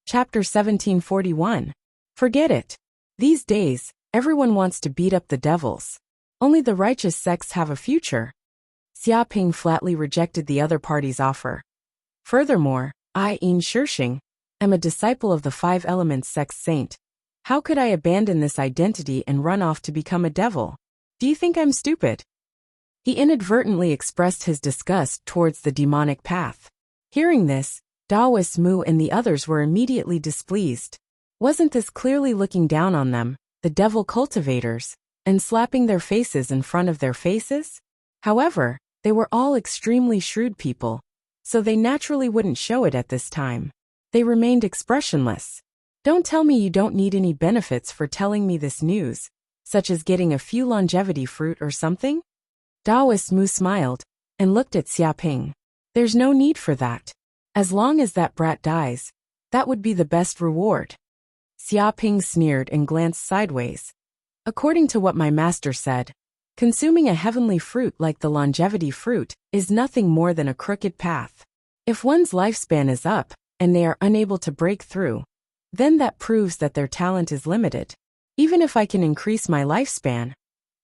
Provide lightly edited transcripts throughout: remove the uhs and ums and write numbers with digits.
Chapter 1741. Forget it. These days, everyone wants to beat up the devils. Only the righteous sects have a future. Xiaoping flatly rejected the other party's offer. Furthermore, I, Yin Shishing, am a disciple of the Five Elements sect's saint. How could I abandon this identity and run off to become a devil? Do you think I'm stupid? He inadvertently expressed his disgust towards the demonic path. Hearing this, Daoist Mu and the others were immediately displeased. Wasn't this clearly looking down on them, the devil cultivators, and slapping their faces in front of their faces? However, they were all extremely shrewd people, so they naturally wouldn't show it at this time. They remained expressionless. Don't tell me you don't need any benefits for telling me this news, such as getting a few longevity fruit or something? Daoist Mu smiled and looked at Xiaoping. There's no need for that. As long as that brat dies, that would be the best reward. Xiaoping sneered and glanced sideways. According to what my master said, consuming a heavenly fruit like the longevity fruit is nothing more than a crooked path. If one's lifespan is up and they are unable to break through, then that proves that their talent is limited. Even if I can increase my lifespan,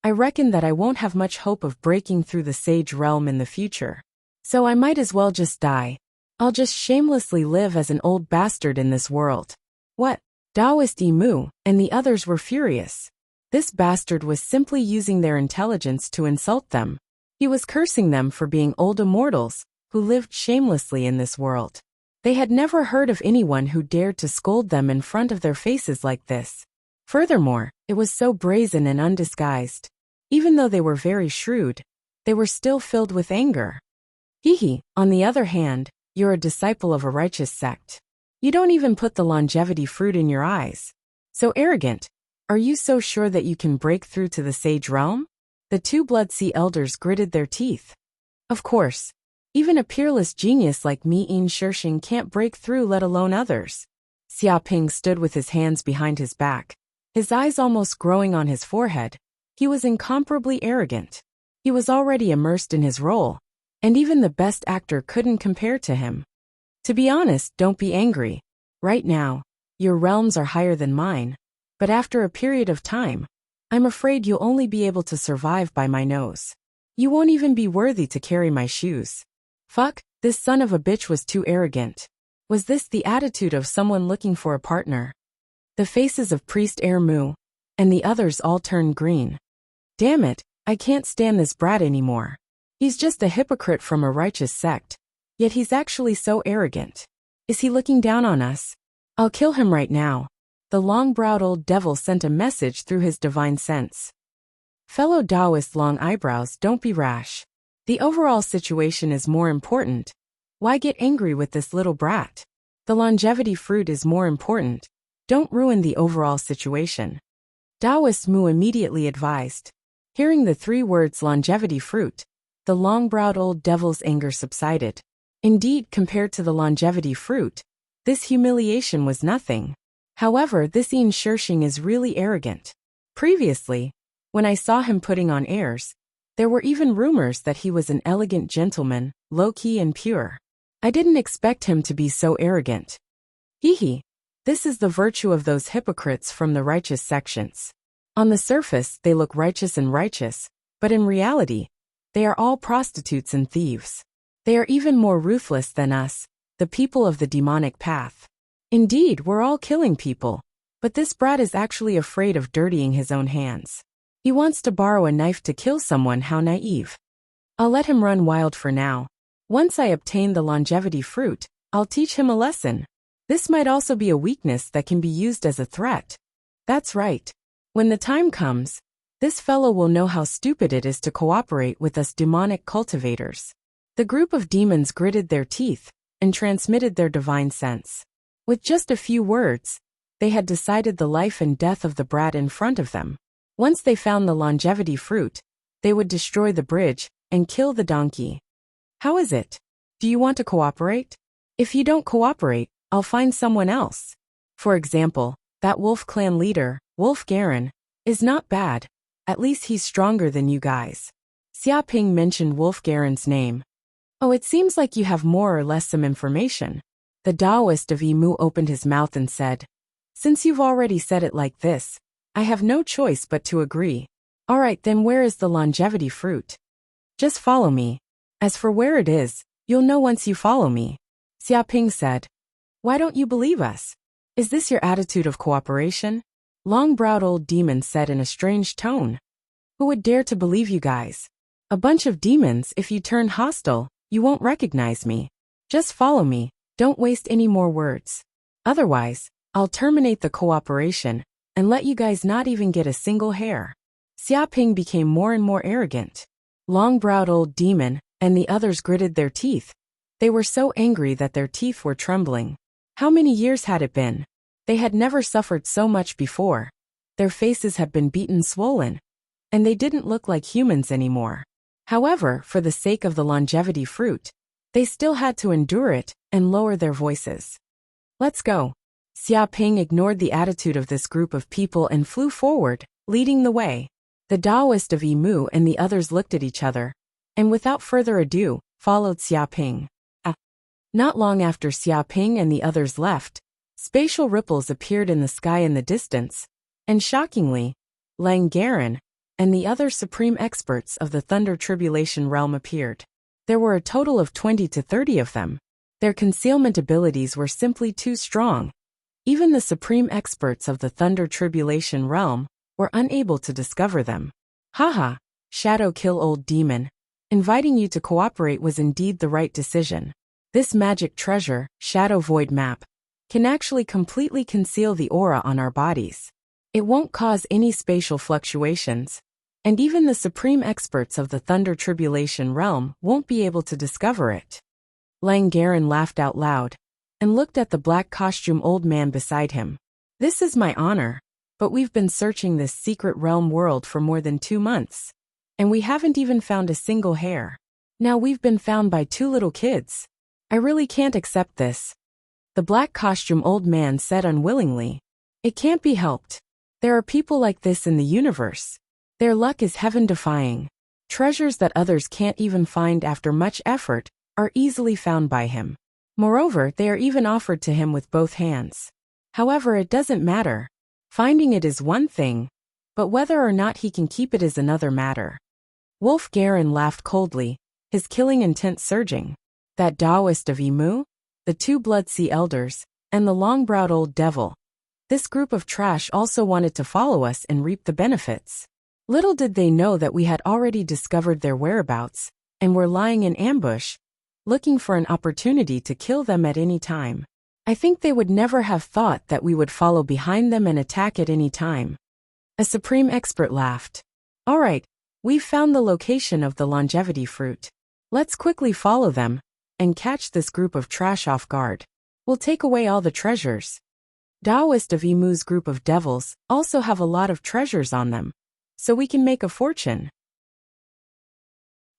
I reckon that I won't have much hope of breaking through the sage realm in the future. So I might as well just die. I'll just shamelessly live as an old bastard in this world. What? Daoist Mu and the others were furious. This bastard was simply using their intelligence to insult them. He was cursing them for being old immortals who lived shamelessly in this world. They had never heard of anyone who dared to scold them in front of their faces like this. Furthermore, it was so brazen and undisguised. Even though they were very shrewd, they were still filled with anger. Hehe, on the other hand, you're a disciple of a righteous sect. You don't even put the longevity fruit in your eyes. So arrogant. Are you so sure that you can break through to the sage realm? The two Blood Sea elders gritted their teeth. Of course. Even a peerless genius like me, Yin Shishing, can't break through, let alone others. Xiaoping stood with his hands behind his back, his eyes almost growing on his forehead. He was incomparably arrogant. He was already immersed in his role, and even the best actor couldn't compare to him. To be honest, don't be angry. Right now, your realms are higher than mine, but after a period of time, I'm afraid you'll only be able to survive by my nose. You won't even be worthy to carry my shoes. Fuck, this son of a bitch was too arrogant. Was this the attitude of someone looking for a partner? The faces of Priest Mu and the others all turned green. Damn it, I can't stand this brat anymore. He's just a hypocrite from a righteous sect, yet he's actually so arrogant. Is he looking down on us? I'll kill him right now. The long-browed old devil sent a message through his divine sense. Fellow Taoist long eyebrows, don't be rash. The overall situation is more important. Why get angry with this little brat? The longevity fruit is more important. Don't ruin the overall situation. Daoist Mu immediately advised. Hearing the three words longevity fruit, the long-browed old devil's anger subsided. Indeed, compared to the longevity fruit, this humiliation was nothing. However, this Yin Shishing is really arrogant. Previously, when I saw him putting on airs, there were even rumors that he was an elegant gentleman, low-key and pure. I didn't expect him to be so arrogant. Hehe. This is the virtue of those hypocrites from the righteous sections. On the surface, they look righteous, but in reality, they are all prostitutes and thieves. They are even more ruthless than us, the people of the demonic path. Indeed, we're all killing people, but this brat is actually afraid of dirtying his own hands. He wants to borrow a knife to kill someone, how naive. I'll let him run wild for now. Once I obtain the longevity fruit, I'll teach him a lesson. This might also be a weakness that can be used as a threat. That's right. When the time comes, this fellow will know how stupid it is to cooperate with us demonic cultivators. The group of demons gritted their teeth and transmitted their divine sense. With just a few words, they had decided the life and death of the brat in front of them. Once they found the longevity fruit, they would destroy the bridge and kill the donkey. How is it? Do you want to cooperate? If you don't cooperate, I'll find someone else. For example, that wolf clan leader, Wolf Garen, is not bad. At least he's stronger than you guys. Xiaoping mentioned Wolf Garen's name. Oh, it seems like you have more or less some information. The Taoist of Yimu opened his mouth and said, "Since you've already said it like this, I have no choice but to agree. Alright, then where is the longevity fruit? Just follow me. As for where it is, you'll know once you follow me." Xiaoping said, "Why don't you believe us? Is this your attitude of cooperation?" Long-browed old demon said in a strange tone. "Who would dare to believe you guys? A bunch of demons. If you turn hostile, you won't recognize me. Just follow me, don't waste any more words. Otherwise, I'll terminate the cooperation and let you guys not even get a single hair." Xiaoping became more and more arrogant. Long-browed old demon and the others gritted their teeth. They were so angry that their teeth were trembling. How many years had it been? They had never suffered so much before. Their faces had been beaten swollen, and they didn't look like humans anymore. However, for the sake of the longevity fruit, they still had to endure it and lower their voices. "Let's go." Xiaoping ignored the attitude of this group of people and flew forward, leading the way. The Taoist of Yimu and the others looked at each other, and without further ado, followed Xiaoping. Not long after Xiaoping and the others left, spatial ripples appeared in the sky in the distance, and shockingly, Lang Garen and the other supreme experts of the Thunder Tribulation realm appeared. There were a total of 20 to 30 of them. Their concealment abilities were simply too strong. Even the supreme experts of the Thunder Tribulation realm were unable to discover them. Haha, Shadow Kill Old Demon. Inviting you to cooperate was indeed the right decision. This magic treasure, Shadow Void Map, can actually completely conceal the aura on our bodies. It won't cause any spatial fluctuations, and even the supreme experts of the Thunder Tribulation realm won't be able to discover it. Lang Garen laughed out loud and looked at the black costume old man beside him. "This is my honor, but we've been searching this secret realm world for more than 2 months, and we haven't even found a single hair. Now we've been found by 2 little kids. I really can't accept this." The black costume old man said unwillingly, "It can't be helped. There are people like this in the universe. Their luck is heaven-defying. Treasures that others can't even find after much effort are easily found by him. Moreover, they are even offered to him with both hands. However, it doesn't matter. Finding it is one thing, but whether or not he can keep it is another matter." Wolf Garen laughed coldly, his killing intent surging. That Taoist of Yimu, the 2 Bloodsea elders, and the long-browed old devil. This group of trash also wanted to follow us and reap the benefits. Little did they know that we had already discovered their whereabouts, and were lying in ambush, looking for an opportunity to kill them at any time. I think they would never have thought that we would follow behind them and attack at any time. A supreme expert laughed. "Alright, we've found the location of the longevity fruit. Let's quickly follow them and catch this group of trash off guard. We'll take away all the treasures." Taoist of Yimu's group of devils also have a lot of treasures on them, so we can make a fortune.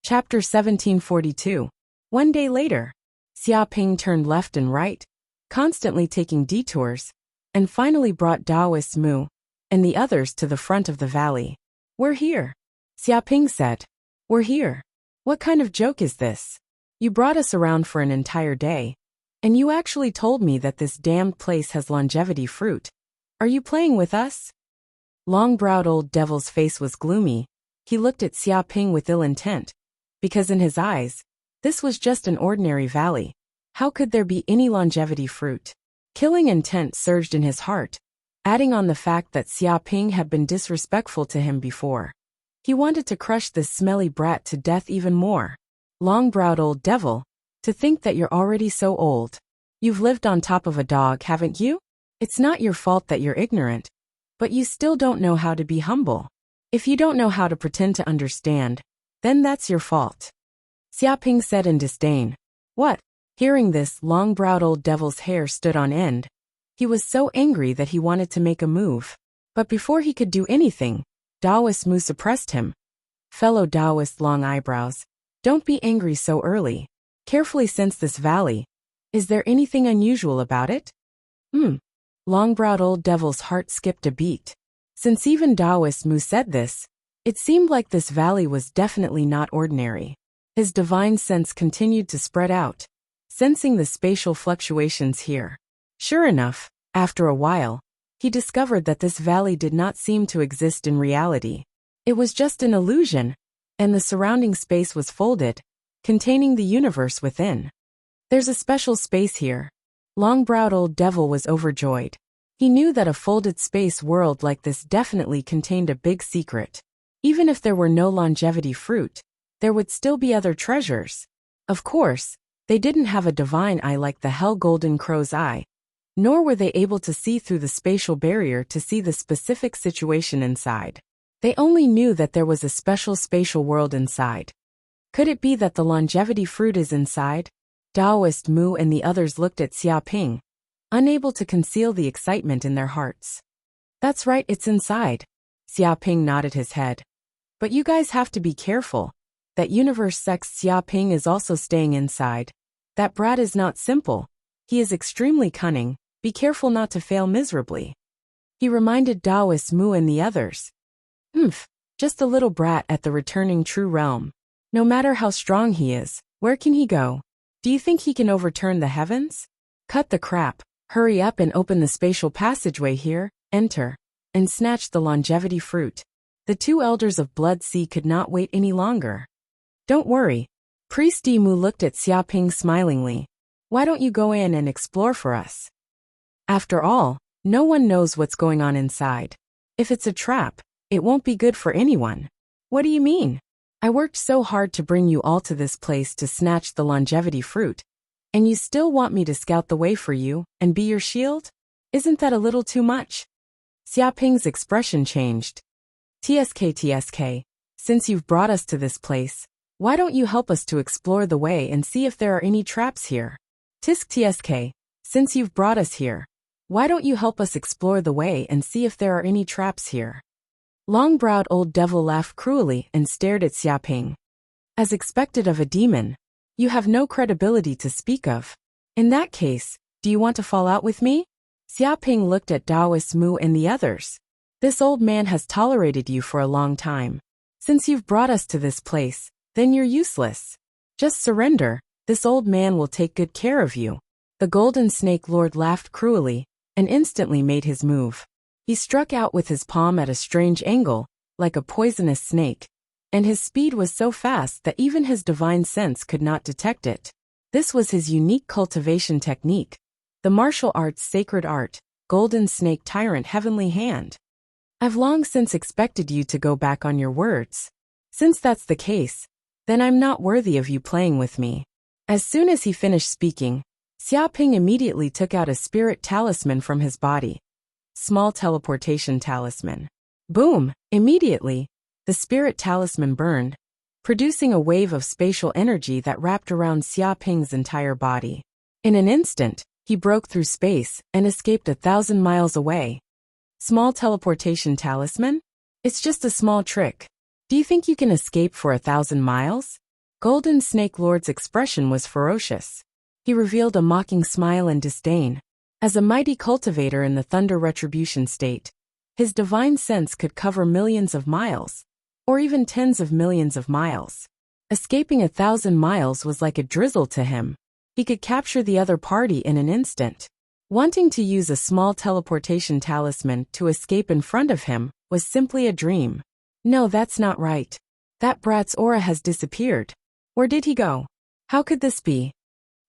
Chapter 1742. One day later, Xiaoping turned left and right, constantly taking detours, and finally brought Taoist Mu and the others to the front of the valley. "We're here," Xiaoping said. "We're here. What kind of joke is this? You brought us around for an entire day, and you actually told me that this damned place has longevity fruit. Are you playing with us?" Long-browed old devil's face was gloomy. He looked at Xiaoping with ill intent, because in his eyes, this was just an ordinary valley. How could there be any longevity fruit? Killing intent surged in his heart, adding on the fact that Xiaoping had been disrespectful to him before. He wanted to crush this smelly brat to death even more. "Long-browed old devil, to think that you're already so old. You've lived on top of a dog, haven't you? It's not your fault that you're ignorant, but you still don't know how to be humble. If you don't know how to pretend to understand, then that's your fault," Xiaoping said in disdain. "What?" Hearing this, long-browed old devil's hair stood on end. He was so angry that he wanted to make a move. But before he could do anything, Taoist Mu suppressed him. "Fellow Taoist long eyebrows, don't be angry so early. Carefully sense this valley. Is there anything unusual about it?" Long-browed old devil's heart skipped a beat. Since even Taoist Mu said this, it seemed like this valley was definitely not ordinary. His divine sense continued to spread out, sensing the spatial fluctuations here. Sure enough, after a while, he discovered that this valley did not seem to exist in reality. It was just an illusion, and the surrounding space was folded, containing the universe within. There's a special space here. Long-browed old devil was overjoyed. He knew that a folded space world like this definitely contained a big secret. Even if there were no longevity fruit, there would still be other treasures. Of course, they didn't have a divine eye like the hell golden crow's eye, nor were they able to see through the spatial barrier to see the specific situation inside. They only knew that there was a special spatial world inside. Could it be that the longevity fruit is inside? Taoist Mu and the others looked at Xiaoping, unable to conceal the excitement in their hearts. That's right, it's inside. Xiaoping nodded his head. But you guys have to be careful. That universe sex Xiaoping is also staying inside. That brat is not simple. He is extremely cunning. Be careful not to fail miserably. He reminded Taoist Mu and the others. Just a little brat at the returning true realm. No matter how strong he is, where can he go? Do you think he can overturn the heavens? Cut the crap. Hurry up and open the spatial passageway here, enter, and snatch the longevity fruit. The two elders of Blood Sea could not wait any longer. Don't worry. Priest Mu looked at Xiaoping smilingly. Why don't you go in and explore for us? After all, no one knows what's going on inside. If it's a trap, it won't be good for anyone. What do you mean? I worked so hard to bring you all to this place to snatch the longevity fruit, and you still want me to scout the way for you and be your shield? Isn't that a little too much? Xiaoping's expression changed. TSK, since you've brought us to this place, why don't you help us to explore the way and see if there are any traps here? TSK, since you've brought us here, why don't you help us explore the way and see if there are any traps here? Long-browed old devil laughed cruelly and stared at Xiaoping. As expected of a demon, you have no credibility to speak of. In that case, do you want to fall out with me? Xiaoping looked at Taoist Mu and the others. This old man has tolerated you for a long time. Since you've brought us to this place, then you're useless. Just surrender, this old man will take good care of you. The Golden Snake Lord laughed cruelly, and instantly made his move. He struck out with his palm at a strange angle, like a poisonous snake, and his speed was so fast that even his divine sense could not detect it. This was his unique cultivation technique, the martial arts sacred art, Golden Snake Tyrant Heavenly Hand. I've long since expected you to go back on your words. Since that's the case, then I'm not worthy of you playing with me. As soon as he finished speaking, Xiaoping immediately took out a spirit talisman from his body. Small teleportation talisman. Boom! Immediately, the spirit talisman burned, producing a wave of spatial energy that wrapped around Xiaoping's entire body. In an instant, he broke through space and escaped 1,000 miles away. Small teleportation talisman? It's just a small trick. Do you think you can escape for 1,000 miles? Golden Snake Lord's expression was ferocious. He revealed a mocking smile and disdain. As a mighty cultivator in the Thunder Retribution state, his divine sense could cover millions of miles, or even tens of millions of miles. Escaping 1,000 miles was like a drizzle to him. He could capture the other party in an instant. Wanting to use a small teleportation talisman to escape in front of him was simply a dream. No, that's not right. That brat's aura has disappeared. Where did he go? How could this be?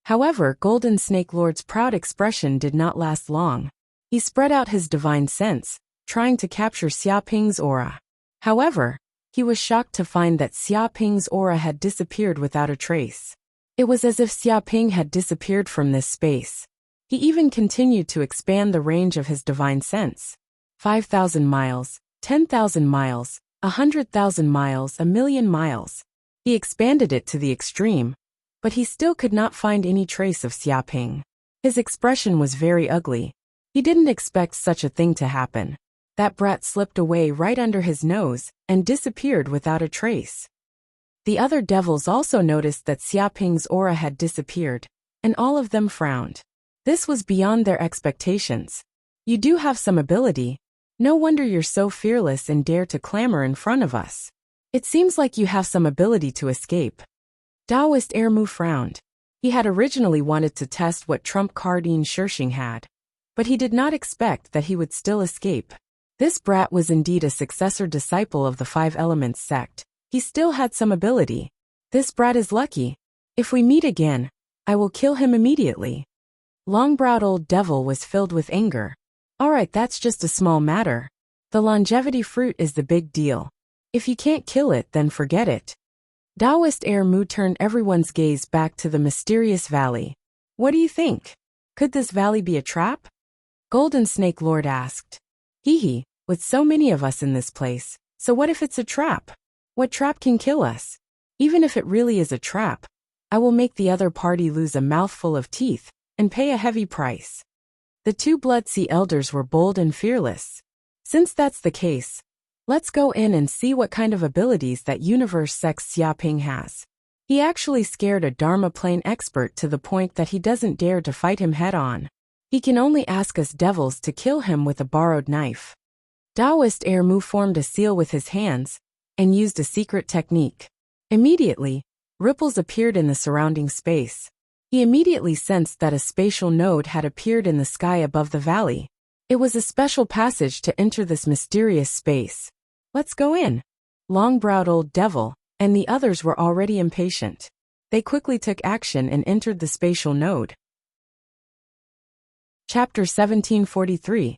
However, Golden Snake Lord's proud expression did not last long. He spread out his divine sense, trying to capture Xiaoping's aura. However, he was shocked to find that Xiaoping's aura had disappeared without a trace. It was as if Xiaoping had disappeared from this space. He even continued to expand the range of his divine sense. 5,000 miles, 10,000 miles, 100,000 miles, 1,000,000 miles. He expanded it to the extreme, but he still could not find any trace of Xiaoping. His expression was very ugly. He didn't expect such a thing to happen. That brat slipped away right under his nose and disappeared without a trace. The other devils also noticed that Xiaoping's aura had disappeared, and all of them frowned. This was beyond their expectations. You do have some ability. No wonder you're so fearless and dare to clamor in front of us. It seems like you have some ability to escape. Taoist Mu frowned. He had originally wanted to test what trump card Shirshing had, but he did not expect that he would still escape. This brat was indeed a successor disciple of the Five Elements sect. He still had some ability. This brat is lucky. If we meet again, I will kill him immediately. Long-browed old devil was filled with anger. Alright, that's just a small matter. The longevity fruit is the big deal. If you can't kill it, then forget it. Taoist Air Mu turned everyone's gaze back to the mysterious valley. What do you think? Could this valley be a trap? Golden Snake Lord asked. Hee, with so many of us in this place, so what if it's a trap? What trap can kill us? Even if it really is a trap, I will make the other party lose a mouthful of teeth and pay a heavy price. The two Bloodsea elders were bold and fearless. Since that's the case, let's go in and see what kind of abilities that universe sex Xiaoping has. He actually scared a Dharma plane expert to the point that he doesn't dare to fight him head-on. He can only ask us devils to kill him with a borrowed knife. Taoist Air Mu formed a seal with his hands and used a secret technique. Immediately, ripples appeared in the surrounding space. He immediately sensed that a spatial node had appeared in the sky above the valley. It was a special passage to enter this mysterious space. Let's go in. Long-browed old devil and the others were already impatient. They quickly took action and entered the spatial node. Chapter 1743.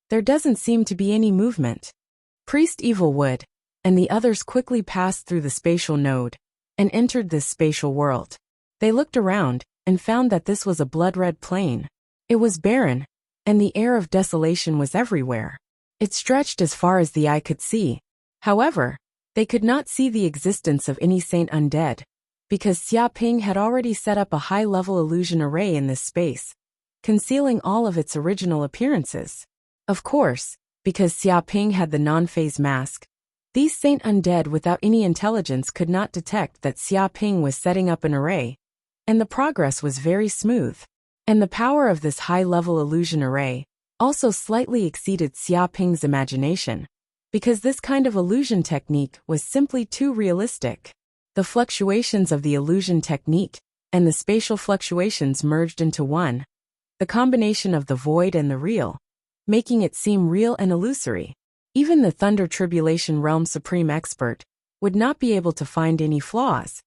There doesn't seem to be any movement. Priest Evilwood and the others quickly passed through the spatial node and entered this spatial world. They looked around and found that this was a blood-red plain. It was barren, and the air of desolation was everywhere. It stretched as far as the eye could see. However, they could not see the existence of any saint undead, because Xiaoping had already set up a high-level illusion array in this space, concealing all of its original appearances. Of course, because Xiaoping had the non-phase mask, these saint undead without any intelligence could not detect that Xiaoping was setting up an array, and the progress was very smooth. And the power of this high-level illusion array also slightly exceeded Xiaoping's imagination, because this kind of illusion technique was simply too realistic. The fluctuations of the illusion technique and the spatial fluctuations merged into one, the combination of the void and the real, making it seem real and illusory. Even the Thunder Tribulation Realm Supreme Expert would not be able to find any flaws,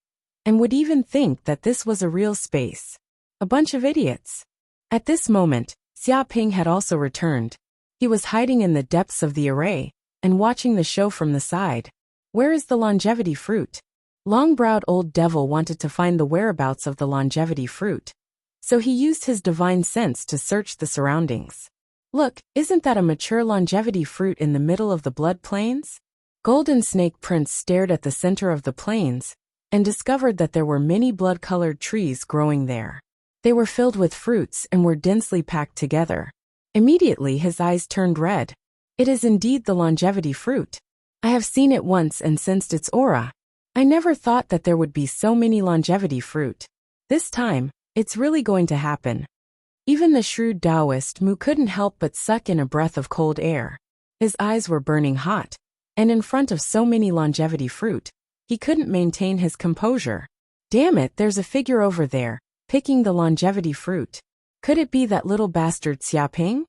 and would even think that this was a real space. A bunch of idiots. At this moment, Xiaoping had also returned. He was hiding in the depths of the array and watching the show from the side. Where is the longevity fruit? Long-browed old devil wanted to find the whereabouts of the longevity fruit, so he used his divine sense to search the surroundings. Look, isn't that a mature longevity fruit in the middle of the blood plains? Golden Snake Prince stared at the center of the plains and discovered that there were many blood-colored trees growing there. They were filled with fruits and were densely packed together. Immediately his eyes turned red. It is indeed the longevity fruit. I have seen it once and sensed its aura. I never thought that there would be so many longevity fruit. This time, it's really going to happen. Even the shrewd Taoist Mu couldn't help but suck in a breath of cold air. His eyes were burning hot, and in front of so many longevity fruit, he couldn't maintain his composure. Damn it, there's a figure over there, picking the longevity fruit. Could it be that little bastard Xiaoping?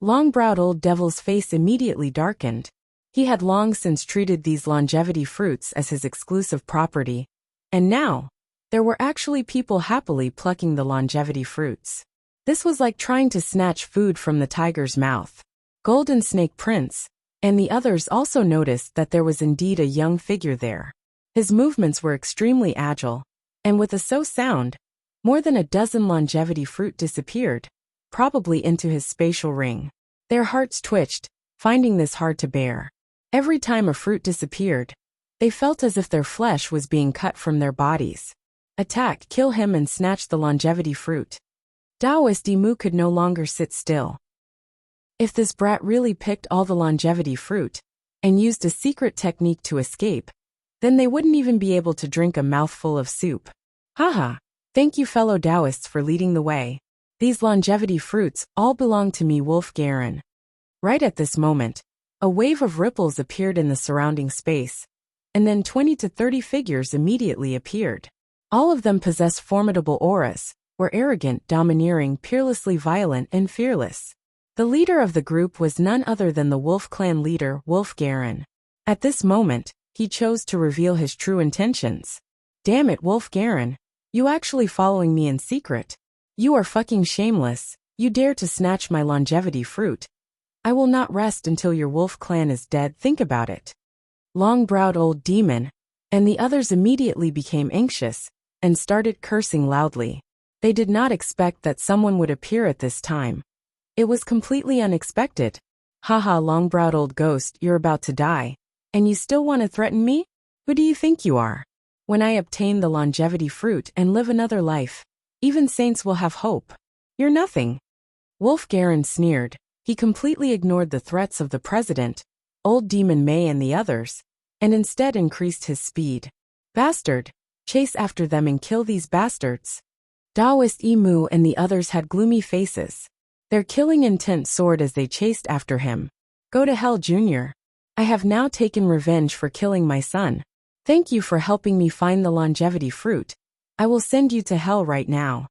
Long-browed old devil's face immediately darkened. He had long since treated these longevity fruits as his exclusive property, and now, there were actually people happily plucking the longevity fruits. This was like trying to snatch food from the tiger's mouth. Golden Snake Prince and the others also noticed that there was indeed a young figure there. His movements were extremely agile, and with a sound, more than a dozen longevity fruit disappeared, probably into his spatial ring. Their hearts twitched, finding this hard to bear. Every time a fruit disappeared, they felt as if their flesh was being cut from their bodies. Attack, kill him and snatch the longevity fruit. Taoist Mu could no longer sit still. If this brat really picked all the longevity fruit and used a secret technique to escape, then they wouldn't even be able to drink a mouthful of soup. Haha, thank you fellow Taoists for leading the way. These longevity fruits all belong to me, Wolf Garen. Right at this moment, a wave of ripples appeared in the surrounding space, and then 20 to 30 figures immediately appeared. All of them possess formidable auras, were arrogant, domineering, peerlessly violent, and fearless. The leader of the group was none other than the Wolf clan leader, Wolfgaren. At this moment, he chose to reveal his true intentions. Damn it, Wolfgaren. You actually following me in secret? You are fucking shameless. You dare to snatch my longevity fruit. I will not rest until your wolf clan is dead, think about it. Long-browed old demon, and the others immediately became anxious, and started cursing loudly. They did not expect that someone would appear at this time. It was completely unexpected. Haha, long-browed old ghost, you're about to die. And you still want to threaten me? Who do you think you are? When I obtain the longevity fruit and live another life, even saints will have hope. You're nothing. Wolfgaren sneered. He completely ignored the threats of the president, old demon May and the others, and instead increased his speed. Bastard! Chase after them and kill these bastards. Taoist Emu and the others had gloomy faces. Their killing intent soared as they chased after him. Go to hell, Junior. I have now taken revenge for killing my son. Thank you for helping me find the longevity fruit. I will send you to hell right now.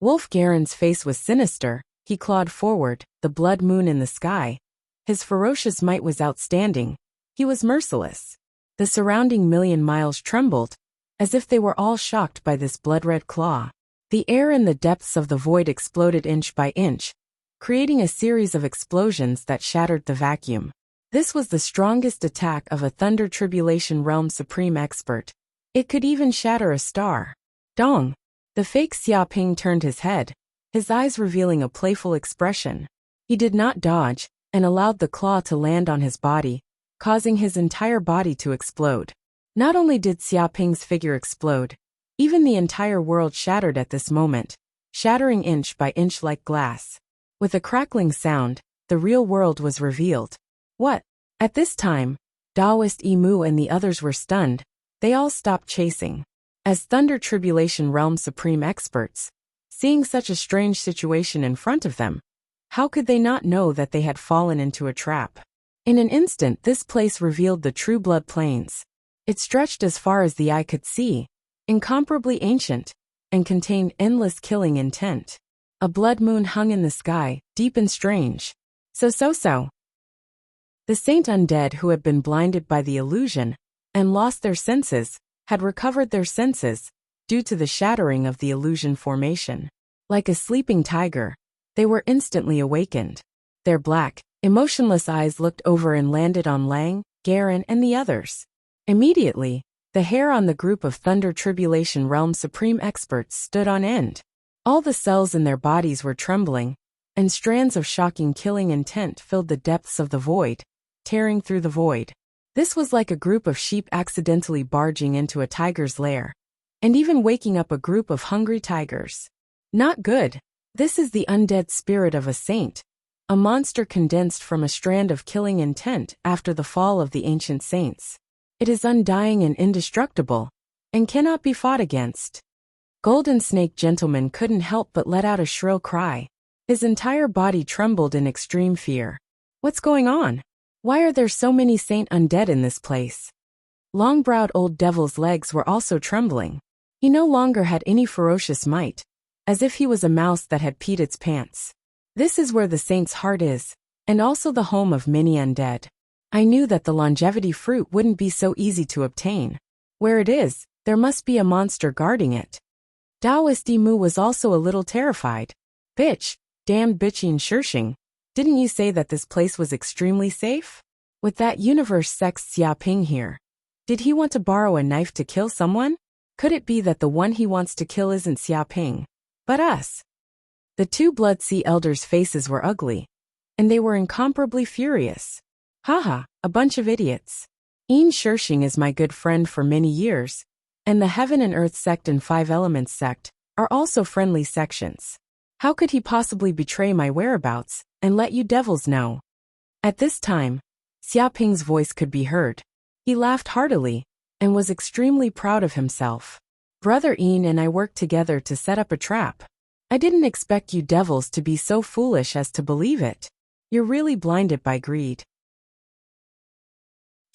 Wolfgaren's face was sinister. He clawed forward, the blood moon in the sky. His ferocious might was outstanding. He was merciless. The surrounding million miles trembled, as if they were all shocked by this blood-red claw. The air in the depths of the void exploded inch by inch, creating a series of explosions that shattered the vacuum. This was the strongest attack of a Thunder Tribulation Realm Supreme Expert. It could even shatter a star. Dong! The fake Xiaoping turned his head, his eyes revealing a playful expression. He did not dodge, and allowed the claw to land on his body, causing his entire body to explode. Not only did Xiaoping's figure explode, even the entire world shattered at this moment, shattering inch by inch like glass. With a crackling sound, the real world was revealed. What? At this time, Taoist Emu and the others were stunned. They all stopped chasing. As Thunder Tribulation Realm Supreme Experts, seeing such a strange situation in front of them, how could they not know that they had fallen into a trap? In an instant, this place revealed the true blood plains. It stretched as far as the eye could see, incomparably ancient, and contained endless killing intent. A blood moon hung in the sky, deep and strange. So. The saint undead who had been blinded by the illusion and lost their senses had recovered their senses due to the shattering of the illusion formation. Like a sleeping tiger, they were instantly awakened. Their black, emotionless eyes looked over and landed on Lang, Garen, and the others. Immediately, the hair on the group of Thunder Tribulation Realm Supreme Experts stood on end. All the cells in their bodies were trembling, and strands of shocking killing intent filled the depths of the void, tearing through the void. This was like a group of sheep accidentally barging into a tiger's lair, and even waking up a group of hungry tigers. Not good. This is the undead spirit of a saint, a monster condensed from a strand of killing intent after the fall of the ancient saints. It is undying and indestructible, and cannot be fought against. Golden Snake Gentleman couldn't help but let out a shrill cry. His entire body trembled in extreme fear. What's going on? Why are there so many saint undead in this place? Long-browed old devil's legs were also trembling. He no longer had any ferocious might, as if he was a mouse that had peed its pants. This is where the saint's heart is, and also the home of many undead. I knew that the longevity fruit wouldn't be so easy to obtain. Where it is, there must be a monster guarding it. Taoist Emu was also a little terrified. Bitch, damned bitching Shirshing. Didn't you say that this place was extremely safe? With that universe sex Xiaoping here. Did he want to borrow a knife to kill someone? Could it be that the one he wants to kill isn't Xiaoping, but us? The two Blood Sea Elders' faces were ugly, and they were incomparably furious. Haha, a bunch of idiots. Een Shirshing is my good friend for many years, and the Heaven and Earth sect and Five Elements sect are also friendly sections. How could he possibly betray my whereabouts and let you devils know? At this time, Xiaoping's voice could be heard. He laughed heartily and was extremely proud of himself. Brother Een and I worked together to set up a trap. I didn't expect you devils to be so foolish as to believe it. You're really blinded by greed.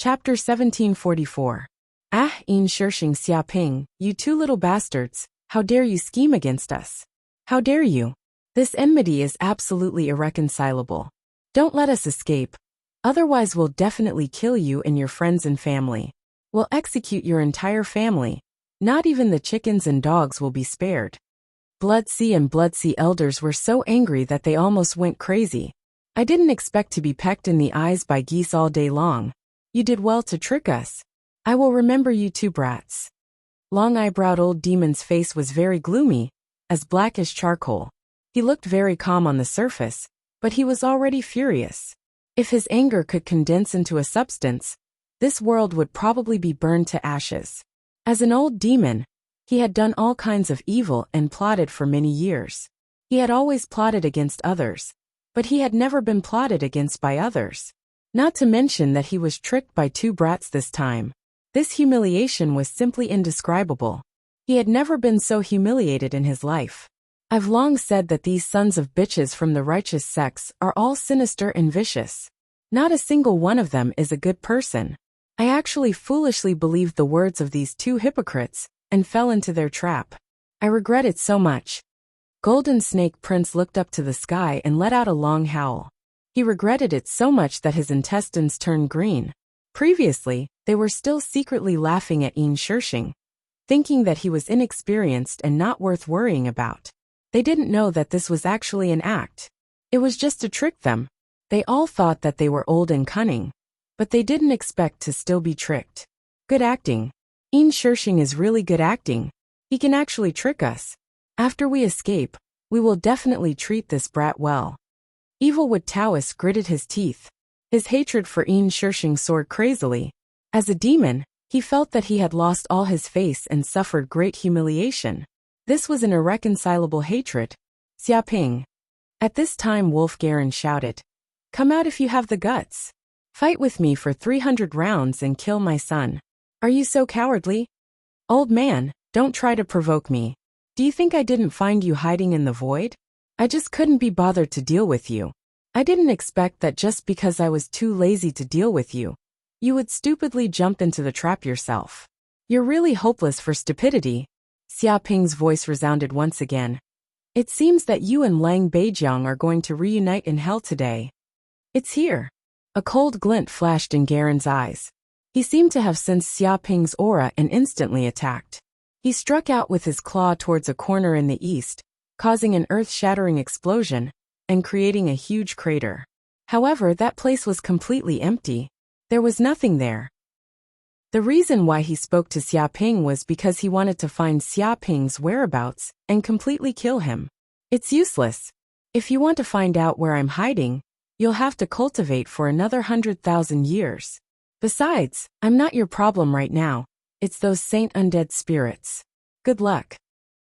Chapter 1744. Ah, Yin Shishing Xiaoping, you two little bastards, how dare you scheme against us? How dare you? This enmity is absolutely irreconcilable. Don't let us escape. Otherwise we'll definitely kill you and your friends and family. We'll execute your entire family. Not even the chickens and dogs will be spared. Bloodsea and Bloodsea elders were so angry that they almost went crazy. I didn't expect to be pecked in the eyes by geese all day long. You did well to trick us. I will remember you two brats. Long-eyebrows old demon's face was very gloomy, as black as charcoal. He looked very calm on the surface, but he was already furious. If his anger could condense into a substance, this world would probably be burned to ashes. As an old demon, he had done all kinds of evil and plotted for many years. He had always plotted against others, but he had never been plotted against by others. Not to mention that he was tricked by two brats this time. This humiliation was simply indescribable. He had never been so humiliated in his life. I've long said that these sons of bitches from the righteous sects are all sinister and vicious. Not a single one of them is a good person. I actually foolishly believed the words of these two hypocrites, and fell into their trap. I regret it so much. Golden Snake Prince looked up to the sky and let out a long howl. He regretted it so much that his intestines turned green. Previously, they were still secretly laughing at Yin Shishing, thinking that he was inexperienced and not worth worrying about. They didn't know that this was actually an act. It was just to trick them. They all thought that they were old and cunning, but they didn't expect to still be tricked. Good acting. Yin Shishing is really good acting. He can actually trick us. After we escape, we will definitely treat this brat well. Evilwood Taoist gritted his teeth. His hatred for Yin Shishing soared crazily. As a demon, he felt that he had lost all his face and suffered great humiliation. This was an irreconcilable hatred. Xiaoping. At this time Wolf Garen shouted, "Come out if you have the guts. Fight with me for 300 rounds and kill my son. Are you so cowardly? Old man, don't try to provoke me. Do you think I didn't find you hiding in the void? I just couldn't be bothered to deal with you. I didn't expect that just because I was too lazy to deal with you, you would stupidly jump into the trap yourself. You're really hopeless for stupidity." Xiaoping's voice resounded once again. "It seems that you and Lang Beijiang are going to reunite in hell today. It's here." A cold glint flashed in Garen's eyes. He seemed to have sensed Xiaoping's aura and instantly attacked. He struck out with his claw towards a corner in the east, causing an earth-shattering explosion and creating a huge crater. However, that place was completely empty. There was nothing there. The reason why he spoke to Xiaoping was because he wanted to find Xiaoping's whereabouts and completely kill him. It's useless. If you want to find out where I'm hiding, you'll have to cultivate for another 100,000 years. Besides, I'm not your problem right now. It's those saint undead spirits. Good luck.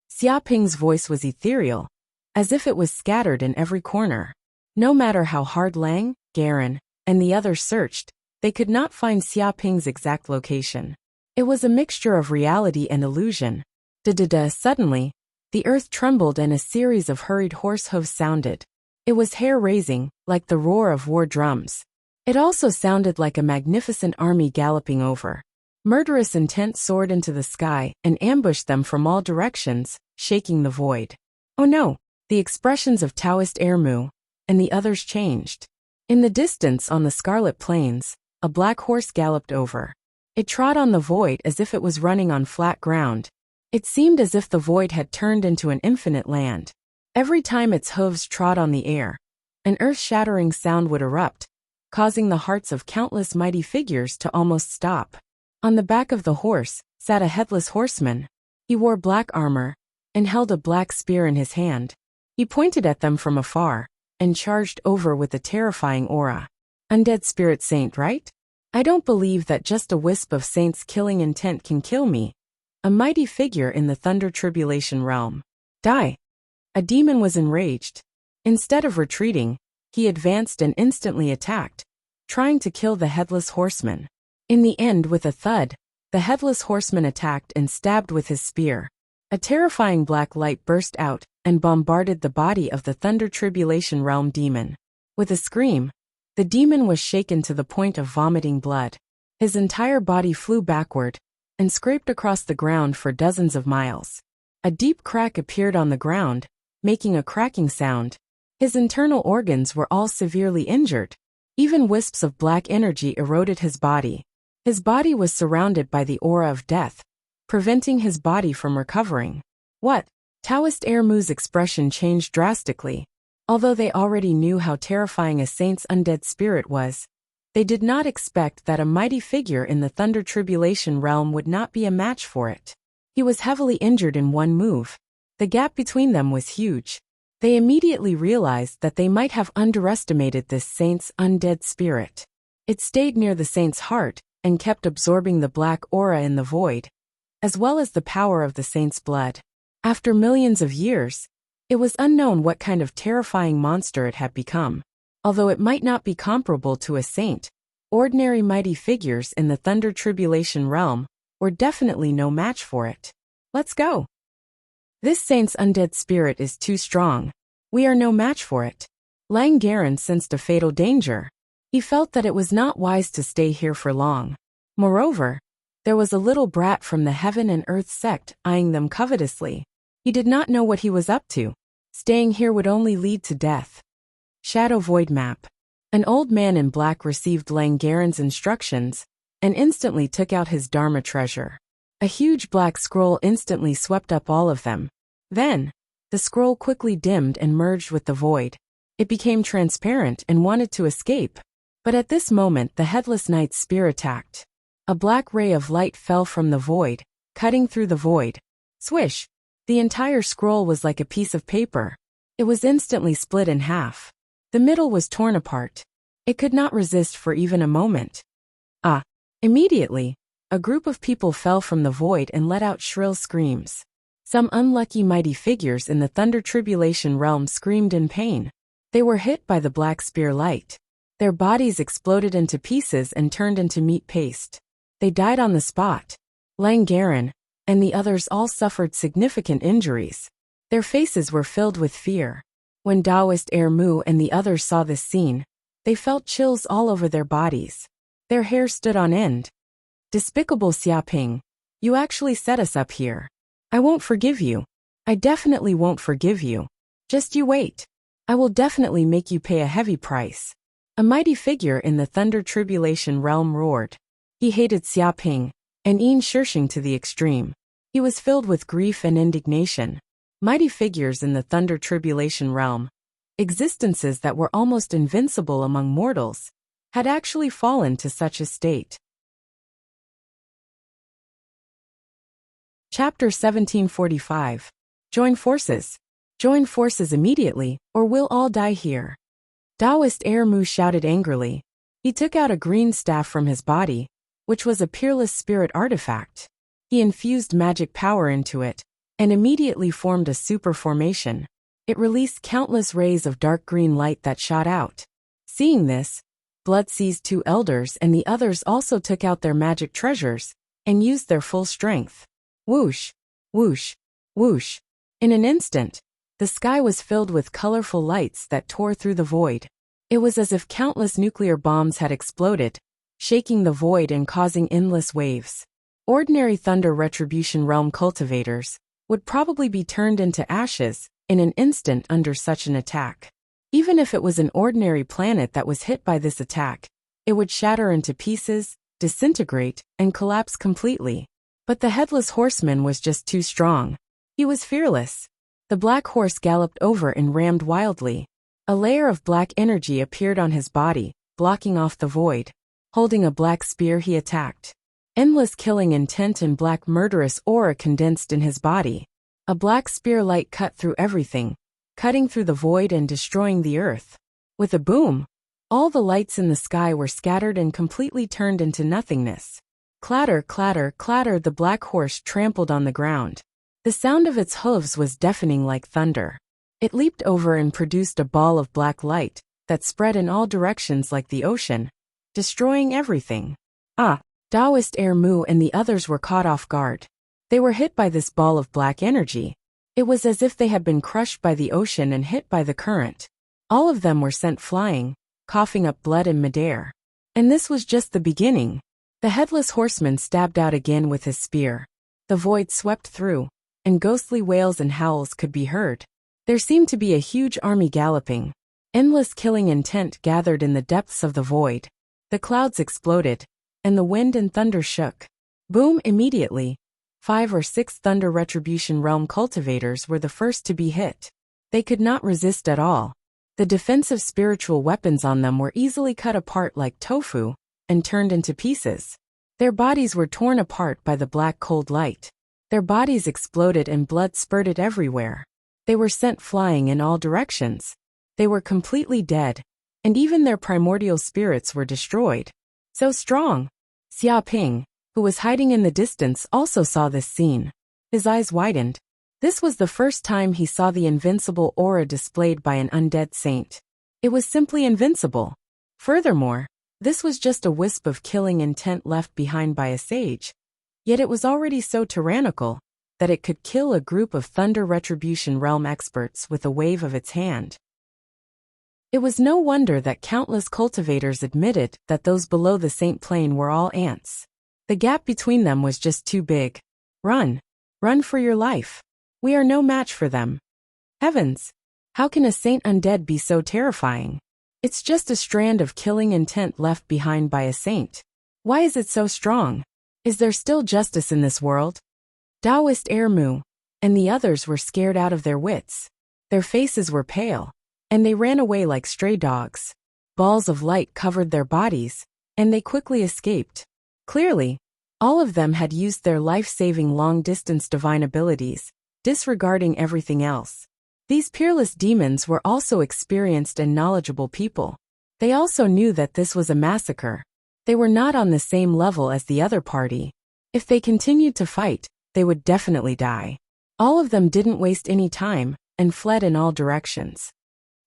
Xiaoping's voice was ethereal, as if it was scattered in every corner. No matter how hard Lang, Garen, and the others searched, they could not find Xiaoping's exact location. It was a mixture of reality and illusion. Suddenly, the earth trembled and a series of hurried horse hooves sounded. It was hair-raising, like the roar of war drums. It also sounded like a magnificent army galloping over. Murderous intent soared into the sky and ambushed them from all directions, shaking the void. Oh no! The expressions of Taoist Ermu and the others changed. In the distance on the Scarlet Plains, a black horse galloped over. It trod on the void as if it was running on flat ground. It seemed as if the void had turned into an infinite land. Every time its hooves trod on the air, an earth-shattering sound would erupt, causing the hearts of countless mighty figures to almost stop. On the back of the horse sat a headless horseman. He wore black armor and held a black spear in his hand. He pointed at them from afar and charged over with a terrifying aura. Undead spirit saint, right? I don't believe that just a wisp of saint's killing intent can kill me. A mighty figure in the thunder tribulation realm. Die! A demon was enraged. Instead of retreating, he advanced and instantly attacked, trying to kill the headless horseman. In the end, with a thud, the headless horseman attacked and stabbed with his spear. A terrifying black light burst out and bombarded the body of the thunder tribulation realm demon. With a scream, the demon was shaken to the point of vomiting blood. His entire body flew backward, and scraped across the ground for dozens of miles. A deep crack appeared on the ground, making a cracking sound. His internal organs were all severely injured. Even wisps of black energy eroded his body. His body was surrounded by the aura of death, preventing his body from recovering. What? Taoist Ermu's expression changed drastically. Although they already knew how terrifying a saint's undead spirit was, they did not expect that a mighty figure in the Thunder Tribulation realm would not be a match for it. He was heavily injured in one move. The gap between them was huge. They immediately realized that they might have underestimated this saint's undead spirit. It stayed near the saint's heart and kept absorbing the black aura in the void, as well as the power of the saint's blood. After millions of years, it was unknown what kind of terrifying monster it had become. Although it might not be comparable to a saint, ordinary mighty figures in the Thunder Tribulation realm were definitely no match for it. Let's go. This saint's undead spirit is too strong. We are no match for it. Lang Garen sensed a fatal danger. He felt that it was not wise to stay here for long. Moreover, there was a little brat from the Heaven and Earth sect eyeing them covetously. He did not know what he was up to. Staying here would only lead to death. Shadow Void Map. An old man in black received Lang Garen's instructions and instantly took out his Dharma treasure. A huge black scroll instantly swept up all of them. Then, the scroll quickly dimmed and merged with the void. It became transparent and wanted to escape. But at this moment the Headless Knight's spear attacked. A black ray of light fell from the void, cutting through the void. Swish! The entire scroll was like a piece of paper. It was instantly split in half. The middle was torn apart. It could not resist for even a moment. Immediately, a group of people fell from the void and let out shrill screams. Some unlucky mighty figures in the Thunder Tribulation realm screamed in pain. They were hit by the black spear light. Their bodies exploded into pieces and turned into meat paste. They died on the spot. Lang Garen and the others all suffered significant injuries. Their faces were filled with fear. When Taoist Ermu and the others saw this scene, they felt chills all over their bodies. Their hair stood on end. Despicable Xiaoping, you actually set us up here. I won't forgive you. I definitely won't forgive you. Just you wait. I will definitely make you pay a heavy price. A mighty figure in the Thunder Tribulation realm roared. He hated Xiaoping and Yin Shishing to the extreme. He was filled with grief and indignation. Mighty figures in the Thunder Tribulation realm, existences that were almost invincible among mortals, had actually fallen to such a state. Chapter 1745. Join forces. Join forces immediately, or we'll all die here. Taoist Ermu shouted angrily. He took out a green staff from his body, which was a peerless spirit artifact. He infused magic power into it, and immediately formed a super formation. It released countless rays of dark green light that shot out. Seeing this, Blood seized two elders and the others also took out their magic treasures, and used their full strength. Whoosh! Whoosh! Whoosh! In an instant, the sky was filled with colorful lights that tore through the void. It was as if countless nuclear bombs had exploded, shaking the void and causing endless waves. Ordinary Thunder Retribution Realm cultivators would probably be turned into ashes in an instant under such an attack. Even if it was an ordinary planet that was hit by this attack, it would shatter into pieces, disintegrate, and collapse completely. But the Headless Horseman was just too strong. He was fearless. The black horse galloped over and rammed wildly. A layer of black energy appeared on his body, blocking off the void. Holding a black spear he attacked. Endless killing intent and black murderous aura condensed in his body. A black spear light cut through everything, cutting through the void and destroying the earth. With a boom, all the lights in the sky were scattered and completely turned into nothingness. Clatter, clatter, clatter, the black horse trampled on the ground. The sound of its hooves was deafening like thunder. It leaped over and produced a ball of black light that spread in all directions like the ocean, destroying everything. Taoist Ermu and the others were caught off guard. They were hit by this ball of black energy. It was as if they had been crushed by the ocean and hit by the current. All of them were sent flying, coughing up blood in midair. And this was just the beginning. The headless horseman stabbed out again with his spear. The void swept through, and ghostly wails and howls could be heard. There seemed to be a huge army galloping. Endless killing intent gathered in the depths of the void. The clouds exploded, and the wind and thunder shook. Boom! Immediately, 5 or 6 Thunder Retribution Realm cultivators were the first to be hit. They could not resist at all. The defensive spiritual weapons on them were easily cut apart like tofu, and turned into pieces. Their bodies were torn apart by the black cold light. Their bodies exploded and blood spurted everywhere. They were sent flying in all directions. They were completely dead, and even their primordial spirits were destroyed. So strong! Xia Ping, who was hiding in the distance, also saw this scene. His eyes widened. This was the first time he saw the invincible aura displayed by an undead saint. It was simply invincible. Furthermore, this was just a wisp of killing intent left behind by a sage. Yet it was already so tyrannical that it could kill a group of Thunder Retribution Realm experts with a wave of its hand. It was no wonder that countless cultivators admitted that those below the saint plane were all ants. The gap between them was just too big. Run! Run for your life! We are no match for them. Heavens! How can a saint undead be so terrifying? It's just a strand of killing intent left behind by a saint. Why is it so strong? Is there still justice in this world? Taoist Ermu and the others were scared out of their wits. Their faces were pale, and they ran away like stray dogs. Balls of light covered their bodies, and they quickly escaped. Clearly, all of them had used their life-saving long-distance divine abilities, disregarding everything else. These peerless demons were also experienced and knowledgeable people. They also knew that this was a massacre. They were not on the same level as the other party. If they continued to fight, they would definitely die. All of them didn't waste any time, and fled in all directions.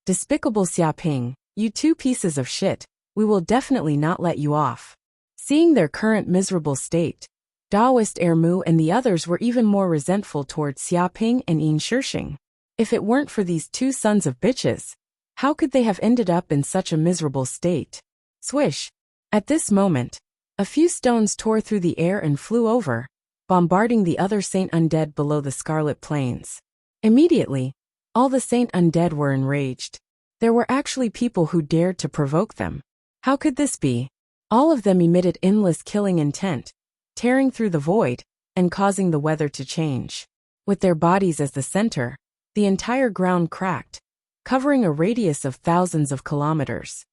Despicable Xia Ping, you two pieces of shit, we will definitely not let you off. Seeing their current miserable state, Taoist Ermu and the others were even more resentful towards Xia Ping and Yin Shishing. If it weren't for these two sons of bitches, how could they have ended up in such a miserable state? Swish! At this moment, a few stones tore through the air and flew over, bombarding the other saint undead below the Scarlet Plains. Immediately, all the saint undead were enraged. There were actually people who dared to provoke them. How could this be? All of them emitted endless killing intent, tearing through the void, and causing the weather to change. With their bodies as the center, the entire ground cracked, covering a radius of thousands of kilometers.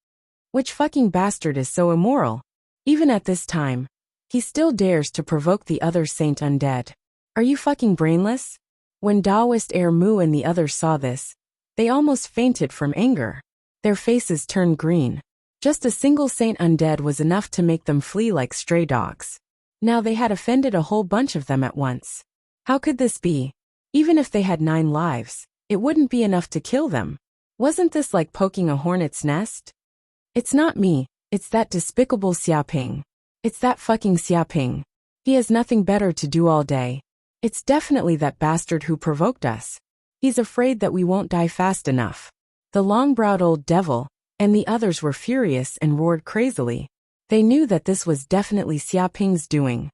Which fucking bastard is so immoral? Even at this time, he still dares to provoke the other saint undead. Are you fucking brainless? When Taoist Ermu and the others saw this, they almost fainted from anger. Their faces turned green. Just a single saint undead was enough to make them flee like stray dogs. Now they had offended a whole bunch of them at once. How could this be? Even if they had 9 lives, it wouldn't be enough to kill them. Wasn't this like poking a hornet's nest? It's not me, it's that despicable Xia Ping. It's that fucking Xia Ping. He has nothing better to do all day. It's definitely that bastard who provoked us. He's afraid that we won't die fast enough. The long-browed old devil and the others were furious and roared crazily. They knew that this was definitely Xia Ping's doing.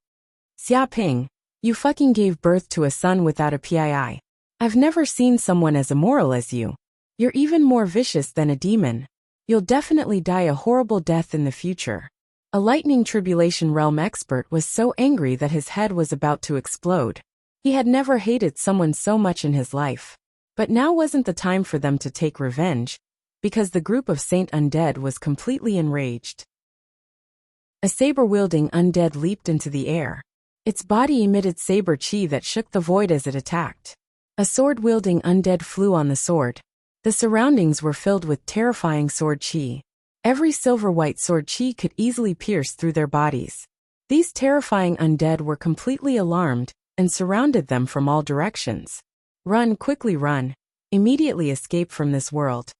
Xia Ping, you fucking gave birth to a son without a PII. I've never seen someone as immoral as you. You're even more vicious than a demon. You'll definitely die a horrible death in the future. A lightning tribulation realm expert was so angry that his head was about to explode. He had never hated someone so much in his life. But now wasn't the time for them to take revenge, because the group of saint undead was completely enraged. A saber-wielding undead leaped into the air. Its body emitted saber chi that shook the void as it attacked. A sword-wielding undead flew on the sword. The surroundings were filled with terrifying sword chi. Every silver-white sword chi could easily pierce through their bodies. These terrifying undead were completely alarmed and surrounded them from all directions. Run, quickly run. Immediately escape from this world.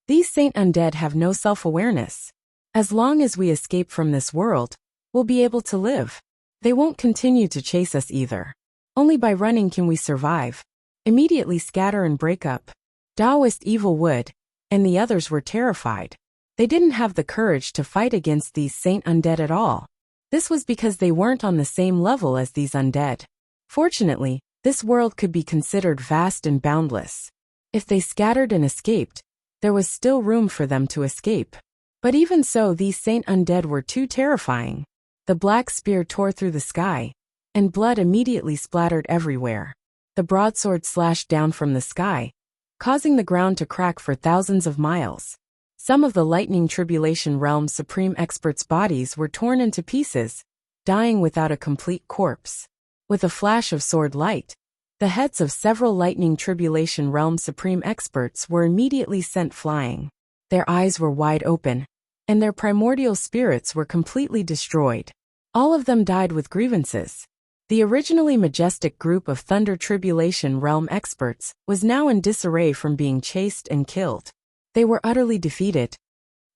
These saint undead have no self-awareness. As long as we escape from this world, we'll be able to live. They won't continue to chase us either. Only by running can we survive. Immediately scatter and break up. Taoist Evil Wood and the others were terrified. They didn't have the courage to fight against these saint undead at all. This was because they weren't on the same level as these undead. Fortunately, this world could be considered vast and boundless. If they scattered and escaped, there was still room for them to escape. But even so, these saint undead were too terrifying. The black spear tore through the sky, and blood immediately splattered everywhere. The broadsword slashed down from the sky, causing the ground to crack for thousands of miles. Some of the Lightning Tribulation Realm's supreme experts' bodies were torn into pieces, dying without a complete corpse. With a flash of sword light, the heads of several Lightning Tribulation Realm supreme experts were immediately sent flying. Their eyes were wide open, and their primordial spirits were completely destroyed. All of them died with grievances. The originally majestic group of Thunder Tribulation Realm experts was now in disarray from being chased and killed. They were utterly defeated.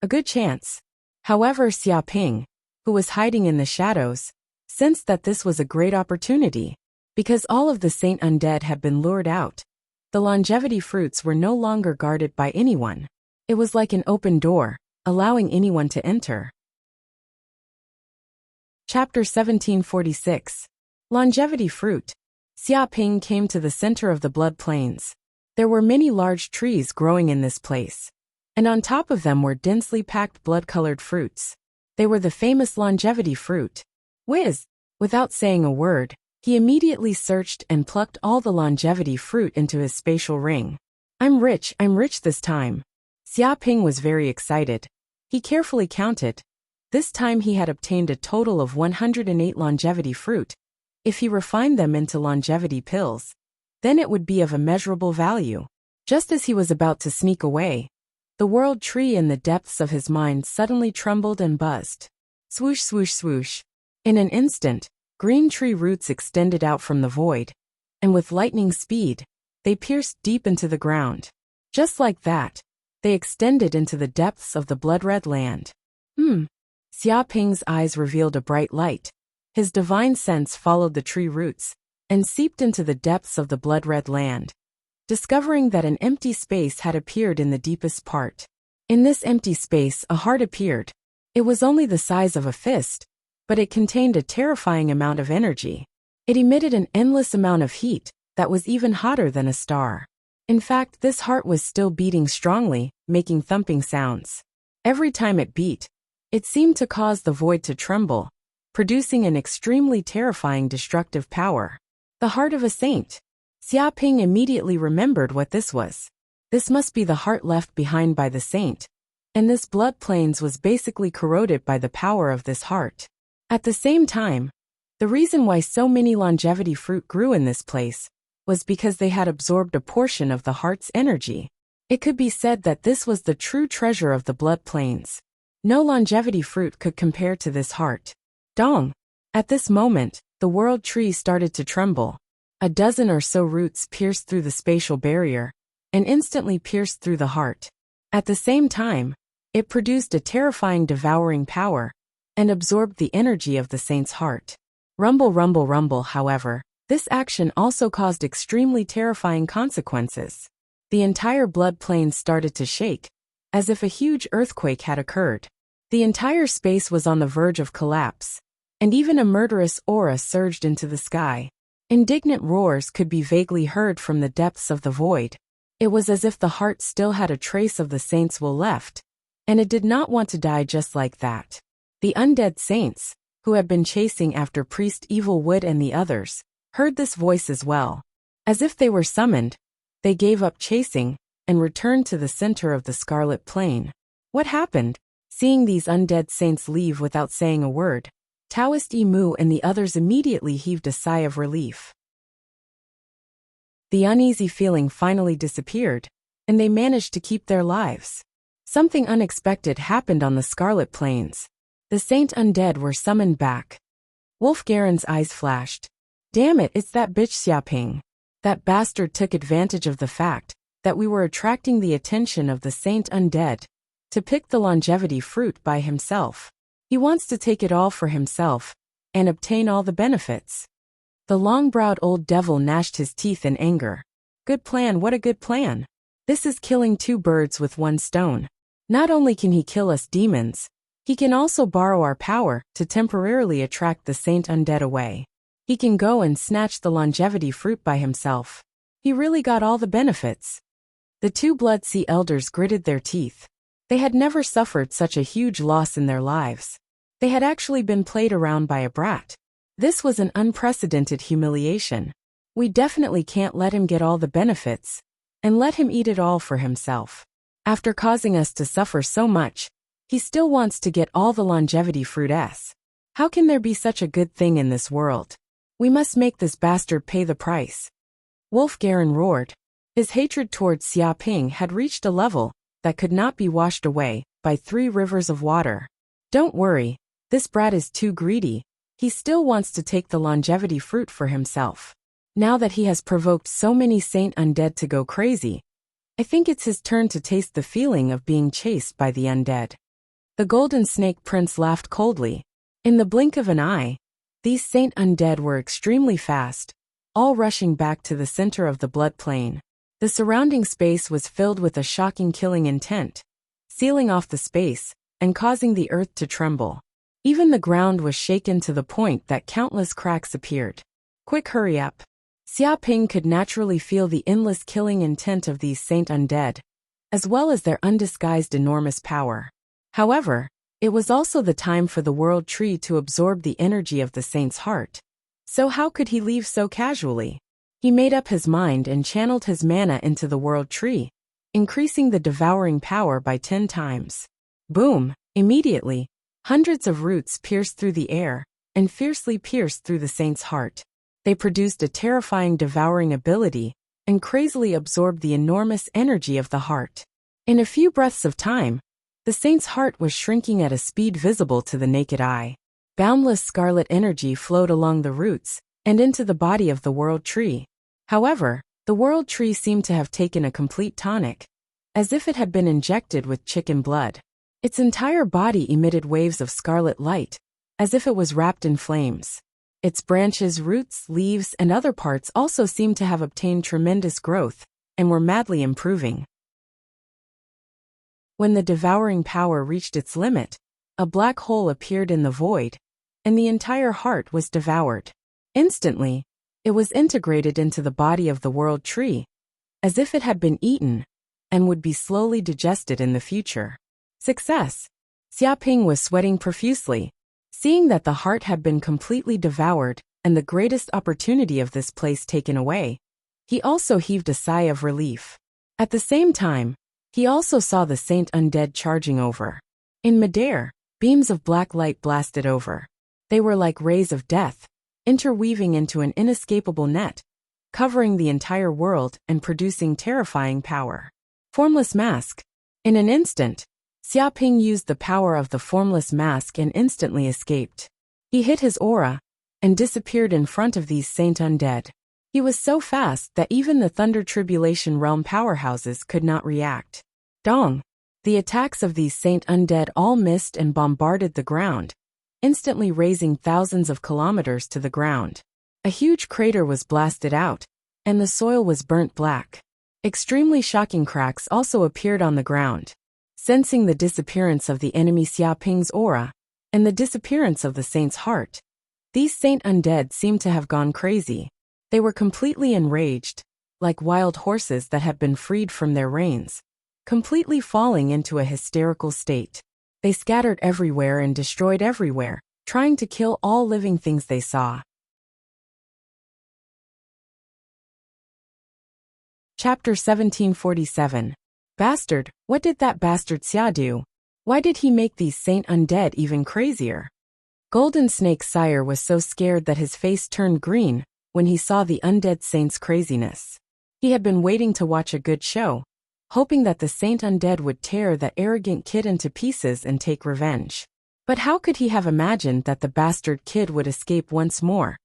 A good chance. However, Xia Ping, who was hiding in the shadows, sensed that this was a great opportunity. Because all of the saint undead had been lured out, the longevity fruits were no longer guarded by anyone. It was like an open door, allowing anyone to enter. Chapter 1746. Longevity Fruit. Xia Ping came to the center of the Blood Plains. There were many large trees growing in this place, and on top of them were densely packed blood-colored fruits. They were the famous longevity fruit. Whiz! Without saying a word, he immediately searched and plucked all the longevity fruit into his spatial ring. I'm rich this time. Xia Ping was very excited. He carefully counted. This time he had obtained a total of 108 longevity fruit. If he refined them into longevity pills, then it would be of immeasurable value. Just as he was about to sneak away, the world tree in the depths of his mind suddenly trembled and buzzed. Swoosh, swoosh, swoosh. In an instant, green tree roots extended out from the void, and with lightning speed, they pierced deep into the ground. Just like that, they extended into the depths of the blood-red land. Xia Ping's eyes revealed a bright light. His divine sense followed the tree roots and seeped into the depths of the blood-red land, discovering that an empty space had appeared in the deepest part. In this empty space, a heart appeared. It was only the size of a fist, but it contained a terrifying amount of energy. It emitted an endless amount of heat that was even hotter than a star. In fact, this heart was still beating strongly, making thumping sounds. Every time it beat, it seemed to cause the void to tremble, producing an extremely terrifying destructive power. The heart of a saint. Xia Ping immediately remembered what this was. This must be the heart left behind by the saint, and this blood plains was basically corroded by the power of this heart. At the same time, the reason why so many longevity fruit grew in this place was because they had absorbed a portion of the heart's energy. It could be said that this was the true treasure of the blood plains. No longevity fruit could compare to this heart. Dong! At this moment, the world tree started to tremble. A dozen or so roots pierced through the spatial barrier, and instantly pierced through the heart. At the same time, it produced a terrifying devouring power, and absorbed the energy of the saint's heart. Rumble, rumble, rumble. However, this action also caused extremely terrifying consequences. The entire blood plain started to shake, as if a huge earthquake had occurred. The entire space was on the verge of collapse, and even a murderous aura surged into the sky. Indignant roars could be vaguely heard from the depths of the void. It was as if the heart still had a trace of the saint's will left, and it did not want to die just like that. The undead saints, who had been chasing after Priest Evilwood and the others, heard this voice as well. As if they were summoned, they gave up chasing and returned to the center of the Scarlet Plain. What happened? Seeing these undead saints leave without saying a word, Taoist Emu and the others immediately heaved a sigh of relief. The uneasy feeling finally disappeared, and they managed to keep their lives. Something unexpected happened on the Scarlet Plains. The Saint Undead were summoned back. Wolfgaren's eyes flashed. Damn it, it's that bitch Xia Ping. That bastard took advantage of the fact that we were attracting the attention of the Saint Undead to pick the longevity fruit by himself. He wants to take it all for himself and obtain all the benefits. The long-browed old devil gnashed his teeth in anger. Good plan, what a good plan. This is killing two birds with one stone. Not only can he kill us demons, He can also borrow our power to temporarily attract the saint undead away. He can go and snatch the longevity fruit by himself. He really got all the benefits. The two Blood Sea elders gritted their teeth. They had never suffered such a huge loss in their lives. They had actually been played around by a brat. This was an unprecedented humiliation. We definitely can't let him get all the benefits, and let him eat it all for himself. After causing us to suffer so much, he still wants to get all the longevity fruit. How can there be such a good thing in this world? We must make this bastard pay the price. Wolf Garen roared. His hatred towards Xia Ping had reached a level that could not be washed away by 3 rivers of water. Don't worry, this brat is too greedy. He still wants to take the longevity fruit for himself. Now that he has provoked so many saint undead to go crazy, I think it's his turn to taste the feeling of being chased by the undead. The Golden Snake Prince laughed coldly. In the blink of an eye, these saint undead were extremely fast, all rushing back to the center of the blood plain. The surrounding space was filled with a shocking killing intent, sealing off the space and causing the earth to tremble. Even the ground was shaken to the point that countless cracks appeared. Quick, hurry up. Xia Ping could naturally feel the endless killing intent of these saint undead, as well as their undisguised enormous power. However, it was also the time for the world tree to absorb the energy of the saint's heart. So how could he leave so casually? He made up his mind and channeled his mana into the world tree, increasing the devouring power by 10 times. Boom! Immediately, hundreds of roots pierced through the air and fiercely pierced through the saint's heart. They produced a terrifying devouring ability and crazily absorbed the enormous energy of the heart. In a few breaths of time, the saint's heart was shrinking at a speed visible to the naked eye. Boundless scarlet energy flowed along the roots and into the body of the world tree. However, the world tree seemed to have taken a complete tonic, as if it had been injected with chicken blood. Its entire body emitted waves of scarlet light, as if it was wrapped in flames. Its branches, roots, leaves, and other parts also seemed to have obtained tremendous growth and were madly improving. When the devouring power reached its limit, a black hole appeared in the void, and the entire heart was devoured. Instantly, it was integrated into the body of the world tree, as if it had been eaten, and would be slowly digested in the future. Success! Xia Ping was sweating profusely, seeing that the heart had been completely devoured and the greatest opportunity of this place taken away. He also heaved a sigh of relief. At the same time, he also saw the saint undead charging over. In midair, beams of black light blasted over. They were like rays of death, interweaving into an inescapable net, covering the entire world and producing terrifying power. Formless mask. In an instant, Xia Ping used the power of the formless mask and instantly escaped. He hit his aura and disappeared in front of these saint undead. He was so fast that even the Thunder Tribulation Realm powerhouses could not react. Dong! The attacks of these saint undead all missed and bombarded the ground, instantly raising thousands of kilometers to the ground. A huge crater was blasted out, and the soil was burnt black. Extremely shocking cracks also appeared on the ground. Sensing the disappearance of the enemy Xia Ping's aura, and the disappearance of the saint's heart, these saint undead seemed to have gone crazy. They were completely enraged, like wild horses that had been freed from their reins, completely falling into a hysterical state. They scattered everywhere and destroyed everywhere, trying to kill all living things they saw. Chapter 1747. Bastard, what did that bastard Xia do? Why did he make these saint undead even crazier? Golden Snake's sire was so scared that his face turned green when he saw the undead saint's craziness. He had been waiting to watch a good show, hoping that the saint undead would tear that arrogant kid into pieces and take revenge. But how could he have imagined that the bastard kid would escape once more,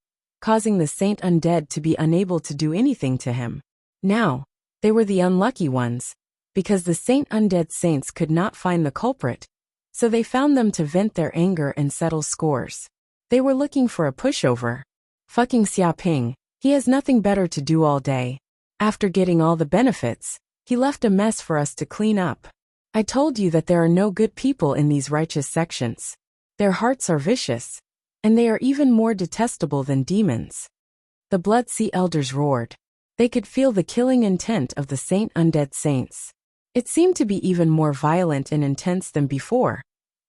causing the saint undead to be unable to do anything to him? Now, they were the unlucky ones, because the saint undead saints could not find the culprit, so they found them to vent their anger and settle scores. They were looking for a pushover. Fucking Xia Ping, he has nothing better to do all day. After getting all the benefits, he left a mess for us to clean up. I told you that there are no good people in these righteous sections. Their hearts are vicious, and they are even more detestable than demons. The Blood Sea elders roared. They could feel the killing intent of the undead saints. It seemed to be even more violent and intense than before,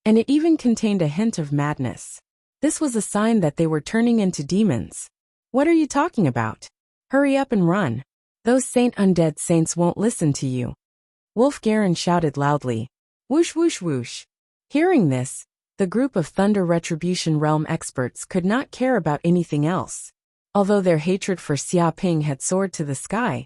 and it even contained a hint of madness. This was a sign that they were turning into demons. What are you talking about? Hurry up and run. Those undead saints won't listen to you. Wolf-Garen shouted loudly. Whoosh whoosh whoosh. Hearing this, the group of Thunder Retribution Realm experts could not care about anything else. Although their hatred for Xia Ping had soared to the sky,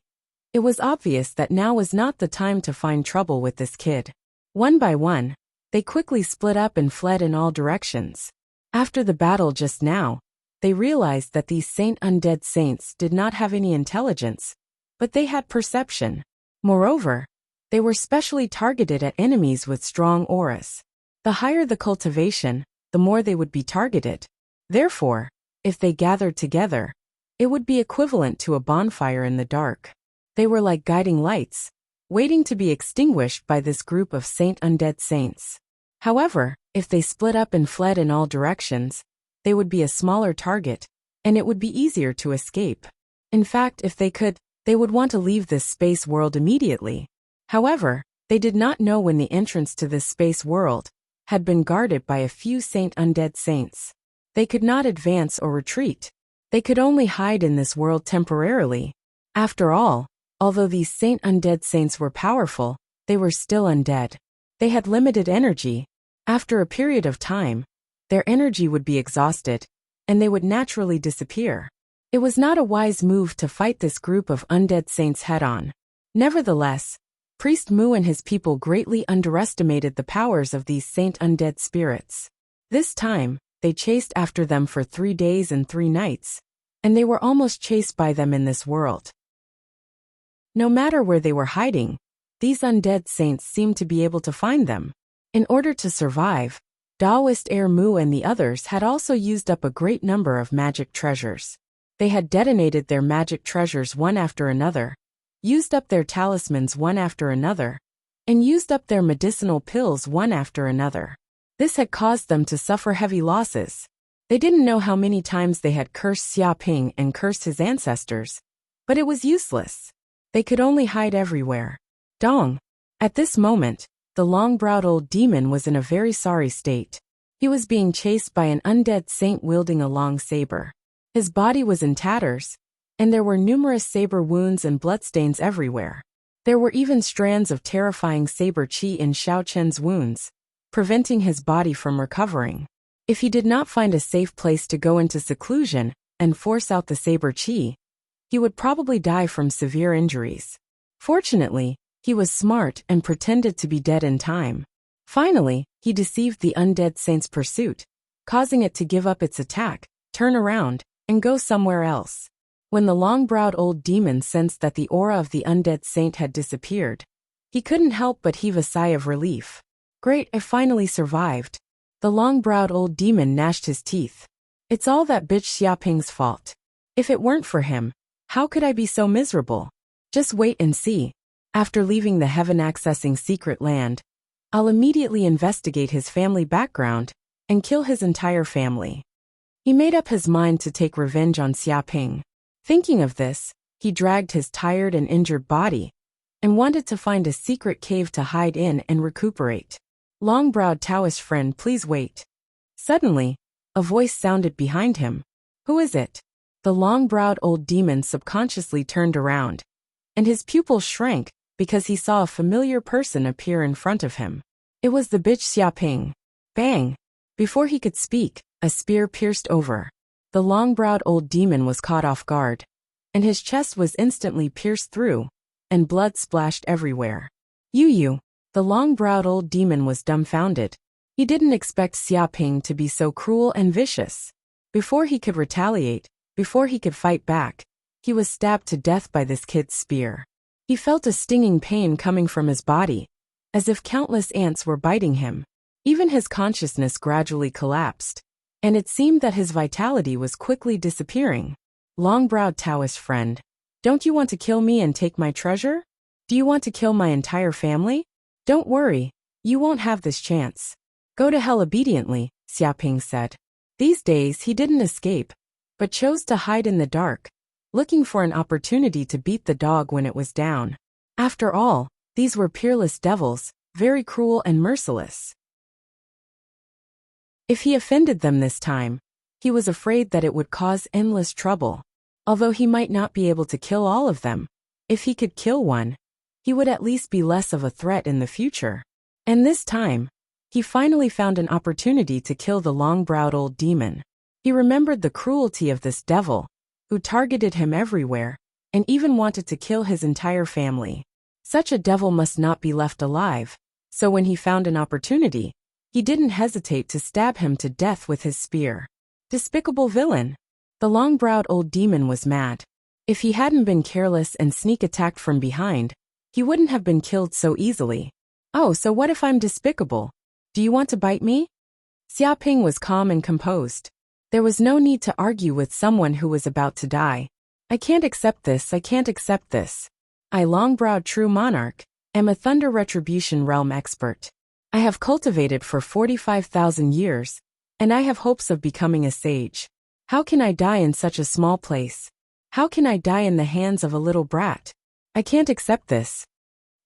it was obvious that now was not the time to find trouble with this kid. One by one, they quickly split up and fled in all directions. After the battle just now, they realized that these undead saints did not have any intelligence, but they had perception. Moreover, they were specially targeted at enemies with strong auras. The higher the cultivation, the more they would be targeted. Therefore, if they gathered together, it would be equivalent to a bonfire in the dark. They were like guiding lights, waiting to be extinguished by this group of undead saints. However, if they split up and fled in all directions, they would be a smaller target, and it would be easier to escape. In fact, if they could, they would want to leave this space world immediately. However, they did not know when the entrance to this space world had been guarded by a few undead saints. They could not advance or retreat. They could only hide in this world temporarily. After all, although these undead saints were powerful, they were still undead. They had limited energy. After a period of time, their energy would be exhausted, and they would naturally disappear. It was not a wise move to fight this group of undead saints head-on. Nevertheless, Priest Mu and his people greatly underestimated the powers of these undead spirits. This time, they chased after them for 3 days and 3 nights, and they were almost chased by them in this world. No matter where they were hiding, these undead saints seemed to be able to find them. In order to survive, Taoist Heir Mu and the others had also used up a great number of magic treasures. They had detonated their magic treasures one after another, used up their talismans one after another, and used up their medicinal pills one after another. This had caused them to suffer heavy losses. They didn't know how many times they had cursed Xia Ping and cursed his ancestors, but it was useless. They could only hide everywhere. Dong. At this moment, the long-browed old demon was in a very sorry state. He was being chased by an undead saint wielding a long saber. His body was in tatters, and there were numerous saber wounds and bloodstains everywhere. There were even strands of terrifying saber chi in Xiao Chen's wounds, preventing his body from recovering. If he did not find a safe place to go into seclusion and force out the saber chi, he would probably die from severe injuries. Fortunately, he was smart and pretended to be dead in time. Finally, he deceived the undead saint's pursuit, causing it to give up its attack, turn around, and go somewhere else. When the long-browed old demon sensed that the aura of the undead saint had disappeared, he couldn't help but heave a sigh of relief. Great, I finally survived. The long-browed old demon gnashed his teeth. It's all that bitch Xia Ping's fault. If it weren't for him, how could I be so miserable? Just wait and see. After leaving the heaven-accessing secret land, I'll immediately investigate his family background and kill his entire family. He made up his mind to take revenge on Xia Ping. Thinking of this, he dragged his tired and injured body and wanted to find a secret cave to hide in and recuperate. Long-browed Taoist friend, please wait. Suddenly, a voice sounded behind him. Who is it? The long-browed old demon subconsciously turned around, and his pupils shrank because he saw a familiar person appear in front of him. It was the bitch Xia Ping. Bang! Before he could speak, a spear pierced over. The long-browed old demon was caught off guard, and his chest was instantly pierced through, and blood splashed everywhere. You! The long-browed old demon was dumbfounded. He didn't expect Xia Ping to be so cruel and vicious. Before he could retaliate, before he could fight back, he was stabbed to death by this kid's spear. He felt a stinging pain coming from his body, as if countless ants were biting him. Even his consciousness gradually collapsed, and it seemed that his vitality was quickly disappearing. Long-browed Taoist friend, don't you want to kill me and take my treasure? Do you want to kill my entire family? Don't worry, you won't have this chance. Go to hell obediently, Xiaoping said. These days he didn't escape, but chose to hide in the dark, looking for an opportunity to beat the dog when it was down. After all, these were peerless devils, very cruel and merciless. If he offended them this time, he was afraid that it would cause endless trouble. Although he might not be able to kill all of them, if he could kill one, he would at least be less of a threat in the future. And this time, he finally found an opportunity to kill the long-browed old demon. He remembered the cruelty of this devil, who targeted him everywhere, and even wanted to kill his entire family. Such a devil must not be left alive, so when he found an opportunity, he didn't hesitate to stab him to death with his spear. Despicable villain! The long-browed old demon was mad. If he hadn't been careless and sneak-attacked from behind, he wouldn't have been killed so easily. Oh, so what if I'm despicable? Do you want to bite me? Xiaoping was calm and composed. There was no need to argue with someone who was about to die. I can't accept this, I can't accept this. I, long-browed true monarch, am a thunder retribution realm expert. I have cultivated for 45,000 years, and I have hopes of becoming a sage. How can I die in such a small place? How can I die in the hands of a little brat? I can't accept this.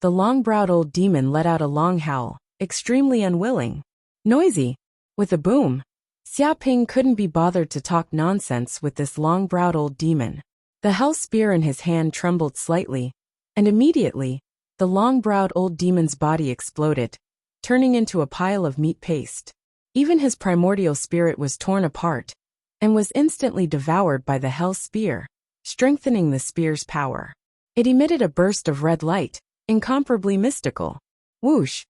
The long-browed old demon let out a long howl, extremely unwilling. Noisy. With a boom. Xiaoping couldn't be bothered to talk nonsense with this long-browed old demon. The hell spear in his hand trembled slightly, and immediately, the long-browed old demon's body exploded, turning into a pile of meat paste. Even his primordial spirit was torn apart, and was instantly devoured by the hell spear, strengthening the spear's power. It emitted a burst of red light, incomparably mystical. Whoosh!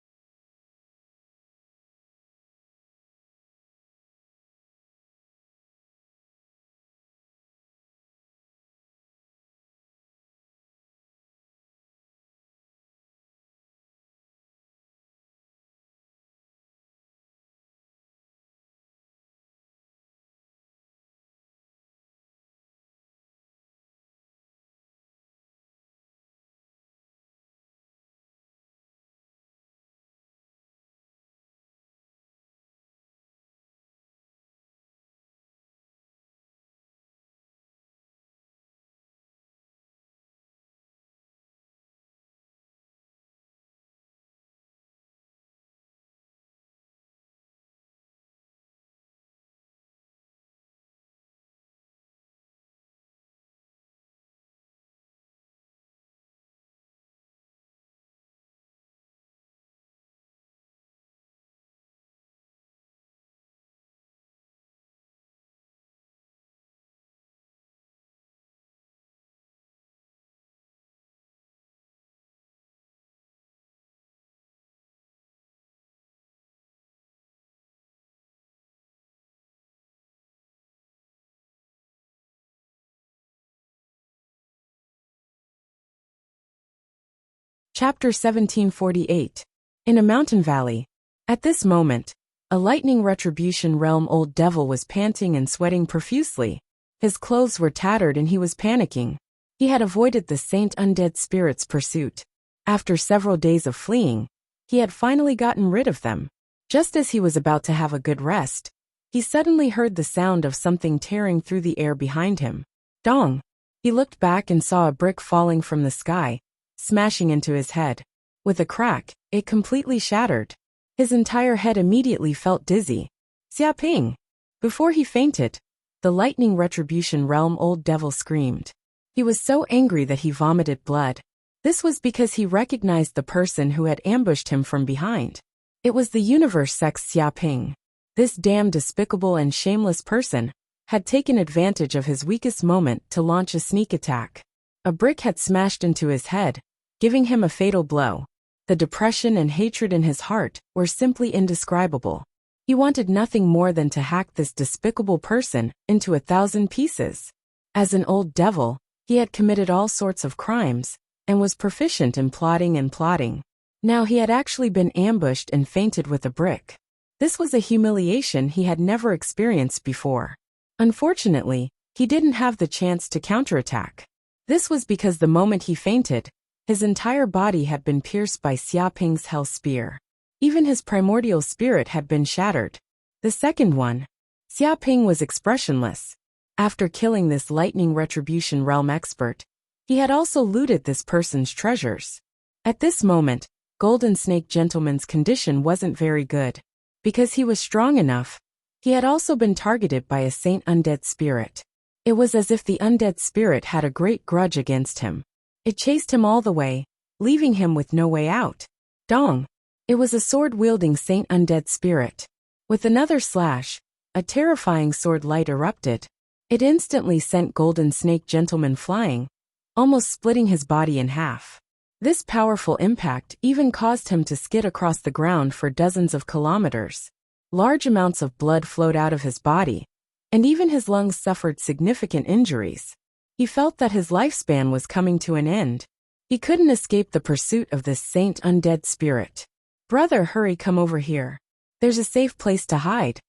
Chapter 1748. In a mountain valley. At this moment, a lightning retribution realm old devil was panting and sweating profusely. His clothes were tattered and he was panicking. He had avoided the saint undead spirit's pursuit. After several days of fleeing, he had finally gotten rid of them. Just as he was about to have a good rest, he suddenly heard the sound of something tearing through the air behind him. Dong! He looked back and saw a brick falling from the sky, smashing into his head. With a crack, it completely shattered. His entire head immediately felt dizzy. Xiaoping! Before he fainted, the lightning retribution realm old devil screamed. He was so angry that he vomited blood. This was because he recognized the person who had ambushed him from behind. It was the universe sex Xiaoping. This damn despicable and shameless person had taken advantage of his weakest moment to launch a sneak attack. A brick had smashed into his head, giving him a fatal blow. The depression and hatred in his heart were simply indescribable. He wanted nothing more than to hack this despicable person into 1,000 pieces. As an old devil, he had committed all sorts of crimes, and was proficient in plotting and plotting. Now he had actually been ambushed and fainted with a brick. This was a humiliation he had never experienced before. Unfortunately, he didn't have the chance to counterattack. This was because the moment he fainted, His entire body had been pierced by Xia Ping's hell spear. Even his primordial spirit had been shattered. The second one. Xia Ping was expressionless. After killing this lightning retribution realm expert, he had also looted this person's treasures. At this moment, Golden Snake Gentleman's condition wasn't very good. Because he was strong enough, he had also been targeted by a saint undead spirit. It was as if the undead spirit had a great grudge against him. It chased him all the way, leaving him with no way out. Dong! It was a sword-wielding saint undead spirit. With another slash, a terrifying sword light erupted. It instantly sent Golden Snake Gentleman flying, almost splitting his body in half. This powerful impact even caused him to skid across the ground for dozens of kilometers. Large amounts of blood flowed out of his body, and even his lungs suffered significant injuries. He felt that his lifespan was coming to an end. He couldn't escape the pursuit of this saint undead spirit. Brother, hurry, come over here. There's a safe place to hide.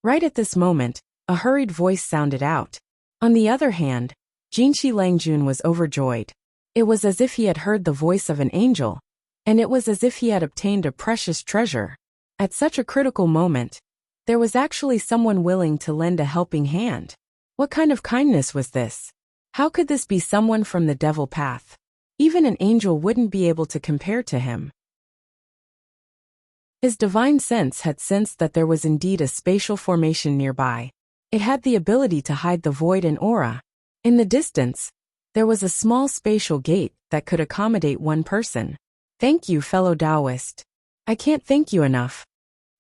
Right at this moment, a hurried voice sounded out. On the other hand, Jinshi Langjun was overjoyed. It was as if he had heard the voice of an angel, and it was as if he had obtained a precious treasure. At such a critical moment, there was actually someone willing to lend a helping hand. What kind of kindness was this? How could this be someone from the devil path? Even an angel wouldn't be able to compare to him. His divine sense had sensed that there was indeed a spatial formation nearby. It had the ability to hide the void and aura. In the distance, there was a small spatial gate that could accommodate one person. Thank you, fellow Taoist. I can't thank you enough.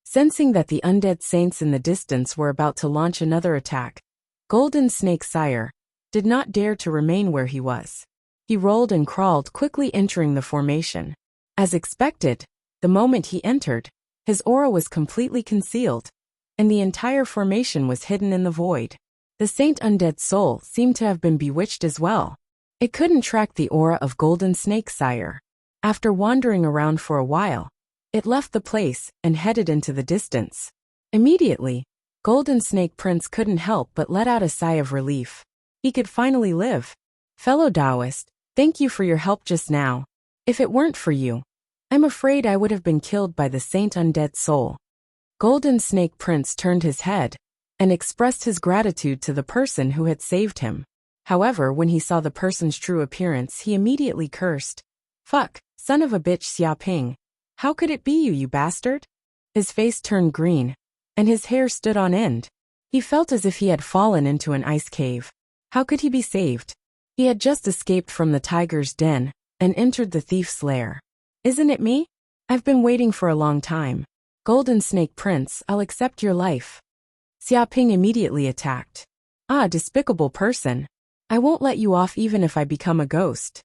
Sensing that the undead saints in the distance were about to launch another attack, Golden Snake Sire did not dare to remain where he was. He rolled and crawled, quickly entering the formation. As expected, the moment he entered, his aura was completely concealed, and the entire formation was hidden in the void. The saint undead soul seemed to have been bewitched as well. It couldn't track the aura of Golden Snake Sire. After wandering around for a while, it left the place and headed into the distance. Immediately, Golden Snake Prince couldn't help but let out a sigh of relief. He could finally live. Fellow Taoist, thank you for your help just now. If it weren't for you, I'm afraid I would have been killed by the saint undead soul. Golden Snake Prince turned his head and expressed his gratitude to the person who had saved him. However, when he saw the person's true appearance, he immediately cursed. Fuck, son of a bitch, Xia Ping. How could it be you, you bastard? His face turned green, and his hair stood on end. He felt as if he had fallen into an ice cave. How could he be saved? He had just escaped from the tiger's den and entered the thief's lair. Isn't it me? I've been waiting for a long time. Golden Snake Prince, I'll accept your life. Xia Ping immediately attacked. Ah, despicable person. I won't let you off even if I become a ghost.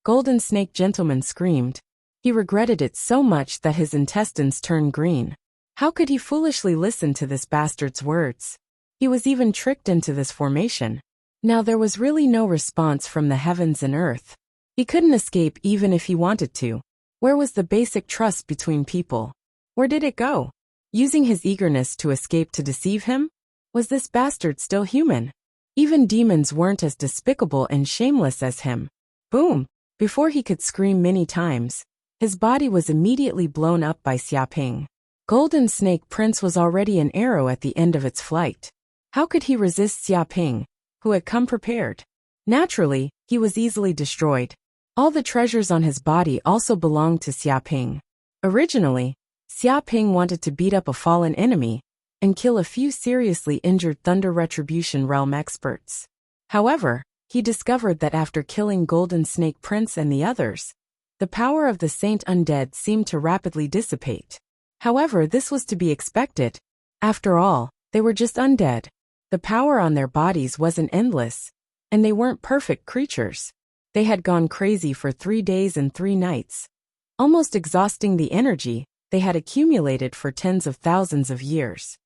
Golden Snake Gentleman screamed. He regretted it so much that his intestines turned green. How could he foolishly listen to this bastard's words? He was even tricked into this formation. Now there was really no response from the heavens and earth. He couldn't escape even if he wanted to. Where was the basic trust between people? Where did it go? Using his eagerness to escape to deceive him? Was this bastard still human? Even demons weren't as despicable and shameless as him. Boom! Before he could scream many times, his body was immediately blown up by Xia Ping. Golden Snake Prince was already an arrow at the end of its flight. How could he resist Xia Ping, who had come prepared? Naturally, he was easily destroyed. All the treasures on his body also belonged to Xia Ping. Originally, Xia Ping wanted to beat up a fallen enemy and kill a few seriously injured Thunder Retribution Realm experts. However, he discovered that after killing Golden Snake Prince and the others, the power of the Saint Undead seemed to rapidly dissipate. However, this was to be expected. After all, they were just undead. The power on their bodies wasn't endless, and they weren't perfect creatures. They had gone crazy for 3 days and 3 nights, almost exhausting the energy they had accumulated for tens of thousands of years.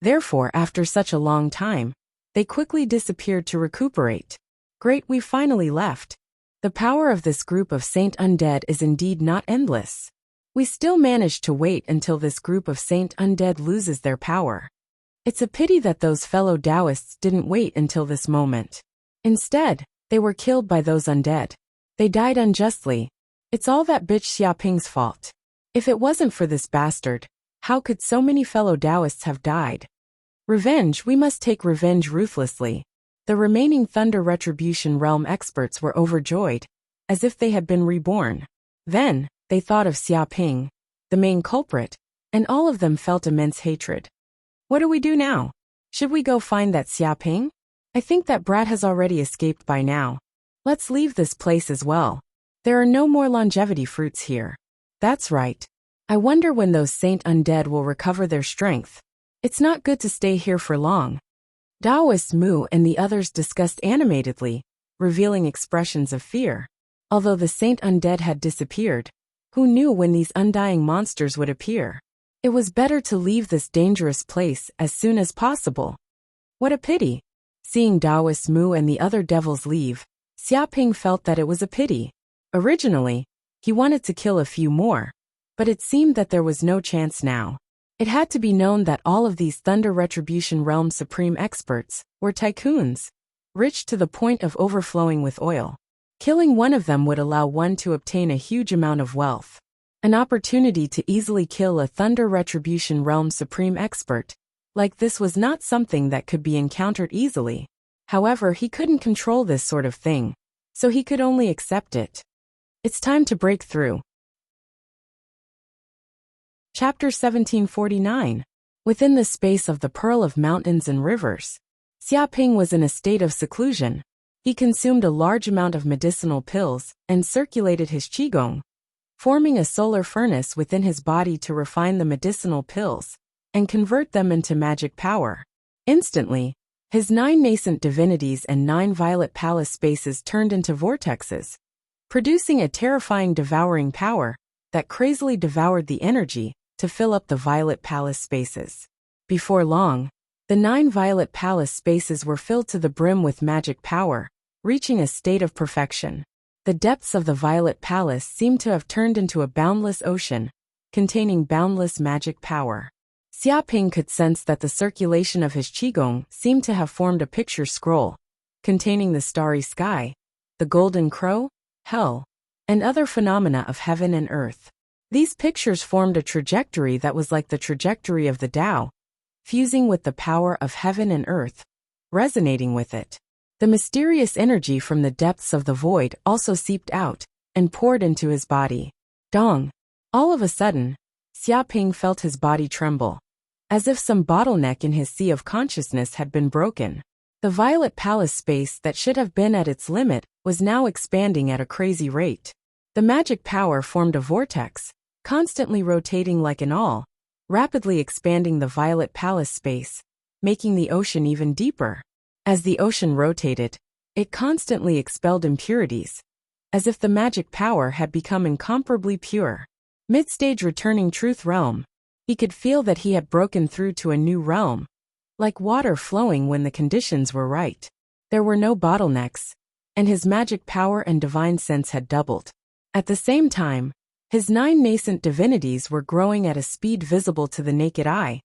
Therefore, after such a long time, they quickly disappeared to recuperate. Great, we finally left. The power of this group of Saint Undead is indeed not endless. We still managed to wait until this group of Saint Undead loses their power. It's a pity that those fellow Taoists didn't wait until this moment. Instead, they were killed by those undead. They died unjustly. It's all that bitch Xiaoping's fault. If it wasn't for this bastard, how could so many fellow Taoists have died? Revenge, we must take revenge ruthlessly. The remaining Thunder Retribution Realm experts were overjoyed, as if they had been reborn. Then, they thought of Xiaoping, the main culprit, and all of them felt immense hatred. What do we do now? Should we go find that Xiaoping? I think that brat has already escaped by now. Let's leave this place as well. There are no more longevity fruits here. That's right. I wonder when those saint undead will recover their strength. It's not good to stay here for long. Taoist Mu and the others discussed animatedly, revealing expressions of fear. Although the saint undead had disappeared, who knew when these undying monsters would appear? It was better to leave this dangerous place as soon as possible. What a pity. Seeing Taoist Mu and the other devils leave, Xiaoping felt that it was a pity. Originally, he wanted to kill a few more, but it seemed that there was no chance now. It had to be known that all of these Thunder Retribution Realm Supreme experts were tycoons, rich to the point of overflowing with oil. Killing one of them would allow one to obtain a huge amount of wealth. An opportunity to easily kill a Thunder Retribution Realm Supreme expert like this was not something that could be encountered easily. However, he couldn't control this sort of thing, so he could only accept it. It's time to break through. Chapter 1749. Within the space of the Pearl of Mountains and Rivers, Xiaoping was in a state of seclusion. He consumed a large amount of medicinal pills and circulated his qigong, forming a solar furnace within his body to refine the medicinal pills and convert them into magic power. Instantly, his 9 nascent divinities and 9 violet palace spaces turned into vortexes, producing a terrifying devouring power that crazily devoured the energy to fill up the violet palace spaces. Before long, the 9 violet palace spaces were filled to the brim with magic power, reaching a state of perfection. The depths of the violet palace seemed to have turned into a boundless ocean, containing boundless magic power. Xiaoping could sense that the circulation of his qigong seemed to have formed a picture scroll, containing the starry sky, the golden crow, hell, and other phenomena of heaven and earth. These pictures formed a trajectory that was like the trajectory of the Tao, fusing with the power of heaven and earth, resonating with it. The mysterious energy from the depths of the void also seeped out and poured into his body. Dong! All of a sudden, Xiaoping felt his body tremble, as if some bottleneck in his sea of consciousness had been broken. The violet palace space that should have been at its limit was now expanding at a crazy rate. The magic power formed a vortex, constantly rotating like an awl, rapidly expanding the violet palace space, making the ocean even deeper. As the ocean rotated, it constantly expelled impurities, as if the magic power had become incomparably pure. Mid-stage returning truth realm, he could feel that he had broken through to a new realm, like water flowing when the conditions were right. There were no bottlenecks, and his magic power and divine sense had doubled. At the same time, his 9 nascent divinities were growing at a speed visible to the naked eye,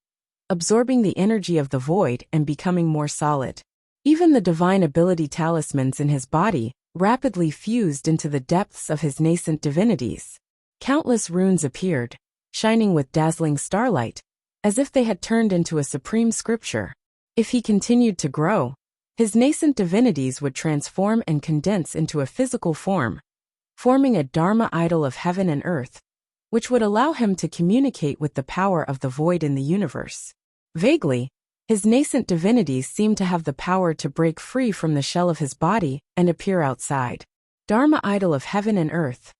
absorbing the energy of the void and becoming more solid. Even the divine ability talismans in his body rapidly fused into the depths of his nascent divinities. Countless runes appeared, shining with dazzling starlight, as if they had turned into a supreme scripture. If he continued to grow, his nascent divinities would transform and condense into a physical form, forming a Dharma idol of heaven and earth, which would allow him to communicate with the power of the void in the universe. Vaguely, his nascent divinities seemed to have the power to break free from the shell of his body and appear outside. Dharma idol of heaven and earth.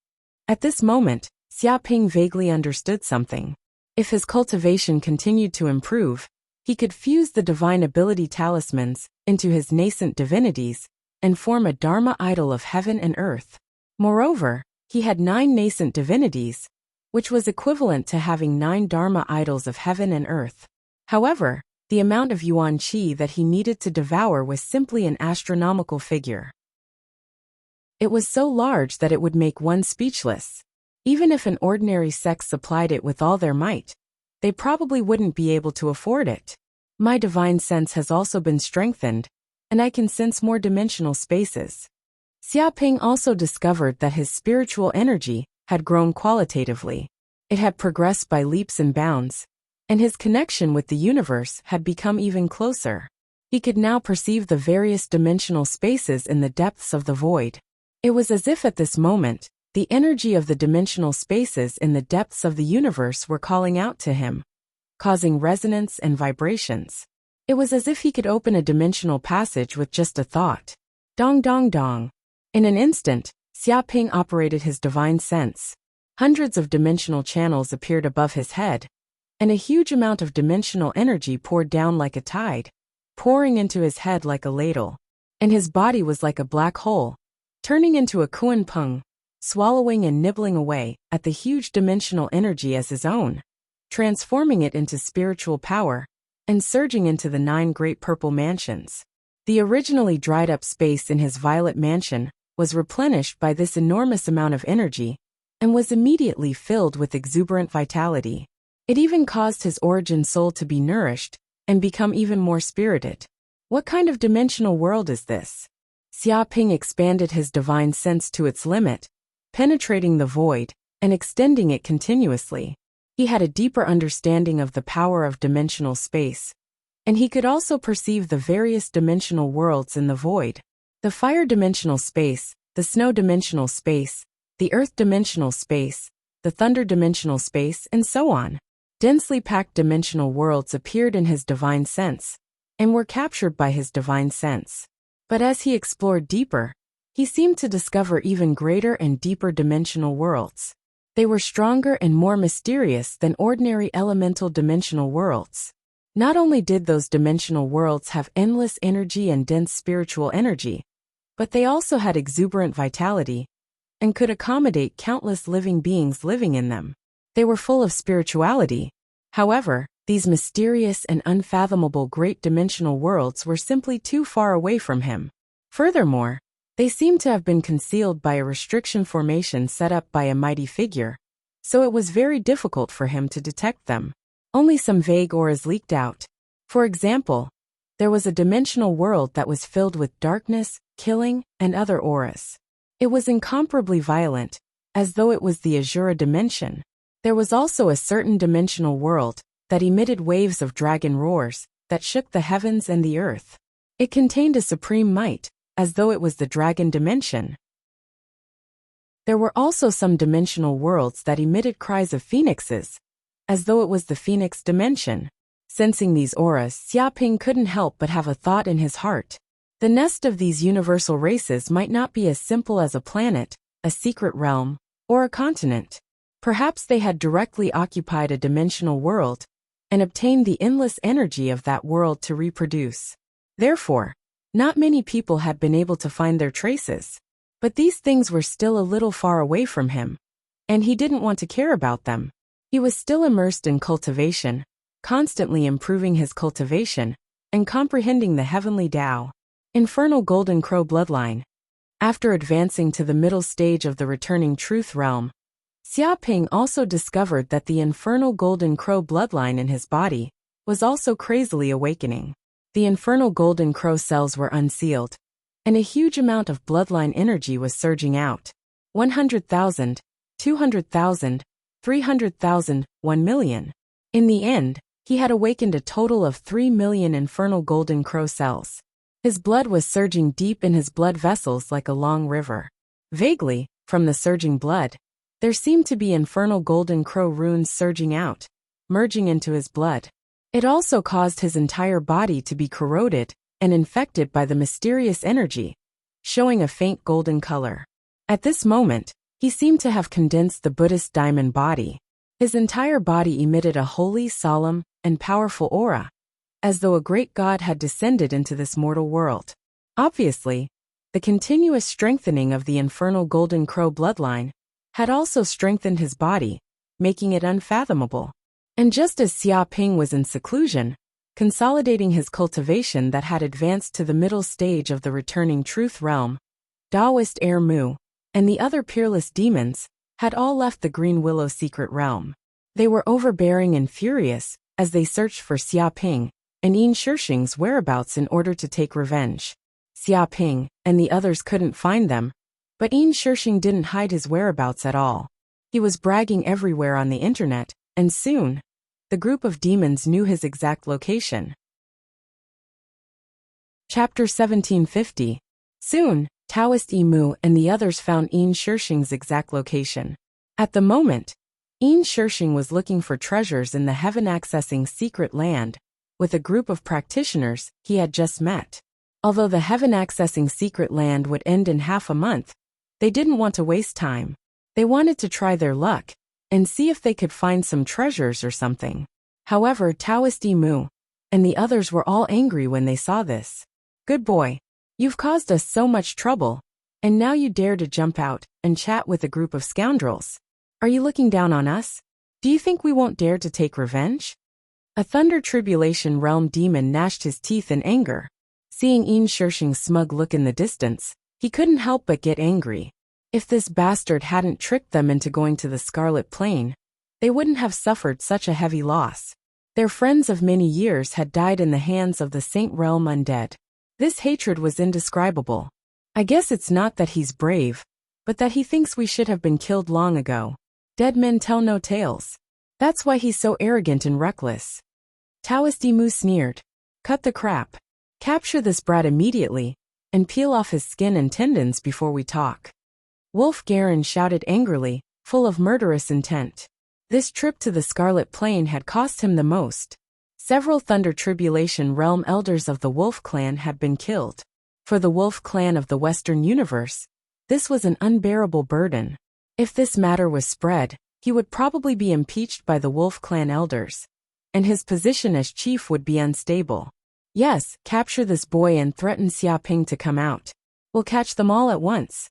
At this moment, Xiaoping vaguely understood something. If his cultivation continued to improve, he could fuse the divine ability talismans into his nascent divinities and form a Dharma idol of heaven and earth. Moreover, he had 9 nascent divinities, which was equivalent to having 9 Dharma idols of heaven and earth. However, the amount of yuan qi that he needed to devour was simply an astronomical figure. It was so large that it would make one speechless. Even if an ordinary sect supplied it with all their might, they probably wouldn't be able to afford it. My divine sense has also been strengthened, and I can sense more dimensional spaces. Xiaoping also discovered that his spiritual energy had grown qualitatively. It had progressed by leaps and bounds, and his connection with the universe had become even closer. He could now perceive the various dimensional spaces in the depths of the void. It was as if at this moment, the energy of the dimensional spaces in the depths of the universe were calling out to him, causing resonance and vibrations. It was as if he could open a dimensional passage with just a thought. Dong dong dong. In an instant, Xiaoping operated his divine sense. Hundreds of dimensional channels appeared above his head, and a huge amount of dimensional energy poured down like a tide, pouring into his head like a ladle. And his body was like a black hole, turning into a kunpeng, swallowing and nibbling away at the huge dimensional energy as his own, transforming it into spiritual power, and surging into the 9 great purple mansions. The originally dried-up space in his violet mansion was replenished by this enormous amount of energy, and was immediately filled with exuberant vitality. It even caused his origin soul to be nourished and become even more spirited. What kind of dimensional world is this? Xiaoping expanded his divine sense to its limit, penetrating the void and extending it continuously. He had a deeper understanding of the power of dimensional space, and he could also perceive the various dimensional worlds in the void. The fire dimensional space, the snow dimensional space, the earth dimensional space, the thunder dimensional space, and so on. Densely packed dimensional worlds appeared in his divine sense, and were captured by his divine sense. But as he explored deeper, he seemed to discover even greater and deeper dimensional worlds. They were stronger and more mysterious than ordinary elemental dimensional worlds. Not only did those dimensional worlds have endless energy and dense spiritual energy, but they also had exuberant vitality, and could accommodate countless living beings living in them. They were full of spirituality. However, these mysterious and unfathomable great dimensional worlds were simply too far away from him. Furthermore, they seemed to have been concealed by a restriction formation set up by a mighty figure, so it was very difficult for him to detect them. Only some vague auras leaked out. For example, there was a dimensional world that was filled with darkness, killing, and other auras. It was incomparably violent, as though it was the Azura dimension. There was also a certain dimensional world that emitted waves of dragon roars that shook the heavens and the earth. It contained a supreme might, as though it was the dragon dimension. There were also some dimensional worlds that emitted cries of phoenixes, as though it was the phoenix dimension. Sensing these auras, Xiaoping couldn't help but have a thought in his heart. The nest of these universal races might not be as simple as a planet, a secret realm, or a continent. Perhaps they had directly occupied a dimensional world and obtained the endless energy of that world to reproduce. Therefore, not many people had been able to find their traces. But these things were still a little far away from him, and he didn't want to care about them. He was still immersed in cultivation, constantly improving his cultivation, and comprehending the heavenly Tao. Infernal Golden Crow Bloodline. After advancing to the middle stage of the returning truth realm, Xiaoping also discovered that the infernal Golden Crow bloodline in his body was also crazily awakening. The infernal Golden Crow cells were unsealed, and a huge amount of bloodline energy was surging out. 100,000, 200,000, 300,000, 1 million. In the end, he had awakened a total of 3 million infernal Golden Crow cells. His blood was surging deep in his blood vessels like a long river. Vaguely, from the surging blood, there seemed to be infernal Golden Crow runes surging out, merging into his blood. It also caused his entire body to be corroded and infected by the mysterious energy, showing a faint golden color. At this moment, he seemed to have condensed the Buddhist diamond body. His entire body emitted a holy, solemn, and powerful aura, as though a great god had descended into this mortal world. Obviously, the continuous strengthening of the infernal Golden Crow bloodline had also strengthened his body, making it unfathomable. And just as Xiaoping was in seclusion, consolidating his cultivation that had advanced to the middle stage of the returning truth realm, Taoist Air Mu, and the other peerless demons, had all left the Green Willow secret realm. They were overbearing and furious as they searched for Xiaoping and Yin Shishing's whereabouts in order to take revenge. Xiaoping and the others couldn't find them, But Yin Shishing didn't hide his whereabouts at all. He was bragging everywhere on the internet, and soon, the group of demons knew his exact location. Chapter 1750. Soon, Taoist Emu and the others found Yin Shishing's exact location. At the moment, Yin Shishing was looking for treasures in the heaven-accessing secret land with a group of practitioners he had just met. Although the heaven-accessing secret land would end in half a month, they didn't want to waste time. They wanted to try their luck and see if they could find some treasures or something. However, Taoist Emu and the others were all angry when they saw this. "Good boy. You've caused us so much trouble, and now you dare to jump out and chat with a group of scoundrels. Are you looking down on us? Do you think we won't dare to take revenge?" A Thunder Tribulation Realm demon gnashed his teeth in anger. Seeing Yin Shishing's smug look in the distance, he couldn't help but get angry. If this bastard hadn't tricked them into going to the Scarlet Plain, they wouldn't have suffered such a heavy loss. Their friends of many years had died in the hands of the Saint Realm undead. This hatred was indescribable. "I guess it's not that he's brave, but that he thinks we should have been killed long ago. Dead men tell no tales. That's why he's so arrogant and reckless." Taoist Emu sneered. "Cut the crap. Capture this brat immediately, and peel off his skin and tendons before we talk." Wolf Garen shouted angrily, full of murderous intent. This trip to the Scarlet Plain had cost him the most. Several Thunder Tribulation Realm elders of the Wolf Clan had been killed. For the Wolf Clan of the Western Universe, this was an unbearable burden. If this matter was spread, he would probably be impeached by the Wolf Clan elders, and his position as chief would be unstable. "Yes, capture this boy and threaten Xiaoping to come out. We'll catch them all at once."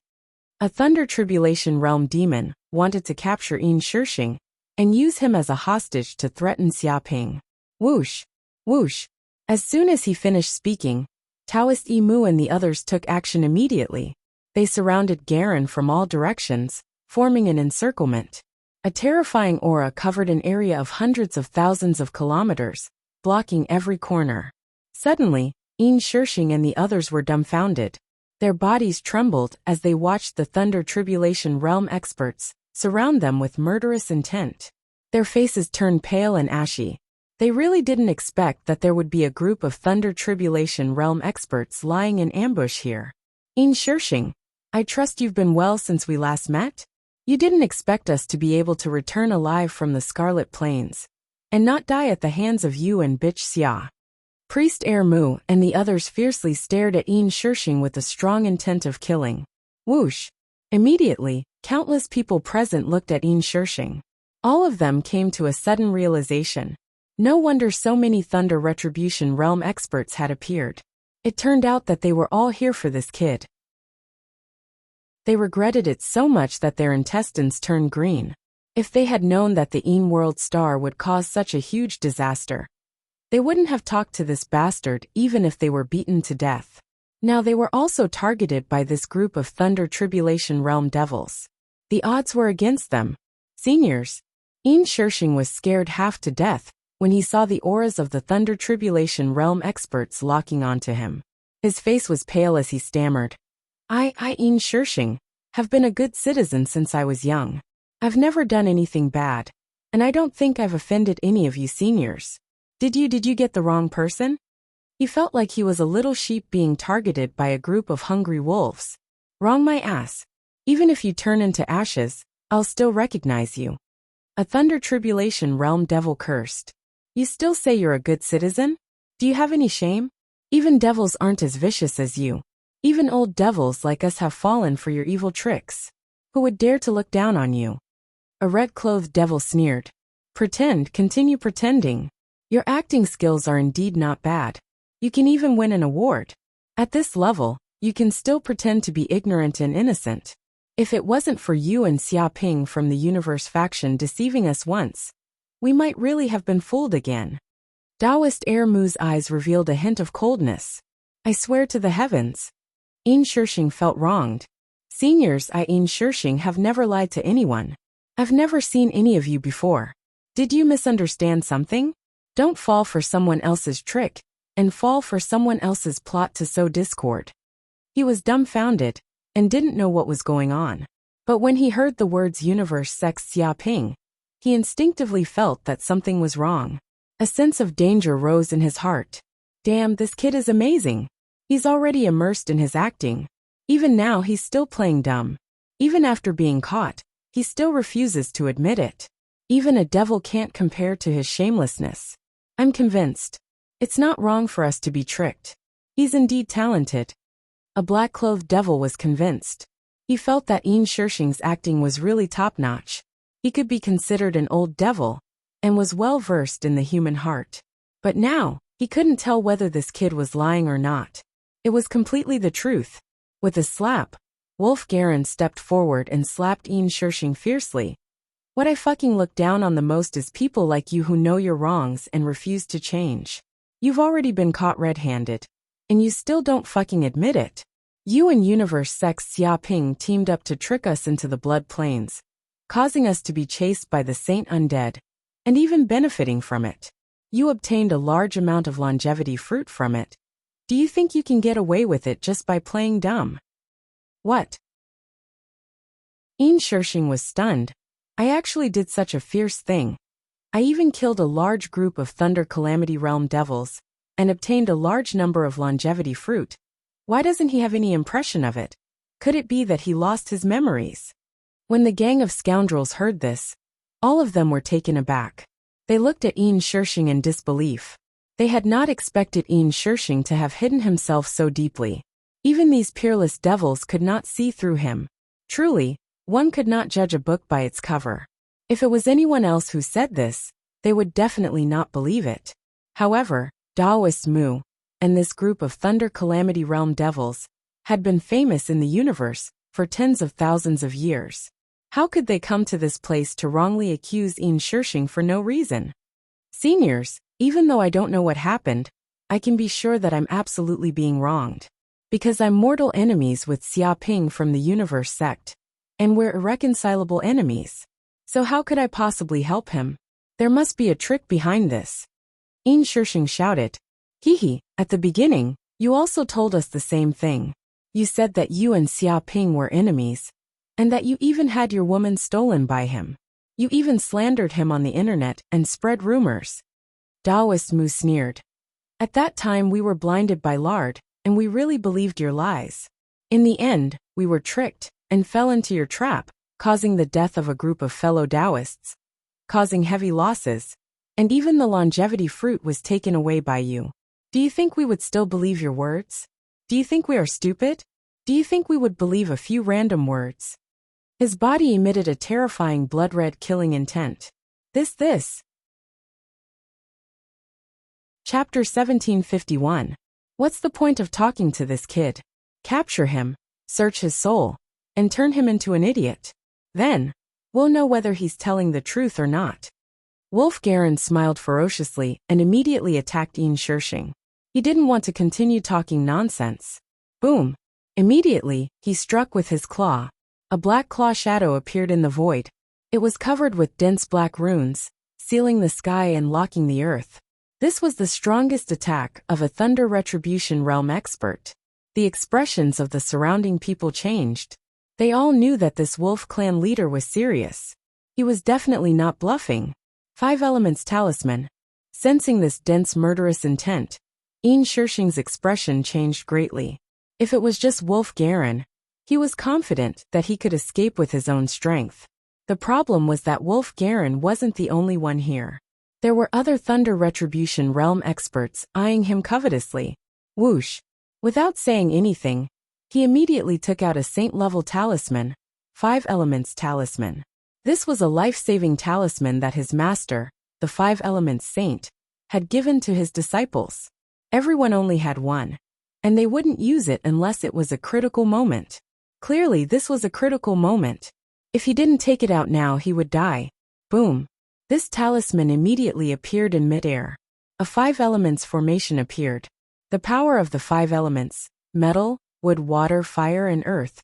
A Thunder Tribulation Realm demon wanted to capture Yin Shishing and use him as a hostage to threaten Xiaoping. Whoosh! Whoosh! As soon as he finished speaking, Taoist Emu and the others took action immediately. They surrounded Garen from all directions, forming an encirclement. A terrifying aura covered an area of hundreds of thousands of kilometers, blocking every corner. Suddenly, Yin Shishing and the others were dumbfounded. Their bodies trembled as they watched the Thunder Tribulation Realm experts surround them with murderous intent. Their faces turned pale and ashy. They really didn't expect that there would be a group of Thunder Tribulation Realm experts lying in ambush here. "Yin Shishing, I trust you've been well since we last met? You didn't expect us to be able to return alive from the Scarlet Plains, and not die at the hands of you and bitch Xia." Priest Mu and the others fiercely stared at Yin Shishing with a strong intent of killing. Whoosh! Immediately, countless people present looked at Yin Shishing. All of them came to a sudden realization. No wonder so many Thunder Retribution Realm experts had appeared. It turned out that they were all here for this kid. They regretted it so much that their intestines turned green. If they had known that the Yin World Star would cause such a huge disaster, they wouldn't have talked to this bastard even if they were beaten to death. Now they were also targeted by this group of Thunder Tribulation Realm devils. The odds were against them. Seniors. Yin Shishing was scared half to death when he saw the auras of the Thunder Tribulation Realm experts locking onto him. His face was pale as he stammered. I, Yin Shishing, have been a good citizen since I was young. I've never done anything bad, and I don't think I've offended any of you seniors. Did you get the wrong person?" He felt like he was a little sheep being targeted by a group of hungry wolves. "Wrong my ass. Even if you turn into ashes, I'll still recognize you." A Thunder Tribulation Realm devil cursed. "You still say you're a good citizen? Do you have any shame? Even devils aren't as vicious as you. Even old devils like us have fallen for your evil tricks. Who would dare to look down on you?" A red-clothed devil sneered. Continue pretending. Your acting skills are indeed not bad. You can even win an award. At this level, you can still pretend to be ignorant and innocent. If it wasn't for you and Xiaoping from the Universe faction deceiving us once, we might really have been fooled again. Taoist Mu's eyes revealed a hint of coldness. "I swear to the heavens." Yin Shishing felt wronged. "Seniors, Yin Shishing have never lied to anyone. I've never seen any of you before. Did you misunderstand something? Don't fall for someone else's trick, and fall for someone else's plot to sow discord." He was dumbfounded, and didn't know what was going on. But when he heard the words universe sex Xia Ping, he instinctively felt that something was wrong. A sense of danger rose in his heart. Damn, this kid is amazing. He's already immersed in his acting. Even now he's still playing dumb. Even after being caught, he still refuses to admit it. Even a devil can't compare to his shamelessness. I'm convinced. It's not wrong for us to be tricked. He's indeed talented. A black-clothed devil was convinced. He felt that Yin Shishing's acting was really top-notch. He could be considered an old devil, and was well-versed in the human heart. But now, he couldn't tell whether this kid was lying or not. It was completely the truth. With a slap, Wolf Garen stepped forward and slapped Yin Shishing fiercely. What I fucking look down on the most is people like you who know your wrongs and refuse to change. You've already been caught red-handed, and you still don't fucking admit it. You and Universe Sex Xia Ping teamed up to trick us into the Blood Plains, causing us to be chased by the Saint Undead, and even benefiting from it. You obtained a large amount of longevity fruit from it. Do you think you can get away with it just by playing dumb? What? Yin Shishing was stunned. I actually did such a fierce thing. I even killed a large group of Thunder Calamity Realm devils, and obtained a large number of longevity fruit. Why doesn't he have any impression of it? Could it be that he lost his memories? When the gang of scoundrels heard this, all of them were taken aback. They looked at Yin Shishing in disbelief. They had not expected Yin Shishing to have hidden himself so deeply. Even these peerless devils could not see through him. Truly, one could not judge a book by its cover. If it was anyone else who said this, they would definitely not believe it. However, Taoist Mu, and this group of Thunder Calamity Realm devils, had been famous in the universe for tens of thousands of years. How could they come to this place to wrongly accuse Yin Shishing for no reason? Seniors, even though I don't know what happened, I can be sure that I'm absolutely being wronged. Because I'm mortal enemies with Xia Ping from the Universe sect, and we're irreconcilable enemies. So how could I possibly help him? There must be a trick behind this. Yin Shishing shouted. Hehe, at the beginning, you also told us the same thing. You said that you and Xia Ping were enemies, and that you even had your woman stolen by him. You even slandered him on the internet and spread rumors. Taoist Mu sneered. At that time we were blinded by lard, and we really believed your lies. In the end, we were tricked, and fell into your trap, causing the death of a group of fellow Taoists, causing heavy losses, and even the longevity fruit was taken away by you. Do you think we would still believe your words? Do you think we are stupid? Do you think we would believe a few random words? His body emitted a terrifying blood-red killing intent. This. Chapter 1751. What's the point of talking to this kid? Capture him, search his soul, and turn him into an idiot. Then, we'll know whether he's telling the truth or not. Wolf Garen smiled ferociously and immediately attacked Yin Shishing. He didn't want to continue talking nonsense. Boom! Immediately, he struck with his claw. A black claw shadow appeared in the void. It was covered with dense black runes, sealing the sky and locking the earth. This was the strongest attack of a Thunder Retribution Realm expert. The expressions of the surrounding people changed. They all knew that this wolf clan leader was serious. He was definitely not bluffing. 5 Elements Talisman. Sensing this dense murderous intent, Yin Shishing's expression changed greatly. If it was just Wolf Garen, he was confident that he could escape with his own strength. The problem was that Wolf Garen wasn't the only one here. There were other Thunder Retribution Realm experts eyeing him covetously. Whoosh! Without saying anything, he immediately took out a saint-level talisman, 5 Elements Talisman. This was a life-saving talisman that his master, the 5 Elements Saint, had given to his disciples. Everyone only had one, and they wouldn't use it unless it was a critical moment. Clearly, this was a critical moment. If he didn't take it out now, he would die. Boom! This talisman immediately appeared in midair. A 5 Elements formation appeared. The power of the 5 elements, metal, wood, water, fire, and earth,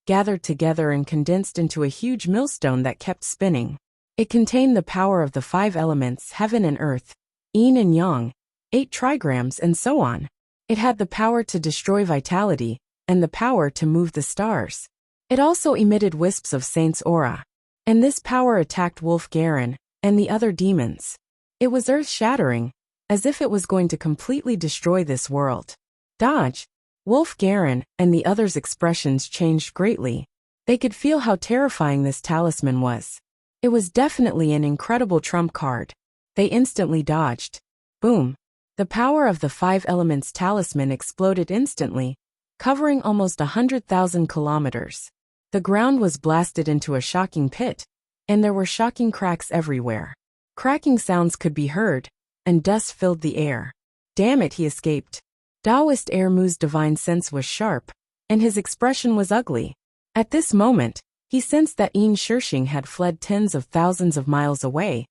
gathered together and condensed into a huge millstone that kept spinning. It contained the power of the 5 elements, heaven and earth, yin and yang, 8 trigrams, and so on. It had the power to destroy vitality, and the power to move the stars. It also emitted wisps of Saint's aura. And this power attacked Wolf Garen and the other demons. It was earth-shattering, as if it was going to completely destroy this world. Dodge. Wolf Garen and the others' expressions changed greatly. They could feel how terrifying this talisman was. It was definitely an incredible trump card. They instantly dodged. Boom. The power of the 5 elements talisman exploded instantly, covering almost 100,000 kilometers. The ground was blasted into a shocking pit, and there were shocking cracks everywhere. Cracking sounds could be heard, and dust filled the air. Damn it, he escaped. Taoist Ermu's divine sense was sharp, and his expression was ugly. At this moment, he sensed that Yin Shishing had fled tens of thousands of miles away,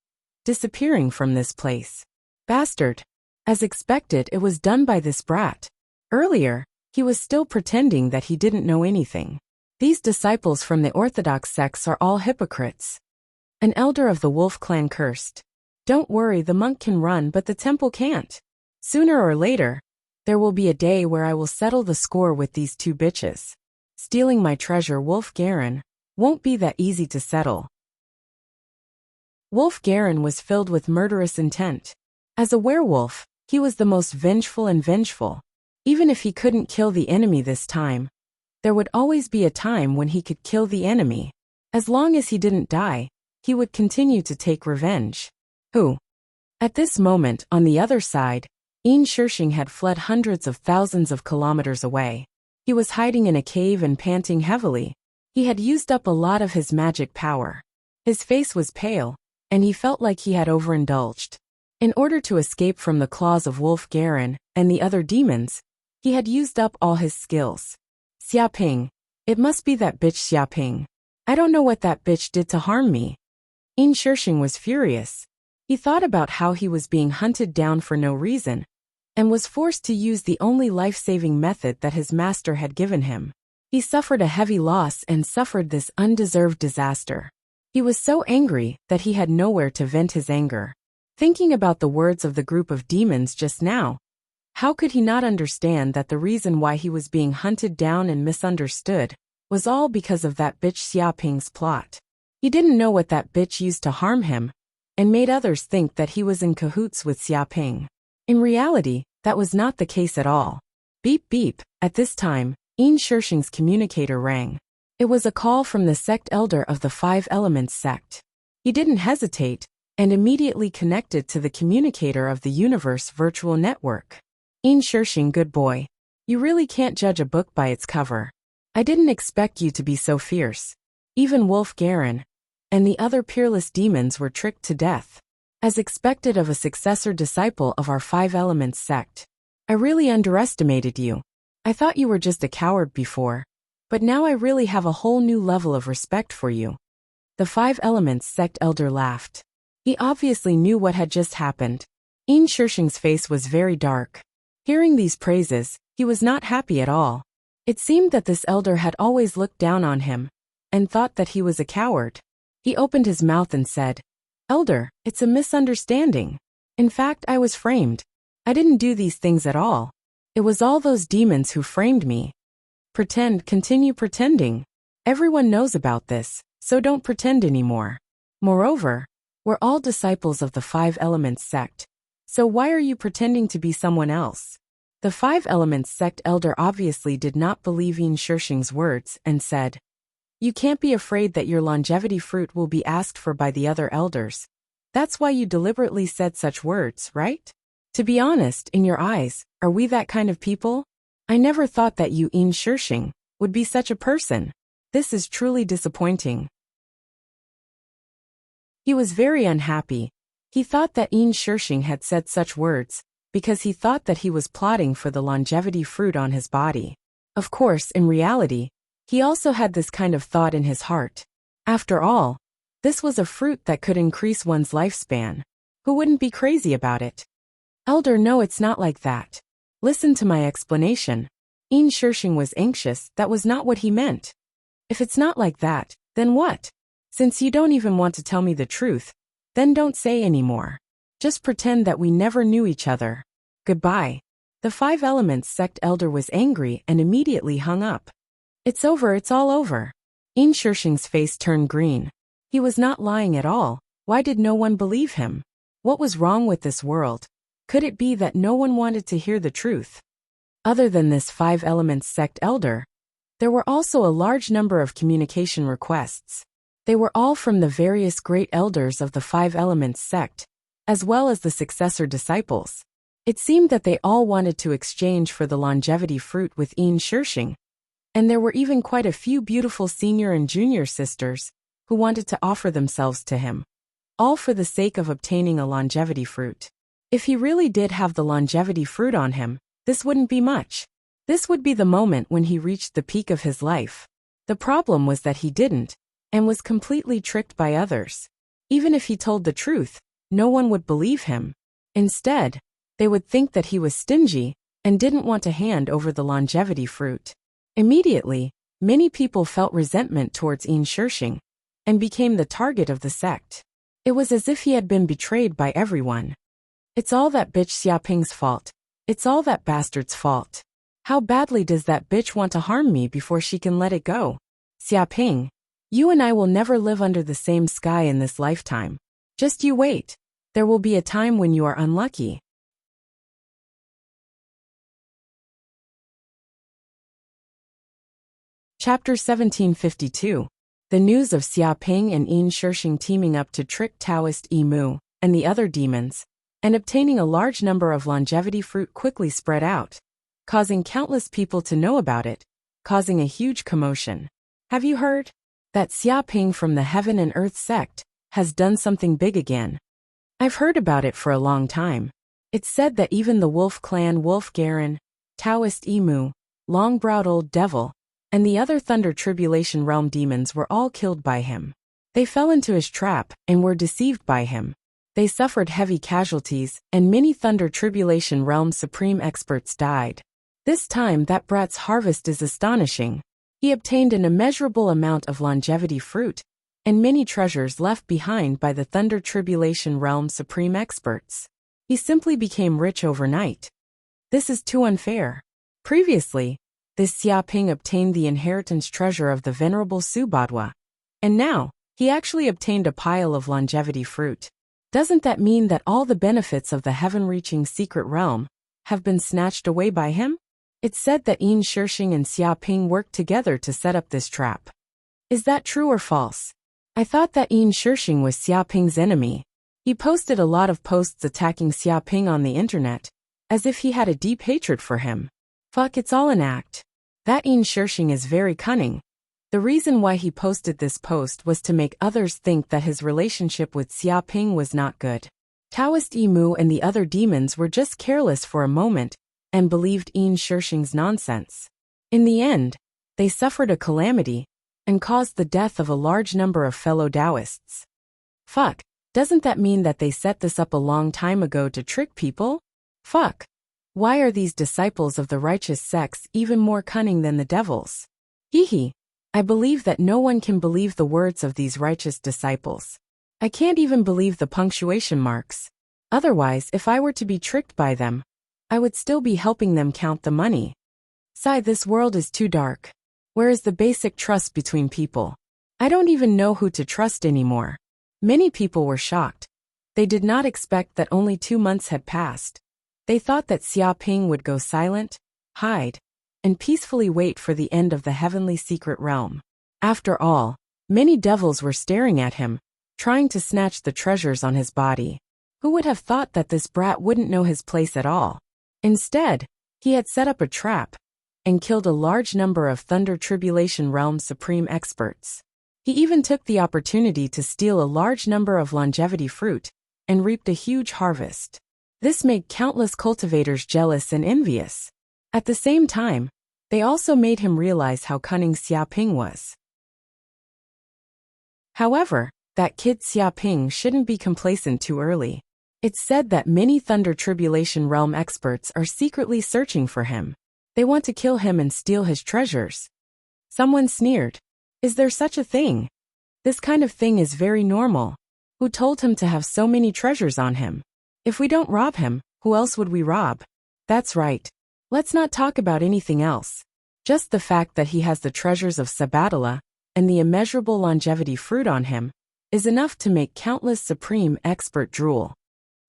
disappearing from this place. Bastard. As expected, it was done by this brat. Earlier, he was still pretending that he didn't know anything. These disciples from the Orthodox sects are all hypocrites. An elder of the Wolf clan cursed. Don't worry, the monk can run but the temple can't. Sooner or later, there will be a day where I will settle the score with these 2 bitches. Stealing my treasure, Wolf Garen, won't be that easy to settle. Wolf Garen was filled with murderous intent. As a werewolf, he was the most vengeful and vengeful. Even if he couldn't kill the enemy this time, there would always be a time when he could kill the enemy. As long as he didn't die, he would continue to take revenge. Who? At this moment, on the other side, Yin Shishing had fled hundreds of thousands of kilometers away. He was hiding in a cave and panting heavily. He had used up a lot of his magic power. His face was pale, and he felt like he had overindulged. In order to escape from the claws of Wolf Garen and the other demons, he had used up all his skills. Xiaping. It must be that bitch Xiaping. I don't know what that bitch did to harm me. Yin Shishing was furious. He thought about how he was being hunted down for no reason, and was forced to use the only life-saving method that his master had given him. He suffered a heavy loss and suffered this undeserved disaster. He was so angry that he had nowhere to vent his anger. Thinking about the words of the group of demons just now, how could he not understand that the reason why he was being hunted down and misunderstood was all because of that bitch Xiaping's plot? He didn't know what that bitch used to harm him, and made others think that he was in cahoots with Xiaping. In reality, that was not the case at all. Beep beep. At this time, Yin Shishing's communicator rang. It was a call from the sect elder of the 5 Elements sect. He didn't hesitate, and immediately connected to the communicator of the universe virtual network. Yin Shishing, good boy. You really can't judge a book by its cover. I didn't expect you to be so fierce. Even Wolf Garen and the other peerless demons were tricked to death. As expected of a successor disciple of our 5 Elements sect. I really underestimated you. I thought you were just a coward before, but now I really have a whole new level of respect for you. The 5 Elements sect elder laughed. He obviously knew what had just happened. Yin Shishing's face was very dark. Hearing these praises, he was not happy at all. It seemed that this elder had always looked down on him, and thought that he was a coward. He opened his mouth and said, Elder, it's a misunderstanding. In fact, I was framed. I didn't do these things at all. It was all those demons who framed me. Continue pretending. Everyone knows about this, so don't pretend anymore. Moreover, we're all disciples of the 5 Elements sect, so why are you pretending to be someone else? The 5 Elements sect elder obviously did not believe Yin Shishing's words and said, You can't be afraid that your longevity fruit will be asked for by the other elders. That's why you deliberately said such words, right? To be honest, in your eyes, are we that kind of people? I never thought that you, Yin Shishing, would be such a person. This is truly disappointing. He was very unhappy. He thought that Yin Shishing had said such words because he thought that he was plotting for the longevity fruit on his body. Of course, in reality, he also had this kind of thought in his heart. After all, this was a fruit that could increase one's lifespan. Who wouldn't be crazy about it? Elder, no, it's not like that. Listen to my explanation. Yin Shishing was anxious. That was not what he meant. If it's not like that, then what? Since you don't even want to tell me the truth, then don't say anymore. Just pretend that we never knew each other. Goodbye. The Five Elements sect elder was angry and immediately hung up. It's over, it's all over. Yin Shishing's face turned green. He was not lying at all. Why did no one believe him? What was wrong with this world? Could it be that no one wanted to hear the truth? Other than this Five Elements sect elder, there were also a large number of communication requests. They were all from the various great elders of the Five Elements sect, as well as the successor disciples. It seemed that they all wanted to exchange for the longevity fruit with Yin Shishing, and there were even quite a few beautiful senior and junior sisters who wanted to offer themselves to him, all for the sake of obtaining a longevity fruit. If he really did have the longevity fruit on him, this wouldn't be much. This would be the moment when he reached the peak of his life. The problem was that he didn't, and was completely tricked by others. Even if he told the truth, no one would believe him. Instead, they would think that he was stingy and didn't want to hand over the longevity fruit. Immediately, many people felt resentment towards Yin Shishing and became the target of the sect. It was as if he had been betrayed by everyone. It's all that bitch Xiaoping's fault. It's all that bastard's fault. How badly does that bitch want to harm me before she can let it go? Xiaoping, you and I will never live under the same sky in this lifetime. Just you wait. There will be a time when you are unlucky. Chapter 1752. The news of Xiaoping and Yin Shishing teaming up to trick Taoist Yimu and the other demons, and obtaining a large number of longevity fruit quickly spread out, causing countless people to know about it, causing a huge commotion. Have you heard? That Xiaoping from the Heaven and Earth sect has done something big again. I've heard about it for a long time. It's said that even the Wolf Clan Wolf Garen, Taoist Yimu, Long-Browed Old Devil, and the other Thunder Tribulation Realm demons were all killed by him. They fell into his trap and were deceived by him. They suffered heavy casualties, and many Thunder Tribulation Realm Supreme experts died. This time that brat's harvest is astonishing. He obtained an immeasurable amount of longevity fruit, and many treasures left behind by the Thunder Tribulation Realm Supreme experts. He simply became rich overnight. This is too unfair. Previously, this Xiaoping obtained the inheritance treasure of the Venerable Subodhwa, and now, he actually obtained a pile of longevity fruit. Doesn't that mean that all the benefits of the heaven-reaching secret realm have been snatched away by him? It's said that Yin Shishing and Xiaoping worked together to set up this trap. Is that true or false? I thought that Yin Shishing was Xiaoping's enemy. He posted a lot of posts attacking Xiaoping on the internet, as if he had a deep hatred for him. Fuck, it's all an act. That Yin Shishing is very cunning. The reason why he posted this post was to make others think that his relationship with Xiaoping was not good. Taoist Yimu and the other demons were just careless for a moment and believed Yin Shishing's nonsense. In the end, they suffered a calamity and caused the death of a large number of fellow Taoists. Fuck, doesn't that mean that they set this up a long time ago to trick people? Fuck. Why are these disciples of the righteous sects even more cunning than the devils? Hee. I believe that no one can believe the words of these righteous disciples. I can't even believe the punctuation marks. Otherwise, if I were to be tricked by them, I would still be helping them count the money. Sigh, this world is too dark. Where is the basic trust between people? I don't even know who to trust anymore. Many people were shocked. They did not expect that only 2 months had passed. They thought that Xiaoping would go silent, hide, and peacefully wait for the end of the heavenly secret realm. After all, many devils were staring at him, trying to snatch the treasures on his body. Who would have thought that this brat wouldn't know his place at all? Instead, he had set up a trap and killed a large number of Thunder Tribulation Realm Supreme experts. He even took the opportunity to steal a large number of longevity fruit and reaped a huge harvest. This made countless cultivators jealous and envious. At the same time, they also made him realize how cunning Xiaoping was. However, that kid Xiaoping shouldn't be complacent too early. It's said that many Thunder Tribulation Realm experts are secretly searching for him. They want to kill him and steal his treasures. Someone sneered. Is there such a thing? This kind of thing is very normal. Who told him to have so many treasures on him? If we don't rob him, who else would we rob? That's right. Let's not talk about anything else. Just the fact that he has the treasures of Sabatala and the immeasurable longevity fruit on him is enough to make countless supreme expert drool.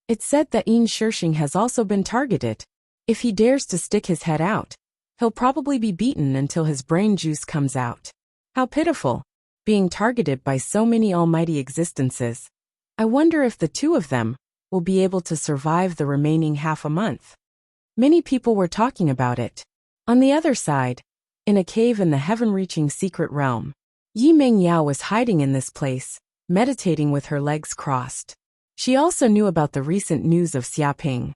It's said that Yin Shirshing has also been targeted. If he dares to stick his head out, he'll probably be beaten until his brain juice comes out. How pitiful, being targeted by so many almighty existences. I wonder if the two of them will be able to survive the remaining half a month. Many people were talking about it. On the other side, in a cave in the heaven-reaching secret realm, Yi Mengyao was hiding in this place, meditating with her legs crossed. She also knew about the recent news of Xiaping.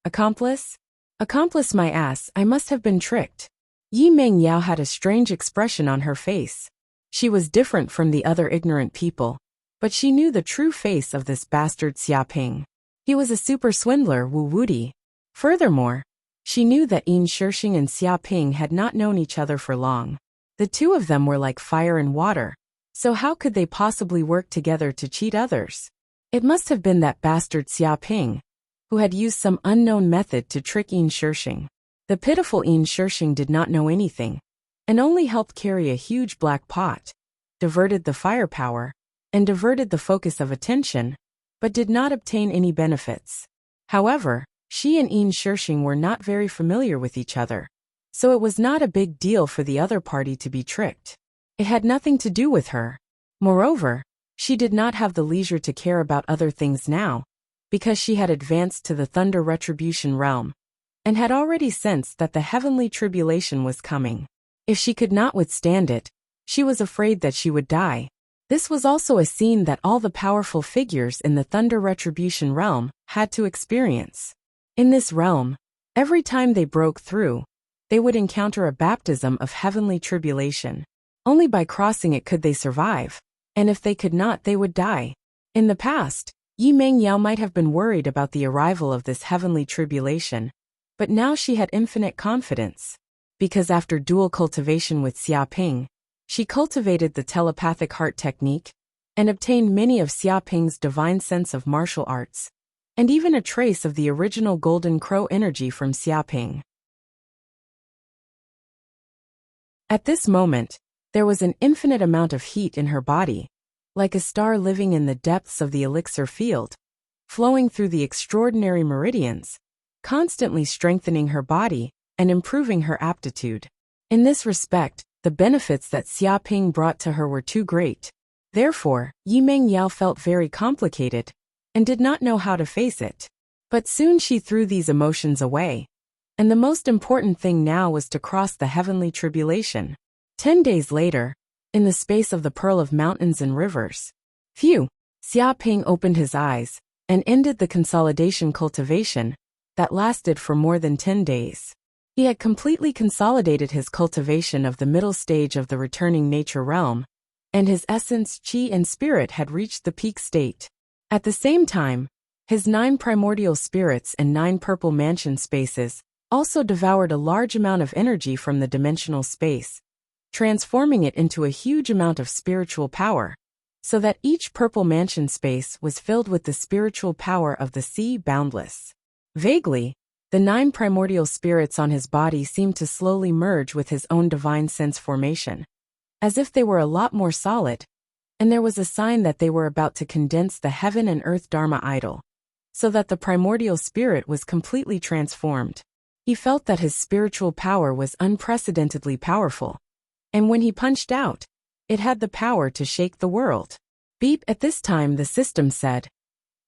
Accomplice? Accomplice my ass, I must have been tricked. Yi Mengyao had a strange expression on her face. She was different from the other ignorant people, but she knew the true face of this bastard Xiaping. He was a super swindler, Wu Wudi. Furthermore, she knew that Yin Shirshing and Xiaping had not known each other for long. The two of them were like fire and water, so how could they possibly work together to cheat others? It must have been that bastard Xiaping, who had used some unknown method to trick Yin Shirshing. The pitiful Yin Shirshing did not know anything, and only helped carry a huge black pot, diverted the firepower, and diverted the focus of attention, but did not obtain any benefits. However, she and Yin Shirshing were not very familiar with each other, so it was not a big deal for the other party to be tricked. It had nothing to do with her. Moreover, she did not have the leisure to care about other things now, because she had advanced to the Thunder Retribution realm, and had already sensed that the heavenly tribulation was coming. If she could not withstand it, she was afraid that she would die. This was also a scene that all the powerful figures in the Thunder Retribution realm had to experience. In this realm, every time they broke through, they would encounter a baptism of heavenly tribulation. Only by crossing it could they survive, and if they could not, they would die. In the past, Yi Mengyao might have been worried about the arrival of this heavenly tribulation, but now she had infinite confidence. Because after dual cultivation with Xiaping, she cultivated the telepathic heart technique, and obtained many of Xiaping's divine sense of martial arts, and even a trace of the original Golden Crow energy from Xiaping. At this moment, there was an infinite amount of heat in her body, like a star living in the depths of the elixir field, flowing through the extraordinary meridians, constantly strengthening her body and improving her aptitude. In this respect, the benefits that Xiaping brought to her were too great. Therefore, Yi Mengyao felt very complicated, and did not know how to face it. But soon she threw these emotions away, and the most important thing now was to cross the heavenly tribulation. 10 days later, in the space of the Pearl of Mountains and Rivers, Xiaping opened his eyes, and ended the consolidation cultivation that lasted for more than 10 days. He had completely consolidated his cultivation of the middle stage of the returning nature realm, and his essence, chi and spirit had reached the peak state. At the same time, his 9 primordial spirits and 9 purple mansion spaces also devoured a large amount of energy from the dimensional space, transforming it into a huge amount of spiritual power, so that each purple mansion space was filled with the spiritual power of the sea boundless. Vaguely, the 9 primordial spirits on his body seemed to slowly merge with his own divine sense formation, as if they were a lot more solid, and there was a sign that they were about to condense the heaven and earth Dharma idol, so that the primordial spirit was completely transformed. He felt that his spiritual power was unprecedentedly powerful, and when he punched out, it had the power to shake the world. Beep. At this time the system said,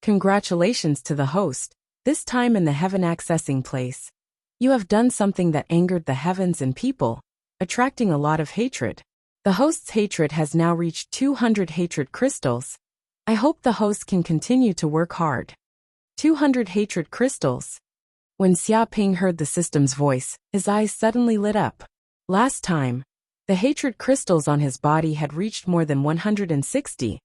"Congratulations to the host, this time in the heaven accessing place. You have done something that angered the heavens and people, attracting a lot of hatred. The host's hatred has now reached 200 hatred crystals. I hope the host can continue to work hard." 200 hatred crystals. When Xiaping heard the system's voice, his eyes suddenly lit up. Last time, the hatred crystals on his body had reached more than 160,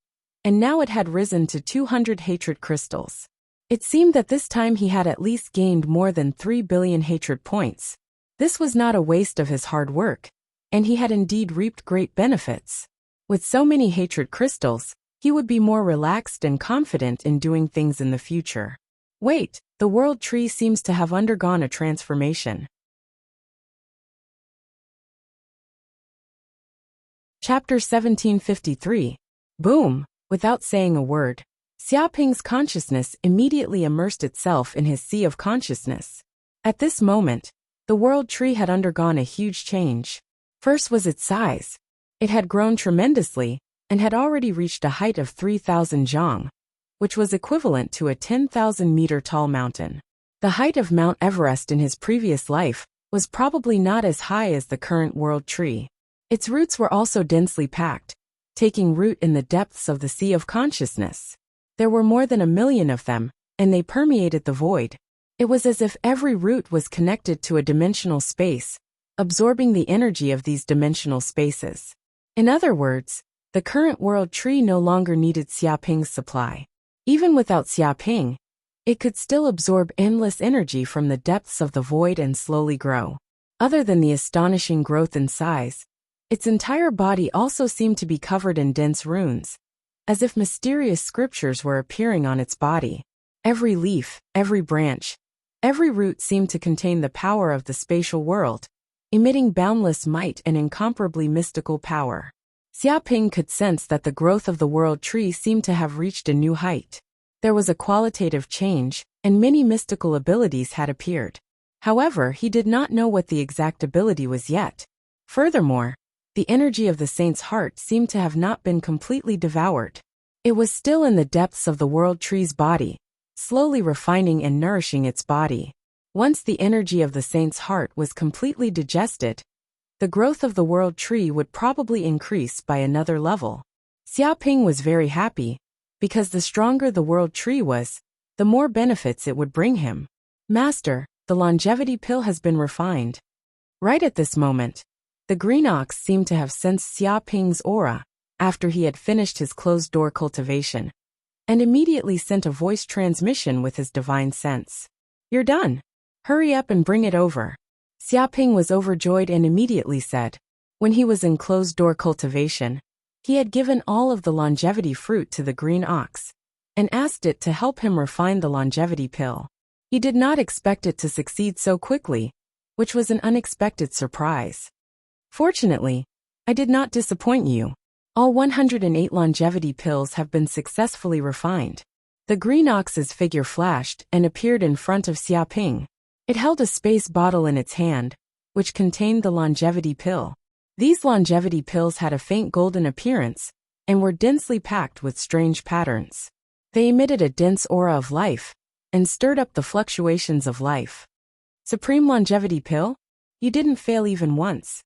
and now it had risen to 200 hatred crystals. It seemed that this time he had at least gained more than 3 billion hatred points. This was not a waste of his hard work, and he had indeed reaped great benefits. With so many hatred crystals, he would be more relaxed and confident in doing things in the future. Wait, the world tree seems to have undergone a transformation. Chapter 1753. Boom! Without saying a word, Xiaoping's consciousness immediately immersed itself in his sea of consciousness. At this moment, the world tree had undergone a huge change. First was its size. It had grown tremendously, and had already reached a height of 3,000 zhang, which was equivalent to a 10,000-meter tall mountain. The height of Mount Everest in his previous life was probably not as high as the current world tree. Its roots were also densely packed, taking root in the depths of the sea of consciousness. There were more than 1 million of them, and they permeated the void. It was as if every root was connected to a dimensional space, absorbing the energy of these dimensional spaces. In other words, the current world tree no longer needed Xiaoping's supply. Even without Xiaoping, it could still absorb endless energy from the depths of the void and slowly grow. Other than the astonishing growth in size, its entire body also seemed to be covered in dense runes, as if mysterious scriptures were appearing on its body. Every leaf, every branch, every root seemed to contain the power of the spatial world, emitting boundless might and incomparably mystical power. Xiaoping could sense that the growth of the world tree seemed to have reached a new height. There was a qualitative change, and many mystical abilities had appeared. However, he did not know what the exact ability was yet. Furthermore, the energy of the saint's heart seemed to have not been completely devoured. It was still in the depths of the world tree's body, slowly refining and nourishing its body. Once the energy of the saint's heart was completely digested, the growth of the world tree would probably increase by another level. Xiaoping was very happy, because the stronger the world tree was, the more benefits it would bring him. Master, the longevity pill has been refined. Right at this moment, the green ox seemed to have sensed Xiaoping's aura after he had finished his closed-door cultivation, and immediately sent a voice transmission with his divine sense. "You're done. Hurry up and bring it over." Xiaoping was overjoyed and immediately said, when he was in closed-door cultivation, he had given all of the longevity fruit to the green ox, and asked it to help him refine the longevity pill. He did not expect it to succeed so quickly, which was an unexpected surprise. "Fortunately, I did not disappoint you. All 108 longevity pills have been successfully refined." The green ox's figure flashed and appeared in front of Xiaoping. It held a space bottle in its hand, which contained the longevity pill. These longevity pills had a faint golden appearance, and were densely packed with strange patterns. They emitted a dense aura of life, and stirred up the fluctuations of life. "Supreme longevity pill? You didn't fail even once."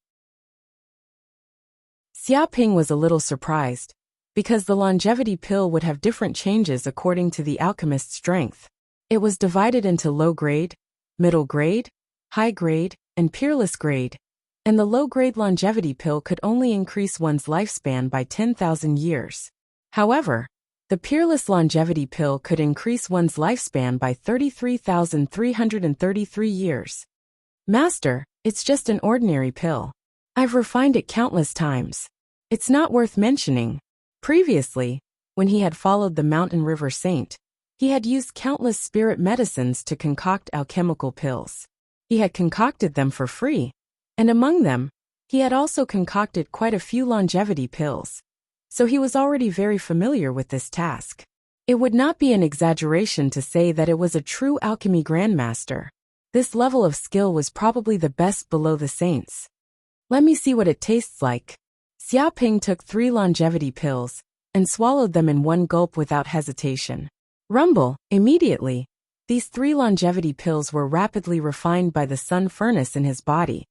Xiaoping was a little surprised, because the longevity pill would have different changes according to the alchemist's strength. It was divided into low grade, middle grade, high grade, and peerless grade, and the low-grade longevity pill could only increase one's lifespan by 10,000 years. However, the peerless longevity pill could increase one's lifespan by 33,333 years. "Master, it's just an ordinary pill. I've refined it countless times. It's not worth mentioning." Previously, when he had followed the mountain river saint, he had used countless spirit medicines to concoct alchemical pills. He had concocted them for free, and among them, he had also concocted quite a few longevity pills. So he was already very familiar with this task. It would not be an exaggeration to say that it was a true alchemy grandmaster. This level of skill was probably the best below the saints. "Let me see what it tastes like." Xiaoping took 3 longevity pills, and swallowed them in one gulp without hesitation. Rumble, immediately, these 3 longevity pills were rapidly refined by the sun furnace in his body,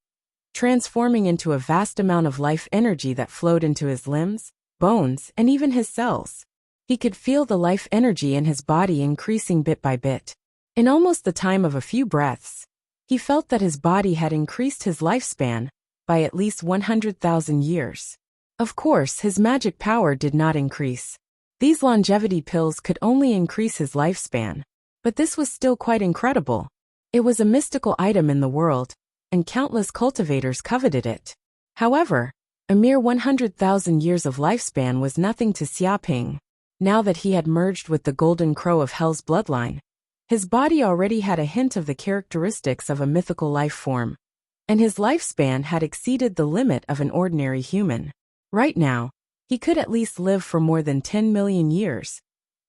transforming into a vast amount of life energy that flowed into his limbs, bones, and even his cells. He could feel the life energy in his body increasing bit by bit. In almost the time of a few breaths, he felt that his body had increased his lifespan by at least 100,000 years. Of course, his magic power did not increase. These longevity pills could only increase his lifespan. But this was still quite incredible. It was a mystical item in the world, and countless cultivators coveted it. However, a mere 100,000 years of lifespan was nothing to Xiaoping. Now that he had merged with the Golden Crow of Hell's bloodline, His body already had a hint of the characteristics of a mythical life form, and his lifespan had exceeded the limit of an ordinary human. Right now, he could at least live for more than 10 million years,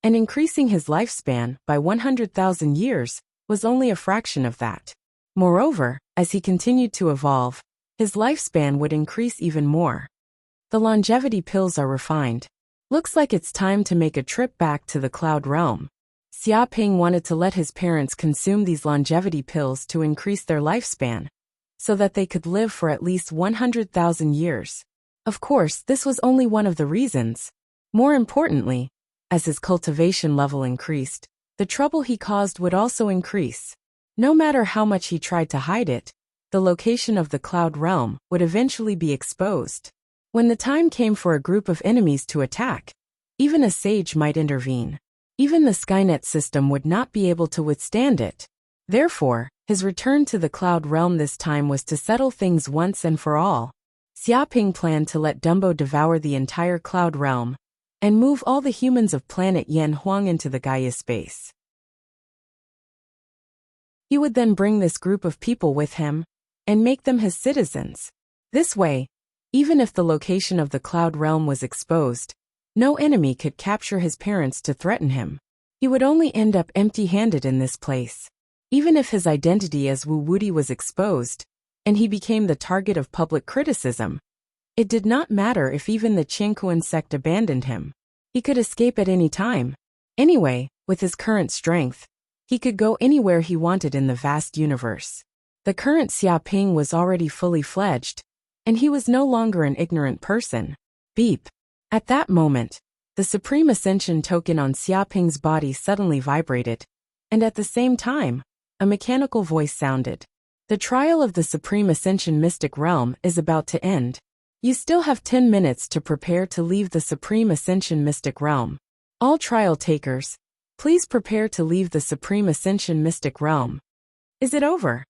and increasing his lifespan by 100,000 years was only a fraction of that. Moreover, as he continued to evolve, his lifespan would increase even more. The longevity pills are refined. Looks like it's time to make a trip back to the cloud realm. Xiaoping wanted to let his parents consume these longevity pills to increase their lifespan, so that they could live for at least 100,000 years. Of course, this was only one of the reasons. More importantly, as his cultivation level increased, the trouble he caused would also increase. No matter how much he tried to hide it, the location of the cloud realm would eventually be exposed. When the time came for a group of enemies to attack, even a sage might intervene. Even the Skynet system would not be able to withstand it. Therefore, his return to the cloud realm this time was to settle things once and for all. Xiaoping planned to let Dumbo devour the entire cloud realm and move all the humans of planet Yanhuang into the Gaia space. He would then bring this group of people with him and make them his citizens. This way, even if the location of the cloud realm was exposed, no enemy could capture his parents to threaten him. He would only end up empty-handed in this place. Even if his identity as Wu Wudi was exposed, and he became the target of public criticism, it did not matter if even the Qingkuan sect abandoned him. He could escape at any time. Anyway, with his current strength, he could go anywhere he wanted in the vast universe. The current Xiaoping was already fully fledged, and he was no longer an ignorant person. Beep. At that moment, the Supreme Ascension token on Xiaoping's body suddenly vibrated, and at the same time, a mechanical voice sounded. The trial of the Supreme Ascension Mystic Realm is about to end. You still have 10 minutes to prepare to leave the Supreme Ascension Mystic Realm. All trial takers, please prepare to leave the Supreme Ascension Mystic Realm. Is it over?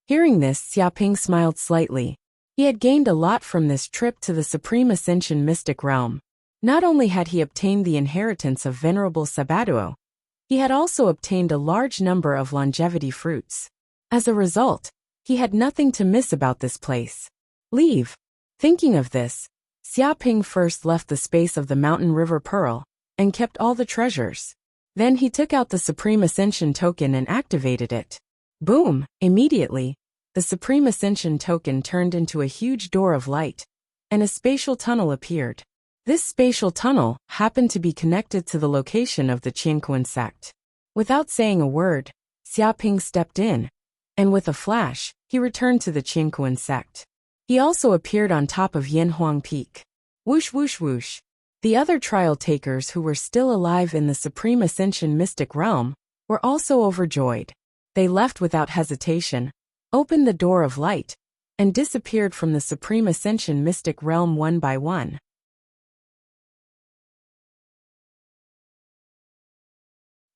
Hearing this, Xiaoping smiled slightly. He had gained a lot from this trip to the Supreme Ascension Mystic Realm. Not only had he obtained the inheritance of Venerable Sabatuo, he had also obtained a large number of longevity fruits. As a result, he had nothing to miss about this place. Leave. Thinking of this, Xiaoping first left the space of the Mountain River Pearl and kept all the treasures. Then he took out the Supreme Ascension token and activated it. Boom! Immediately, the Supreme Ascension token turned into a huge door of light, and a spatial tunnel appeared. This spatial tunnel happened to be connected to the location of the Qingkuan sect. Without saying a word, Xiaoping stepped in, and with a flash, he returned to the Qingkuan sect. He also appeared on top of Yanhuang Peak. Whoosh whoosh whoosh. The other trial takers who were still alive in the Supreme Ascension Mystic Realm were also overjoyed. They left without hesitation, opened the door of light, and disappeared from the Supreme Ascension Mystic Realm one by one.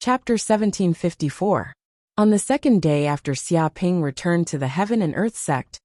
Chapter 1754. On the second day after Xiaoping returned to the Heaven and Earth sect,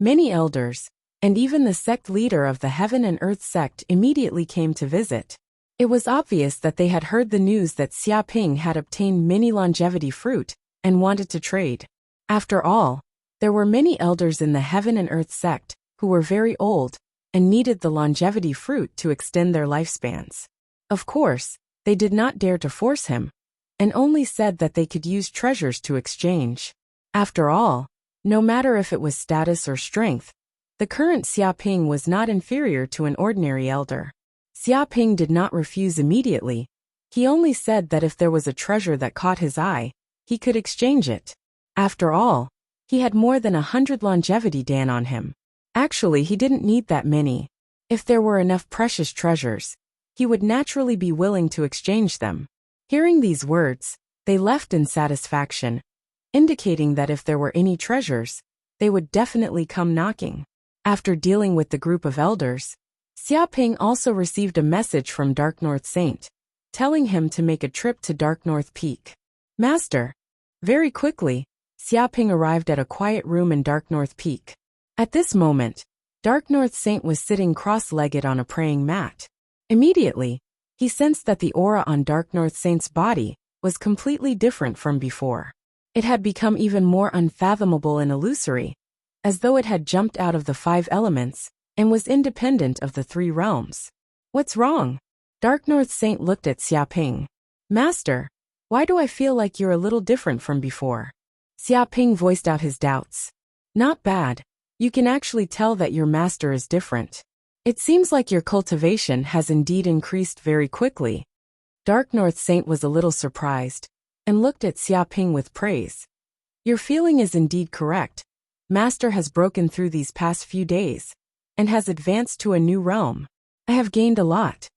many elders, and even the sect leader of the Heaven and Earth sect immediately came to visit. It was obvious that they had heard the news that Xiaoping had obtained many longevity fruit and wanted to trade. After all, there were many elders in the Heaven and Earth sect who were very old and needed the longevity fruit to extend their lifespans. Of course, they did not dare to force him, and only said that they could use treasures to exchange. After all, no matter if it was status or strength, the current Xiaoping was not inferior to an ordinary elder. Xiaoping did not refuse immediately. He only said that if there was a treasure that caught his eye, he could exchange it. After all, he had more than 100 longevity dan on him. Actually, he didn't need that many. If there were enough precious treasures, he would naturally be willing to exchange them. Hearing these words, they left in satisfaction, indicating that if there were any treasures, they would definitely come knocking. After dealing with the group of elders, Xiaoping also received a message from Dark North Saint, telling him to make a trip to Dark North Peak. Master. Very quickly, Xiaoping arrived at a quiet room in Dark North Peak. At this moment, Dark North Saint was sitting cross-legged on a praying mat. Immediately, he sensed that the aura on Dark North Saint's body was completely different from before. It had become even more unfathomable and illusory, as though it had jumped out of the 5 elements and was independent of the 3 realms. What's wrong? Dark North Saint looked at Xiaoping. Master, why do I feel like you're a little different from before? Xiaoping voiced out his doubts. Not bad. You can actually tell that your master is different. It seems like your cultivation has indeed increased very quickly. Dark North Saint was a little surprised and looked at Xiaoping with praise. Your feeling is indeed correct. Master has broken through these past few days and has advanced to a new realm. I have gained a lot.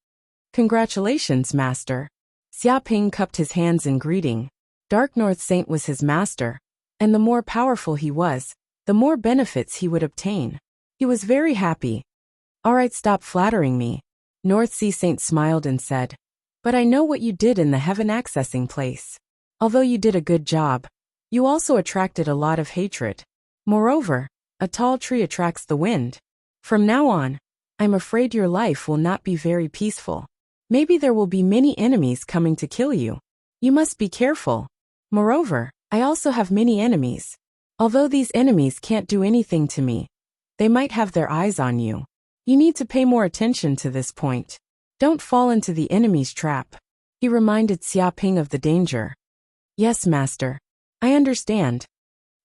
Congratulations, Master. Xiaoping cupped his hands in greeting. Dark North Saint was his master, and the more powerful he was, the more benefits he would obtain. He was very happy. All right, stop flattering me. North Sea Saint smiled and said, but I know what you did in the heaven accessing place. Although you did a good job, you also attracted a lot of hatred. Moreover, a tall tree attracts the wind. From now on, I'm afraid your life will not be very peaceful. Maybe there will be many enemies coming to kill you. You must be careful. Moreover, I also have many enemies. Although these enemies can't do anything to me, they might have their eyes on you. You need to pay more attention to this point. Don't fall into the enemy's trap. He reminded Xiaoping of the danger. Yes, Master. I understand.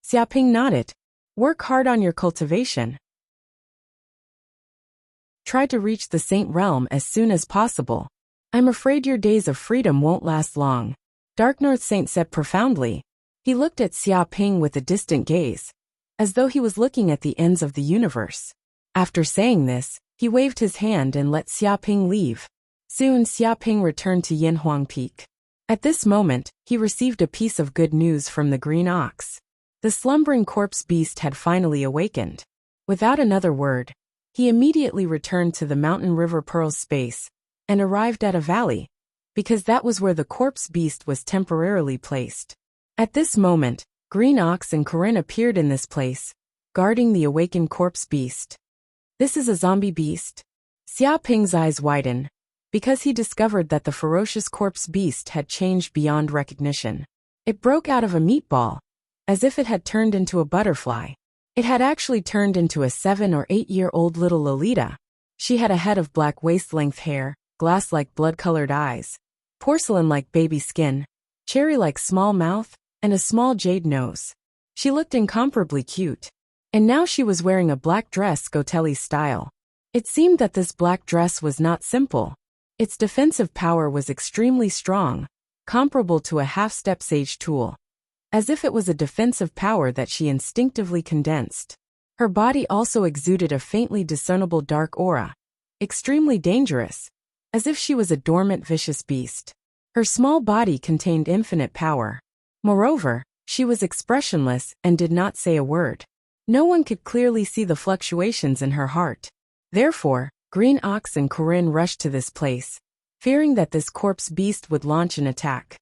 Xiaoping nodded. Work hard on your cultivation. Try to reach the Saint Realm as soon as possible. I'm afraid your days of freedom won't last long. Dark North Saint said profoundly. He looked at Xiaoping with a distant gaze, as though he was looking at the ends of the universe. After saying this, he waved his hand and let Xiaoping leave. Soon Xiaoping returned to Yinhuang Peak. At this moment, he received a piece of good news from the green ox. The slumbering corpse beast had finally awakened. Without another word, he immediately returned to the Mountain River Pearls space and arrived at a valley, because that was where the corpse beast was temporarily placed. At this moment, Green Ox and Corinne appeared in this place, guarding the awakened corpse beast. This is a zombie beast? Xiaoping's eyes widened, because he discovered that the ferocious corpse beast had changed beyond recognition. It broke out of a meatball, as if it had turned into a butterfly. It had actually turned into a 7 or 8-year-old little Lolita. She had a head of black waist-length hair, glass-like blood-colored eyes, porcelain-like baby skin, cherry-like small mouth, and a small jade nose. She looked incomparably cute. And now she was wearing a black dress Gotelli style. It seemed that this black dress was not simple. Its defensive power was extremely strong, comparable to a half-step sage tool. As if it was a defensive power that she instinctively condensed. Her body also exuded a faintly discernible dark aura, extremely dangerous, as if she was a dormant vicious beast. Her small body contained infinite power. Moreover, she was expressionless and did not say a word. No one could clearly see the fluctuations in her heart. Therefore, Green Ox and Corinne rushed to this place, fearing that this corpse beast would launch an attack.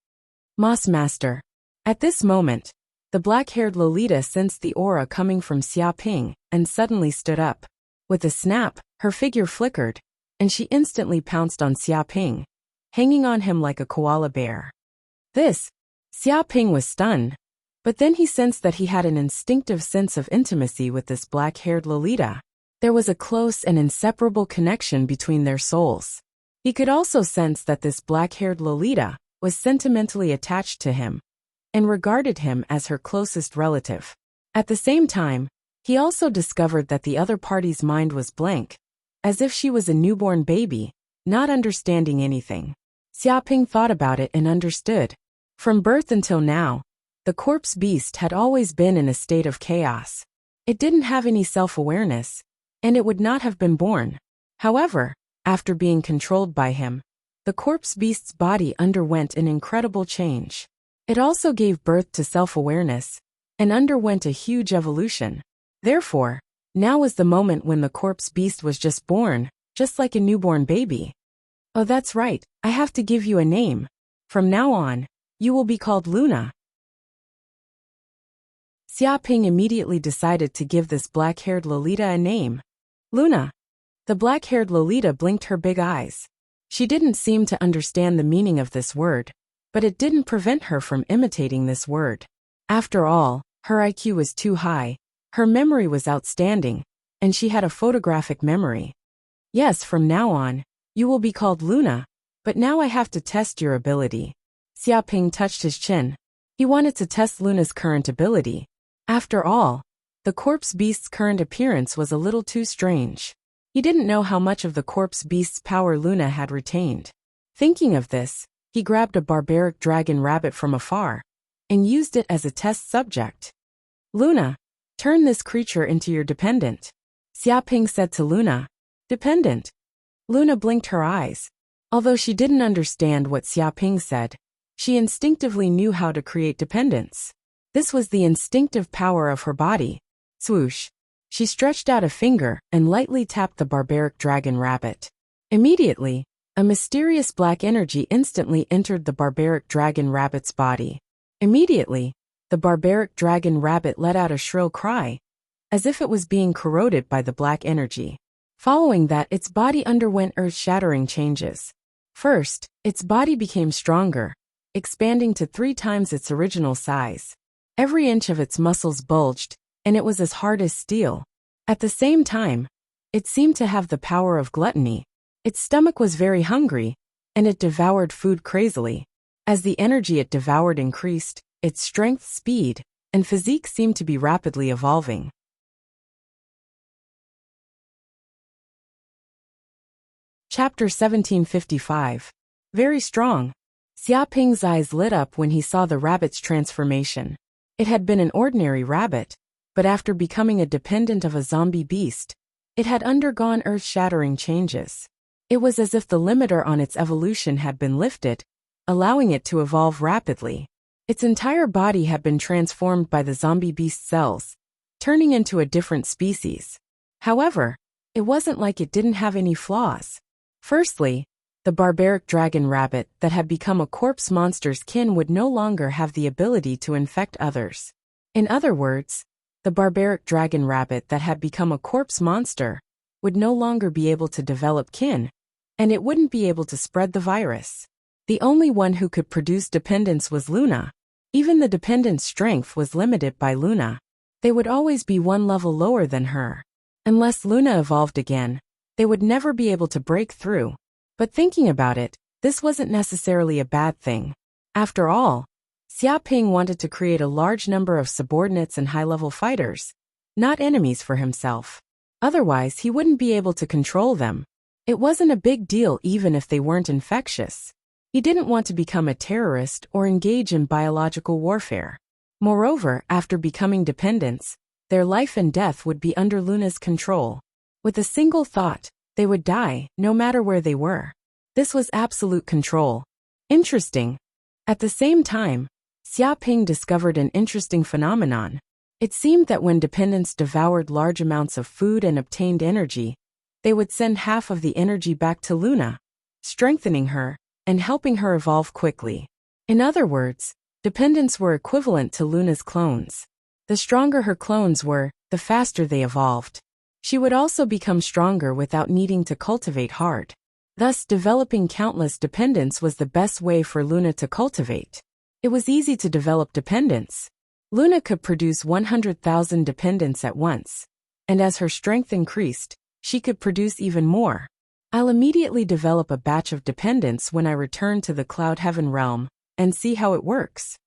Moss Master. At this moment, the black-haired Lolita sensed the aura coming from Xiaoping and suddenly stood up. With a snap, her figure flickered, and she instantly pounced on Xiaoping, hanging on him like a koala bear. Xiaoping was stunned, but then he sensed that he had an instinctive sense of intimacy with this black-haired Lolita. There was a close and inseparable connection between their souls. He could also sense that this black-haired Lolita was sentimentally attached to him and regarded him as her closest relative. At the same time, he also discovered that the other party's mind was blank, as if she was a newborn baby, not understanding anything. Xiaoping thought about it and understood. From birth until now, the corpse beast had always been in a state of chaos. It didn't have any self-awareness, and it would not have been born. However, after being controlled by him, the corpse beast's body underwent an incredible change. It also gave birth to self-awareness and underwent a huge evolution. Therefore, now was the moment when the corpse beast was just born, just like a newborn baby. Oh, that's right, I have to give you a name. From now on, you will be called Luna. Xiaoping immediately decided to give this black-haired Lolita a name. Luna. The black-haired Lolita blinked her big eyes. She didn't seem to understand the meaning of this word, but it didn't prevent her from imitating this word. After all, her IQ was too high, her memory was outstanding, and she had a photographic memory. Yes, from now on, you will be called Luna, but now I have to test your ability. Xiaoping touched his chin. He wanted to test Luna's current ability. After all, the corpse beast's current appearance was a little too strange. He didn't know how much of the corpse beast's power Luna had retained. Thinking of this, he grabbed a barbaric dragon rabbit from afar and used it as a test subject. Luna, turn this creature into your dependent, Xiaoping said to Luna. Dependent? Luna blinked her eyes. Although she didn't understand what Xiaoping said, she instinctively knew how to create dependence. This was the instinctive power of her body. Swoosh. She stretched out a finger and lightly tapped the barbaric dragon rabbit. Immediately, a mysterious black energy instantly entered the barbaric dragon rabbit's body. Immediately, the barbaric dragon rabbit let out a shrill cry, as if it was being corroded by the black energy. Following that, its body underwent earth-shattering changes. First, its body became stronger, expanding to 3 times its original size. Every inch of its muscles bulged, and it was as hard as steel. At the same time, it seemed to have the power of gluttony. Its stomach was very hungry, and it devoured food crazily. As the energy it devoured increased, its strength, speed, and physique seemed to be rapidly evolving. Chapter 1755. Very strong. Xiaoping's eyes lit up when he saw the rabbit's transformation. It had been an ordinary rabbit, but after becoming a dependent of a zombie beast, it had undergone earth-shattering changes. It was as if the limiter on its evolution had been lifted, allowing it to evolve rapidly. Its entire body had been transformed by the zombie beast cells, turning into a different species. However, it wasn't like it didn't have any flaws. Firstly, the barbaric dragon rabbit that had become a corpse monster's kin would no longer have the ability to infect others. In other words, the barbaric dragon rabbit that had become a corpse monster would no longer be able to develop kin, and it wouldn't be able to spread the virus. The only one who could produce dependence was Luna. Even the dependent's strength was limited by Luna. They would always be 1 level lower than her. Unless Luna evolved again, they would never be able to break through. But thinking about it, this wasn't necessarily a bad thing. After all, Xiaoping wanted to create a large number of subordinates and high-level fighters, not enemies for himself. Otherwise, he wouldn't be able to control them. It wasn't a big deal even if they weren't infectious. He didn't want to become a terrorist or engage in biological warfare. Moreover, after becoming dependents, their life and death would be under Luna's control. With a single thought, they would die, no matter where they were. This was absolute control. Interesting. At the same time, Xiaoping discovered an interesting phenomenon. It seemed that when dependents devoured large amounts of food and obtained energy, they would send half of the energy back to Luna, strengthening her and helping her evolve quickly. In other words, dependents were equivalent to Luna's clones. The stronger her clones were, the faster they evolved. She would also become stronger without needing to cultivate hard. Thus, developing countless dependents was the best way for Luna to cultivate. It was easy to develop dependents. Luna could produce 100,000 dependents at once, and as her strength increased, she could produce even more. I'll immediately develop a batch of dependents when I return to the Cloud Heaven realm, and see how it works.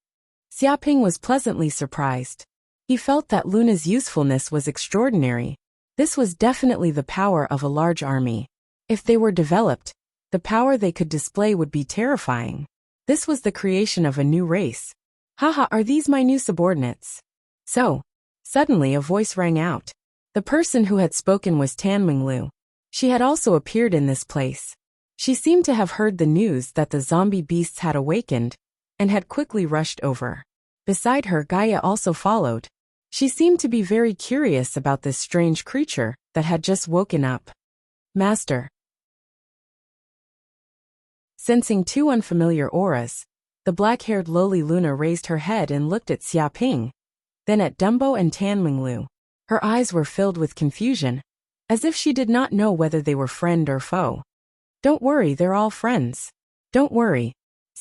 Xiaoping was pleasantly surprised. He felt that Luna's usefulness was extraordinary. This was definitely the power of a large army. If they were developed, the power they could display would be terrifying. This was the creation of a new race. Haha, are these my new subordinates? So, suddenly a voice rang out. The person who had spoken was Tan Minglu. She had also appeared in this place. She seemed to have heard the news that the zombie beasts had awakened, and had quickly rushed over. Beside her, Gaia also followed. She seemed to be very curious about this strange creature that had just woken up. Master. Sensing 2 unfamiliar auras, the black-haired lowly Luna raised her head and looked at Xiaoping, then at Dumbo and Tan Minglu. Her eyes were filled with confusion, as if she did not know whether they were friend or foe. Don't worry, they're all friends. Don't worry.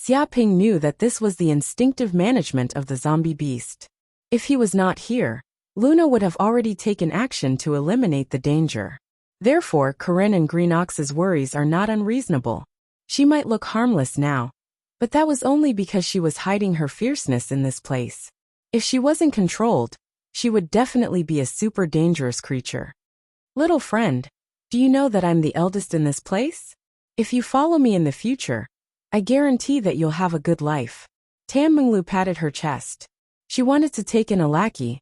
Xiaoping knew that this was the instinctive management of the zombie beast. If he was not here, Luna would have already taken action to eliminate the danger. Therefore, Corinne and Green Ox's worries are not unreasonable. She might look harmless now, but that was only because she was hiding her fierceness in this place. If she wasn't controlled, she would definitely be a super dangerous creature. Little friend, do you know that I'm the eldest in this place? If you follow me in the future, I guarantee that you'll have a good life. Tan Menglu patted her chest. She wanted to take in a lackey.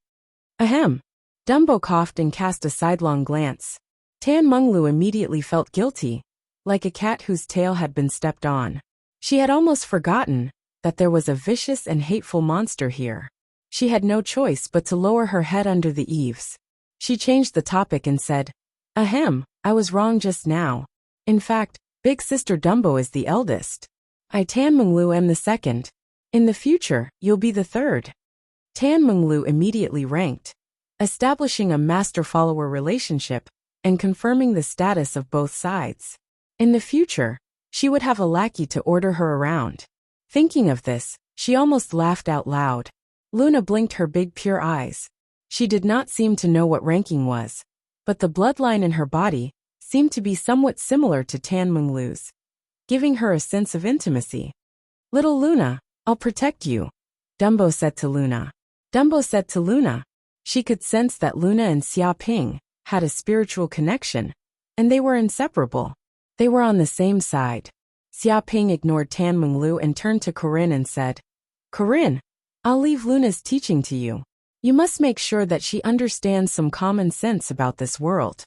Ahem. Dumbo coughed and cast a sidelong glance. Tan Menglu immediately felt guilty, like a cat whose tail had been stepped on. She had almost forgotten that there was a vicious and hateful monster here. She had no choice but to lower her head under the eaves. She changed the topic and said, Ahem, I was wrong just now. In fact, Big Sister Dumbo is the eldest. I Tan Menglu am the second. In the future, you'll be the third. Tan Menglu immediately ranked, establishing a master-follower relationship and confirming the status of both sides. In the future, she would have a lackey to order her around. Thinking of this, she almost laughed out loud. Luna blinked her big pure eyes. She did not seem to know what ranking was, but the bloodline in her body seemed to be somewhat similar to Tan Menglu's, giving her a sense of intimacy. Little Luna, I'll protect you, Dumbo said to Luna. Dumbo said to Luna. She could sense that Luna and Xiaoping had a spiritual connection, and they were inseparable. They were on the same side. Xiaoping ignored Tan Menglu and turned to Corinne and said, Corinne, I'll leave Luna's teaching to you. You must make sure that she understands some common sense about this world.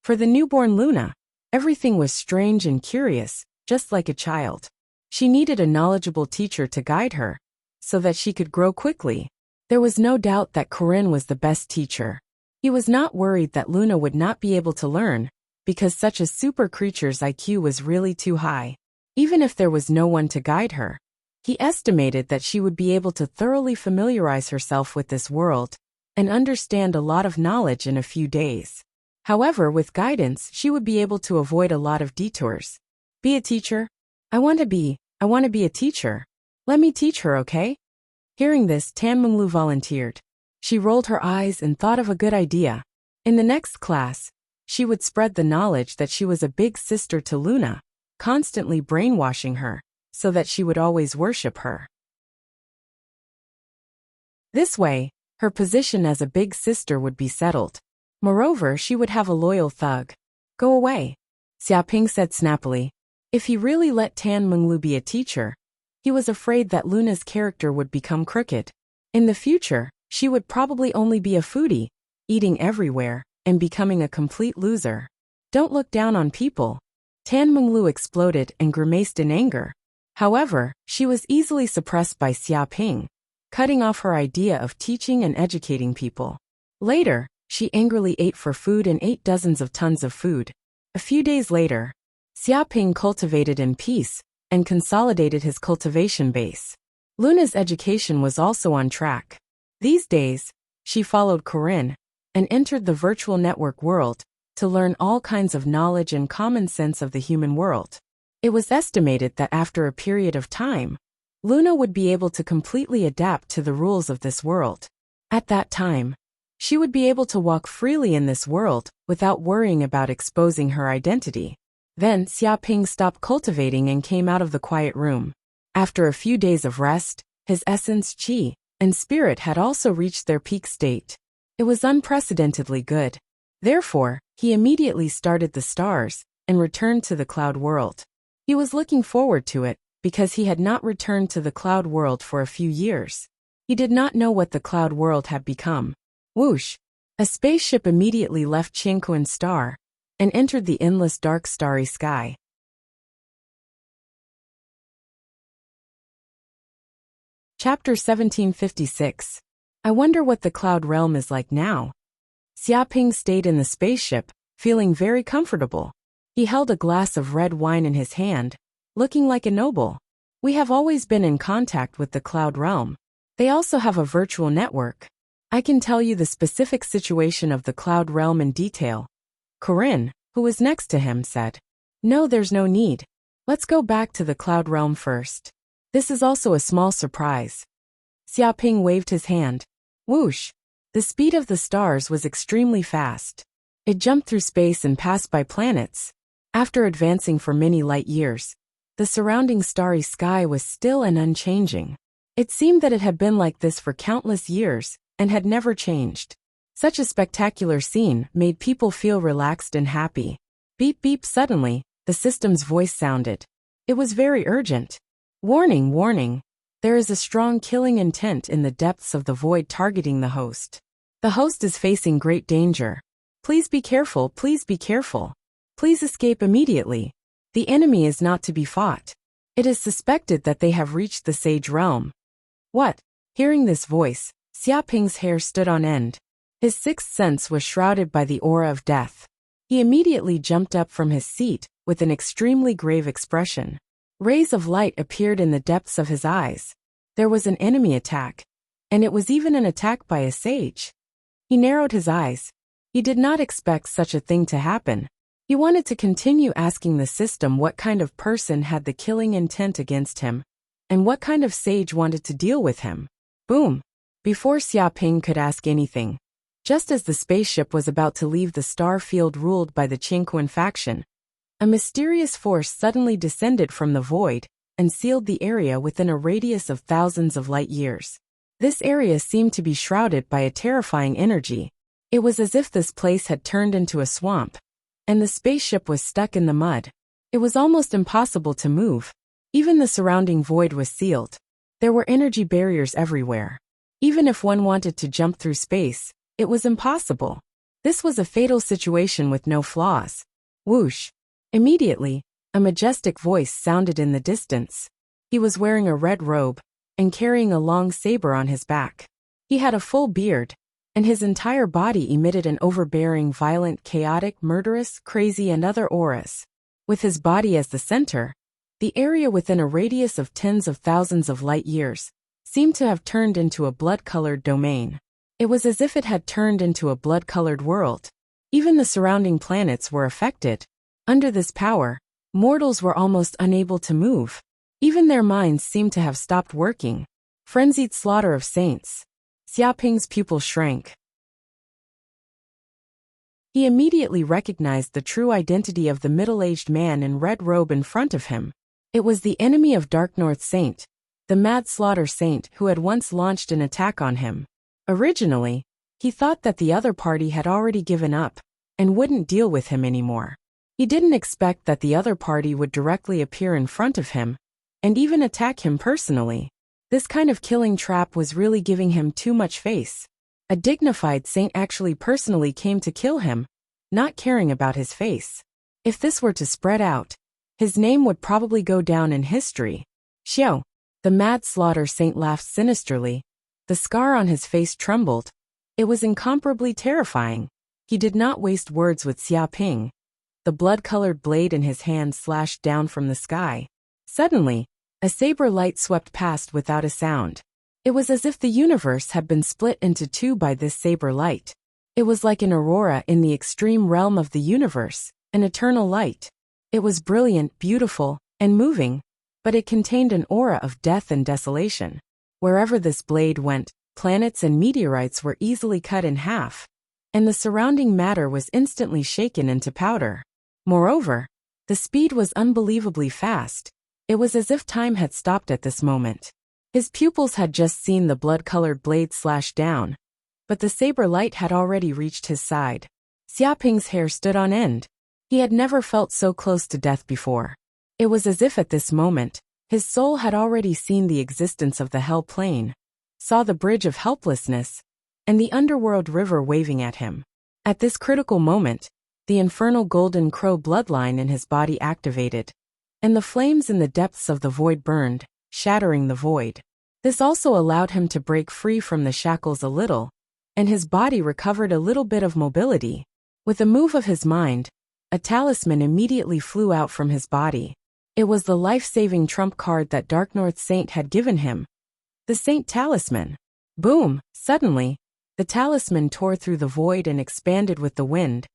For the newborn Luna, everything was strange and curious, just like a child. She needed a knowledgeable teacher to guide her, so that she could grow quickly. There was no doubt that Corinne was the best teacher. He was not worried that Luna would not be able to learn, because such a super creature's IQ was really too high. Even if there was no one to guide her, he estimated that she would be able to thoroughly familiarize herself with this world and understand a lot of knowledge in a few days. However, with guidance, she would be able to avoid a lot of detours. Be a teacher? I want to be a teacher. Let me teach her, okay? Hearing this, Tan Menglu volunteered. She rolled her eyes and thought of a good idea. In the next class, she would spread the knowledge that she was a big sister to Luna, constantly brainwashing her, so that she would always worship her. This way, her position as a big sister would be settled. Moreover, she would have a loyal thug. Go away, Xiaoping said snappily. If he really let Tan Menglu be a teacher, he was afraid that Luna's character would become crooked. In the future, she would probably only be a foodie, eating everywhere, and becoming a complete loser. Don't look down on people. Tan Menglu exploded and grimaced in anger. However, she was easily suppressed by Xiaoping, cutting off her idea of teaching and educating people. Later, she angrily ate for food and ate dozens of tons of food. A few days later, Xiaoping cultivated in peace and consolidated his cultivation base. Luna's education was also on track. These days, she followed Corinne and entered the virtual network world to learn all kinds of knowledge and common sense of the human world. It was estimated that after a period of time, Luna would be able to completely adapt to the rules of this world. At that time, she would be able to walk freely in this world without worrying about exposing her identity. Then Xiaoping stopped cultivating and came out of the quiet room. After a few days of rest, his essence, qi, and spirit had also reached their peak state. It was unprecedentedly good. Therefore, he immediately started the stars and returned to the cloud world. He was looking forward to it because he had not returned to the cloud world for a few years. He did not know what the cloud world had become. Whoosh! A spaceship immediately left Qianquan's star and entered the endless dark starry sky. Chapter 1756. I wonder what the cloud realm is like now. Xiaoping stayed in the spaceship, feeling very comfortable. He held a glass of red wine in his hand, looking like a noble. We have always been in contact with the cloud realm. They also have a virtual network. I can tell you the specific situation of the cloud realm in detail. Corinne, who was next to him, said. No, there's no need. Let's go back to the cloud realm first. This is also a small surprise. Xiaoping waved his hand. Whoosh! The speed of the stars was extremely fast. It jumped through space and passed by planets. After advancing for many light years, the surrounding starry sky was still and unchanging. It seemed that it had been like this for countless years, and had never changed. Such a spectacular scene made people feel relaxed and happy. Beep beep, suddenly, the system's voice sounded. It was very urgent. Warning, warning. There is a strong killing intent in the depths of the void targeting the host. The host is facing great danger. Please be careful, please be careful. Please escape immediately. The enemy is not to be fought. It is suspected that they have reached the sage realm. What? Hearing this voice, Xiaoping's hair stood on end. His sixth sense was shrouded by the aura of death. He immediately jumped up from his seat with an extremely grave expression. Rays of light appeared in the depths of his eyes. There was an enemy attack, and it was even an attack by a sage. He narrowed his eyes. He did not expect such a thing to happen. He wanted to continue asking the system what kind of person had the killing intent against him, and what kind of sage wanted to deal with him. Boom! Before Xiaoping could ask anything, just as the spaceship was about to leave the star field ruled by the Qingquan faction, a mysterious force suddenly descended from the void and sealed the area within a radius of thousands of light years. This area seemed to be shrouded by a terrifying energy. It was as if this place had turned into a swamp, and the spaceship was stuck in the mud. It was almost impossible to move. Even the surrounding void was sealed. There were energy barriers everywhere. Even if one wanted to jump through space, it was impossible. This was a fatal situation with no flaws. Whoosh! Immediately, a majestic voice sounded in the distance. He was wearing a red robe and carrying a long saber on his back. He had a full beard, and his entire body emitted an overbearing, violent, chaotic, murderous, crazy, and other auras. With his body as the center, the area within a radius of tens of thousands of light years seemed to have turned into a blood-colored domain. It was as if it had turned into a blood-colored world. Even the surrounding planets were affected. Under this power, mortals were almost unable to move. Even their minds seemed to have stopped working. Frenzied slaughter of saints. Xiaoping's pupil shrank. He immediately recognized the true identity of the middle-aged man in red robe in front of him. It was the enemy of Dark North Saint, the Mad Slaughter Saint who had once launched an attack on him. Originally, he thought that the other party had already given up and wouldn't deal with him anymore. He didn't expect that the other party would directly appear in front of him and even attack him personally. This kind of killing trap was really giving him too much face. A dignified saint actually personally came to kill him, not caring about his face. If this were to spread out, his name would probably go down in history. Xiao, the Mad Slaughter Saint, laughed sinisterly. The scar on his face trembled. It was incomparably terrifying. He did not waste words with Xiaoping. The blood-colored blade in his hand slashed down from the sky. Suddenly, a saber light swept past without a sound. It was as if the universe had been split into two by this saber light. It was like an aurora in the extreme realm of the universe, an eternal light. It was brilliant, beautiful, and moving, but it contained an aura of death and desolation. Wherever this blade went, planets and meteorites were easily cut in half, and the surrounding matter was instantly shaken into powder. Moreover, the speed was unbelievably fast. It was as if time had stopped at this moment. His pupils had just seen the blood-colored blade slash down, but the saber light had already reached his side. Xiaoping's hair stood on end. He had never felt so close to death before. It was as if at this moment, his soul had already seen the existence of the hell plane, saw the bridge of helplessness, and the underworld river waving at him. At this critical moment, the infernal golden crow bloodline in his body activated, and the flames in the depths of the void burned, shattering the void. This also allowed him to break free from the shackles a little, and his body recovered a little bit of mobility. With a move of his mind, a talisman immediately flew out from his body. It was the life-saving trump card that Dark North Saint had given him. The Saint Talisman. Boom! Suddenly, the talisman tore through the void and expanded with the wind,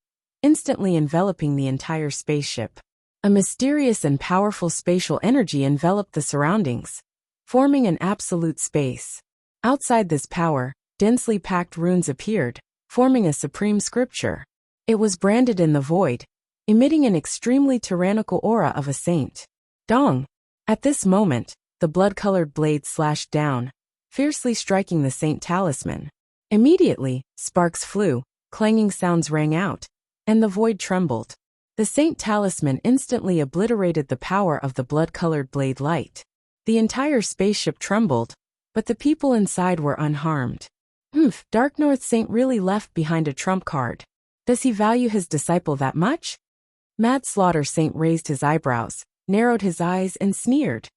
instantly enveloping the entire spaceship. A mysterious and powerful spatial energy enveloped the surroundings. forming an absolute space. Outside this power, densely packed runes appeared, forming a supreme scripture. It was branded in the void, emitting an extremely tyrannical aura of a saint. Dong! At this moment, the blood-colored blade slashed down, fiercely striking the saint talisman. Immediately, sparks flew, clanging sounds rang out, and the void trembled. The saint talisman instantly obliterated the power of the blood-colored blade light. The entire spaceship trembled, but the people inside were unharmed. Dark North Saint really left behind a trump card. Does he value his disciple that much? Mad Slaughter Saint raised his eyebrows, narrowed his eyes and sneered.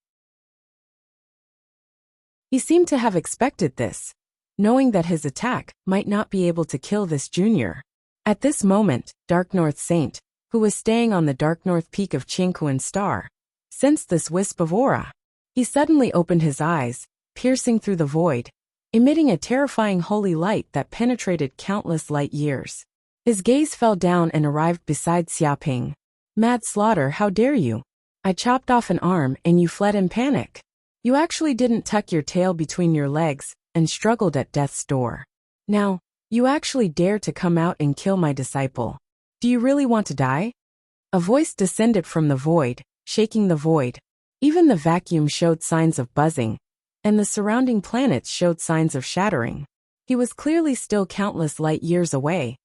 He seemed to have expected this, knowing that his attack might not be able to kill this junior. At this moment, Dark North Saint, who was staying on the dark north peak of Qingquan Star, sensed this wisp of aura. He suddenly opened his eyes, piercing through the void, emitting a terrifying holy light that penetrated countless light years. His gaze fell down and arrived beside Xiaoping. Mad Slaughter, how dare you? I chopped off an arm and you fled in panic. You actually didn't tuck your tail between your legs and struggled at death's door. Now, you actually dare to come out and kill my disciple. Do you really want to die? A voice descended from the void, shaking the void. Even the vacuum showed signs of buzzing, and the surrounding planets showed signs of shattering. He was clearly still countless light years away,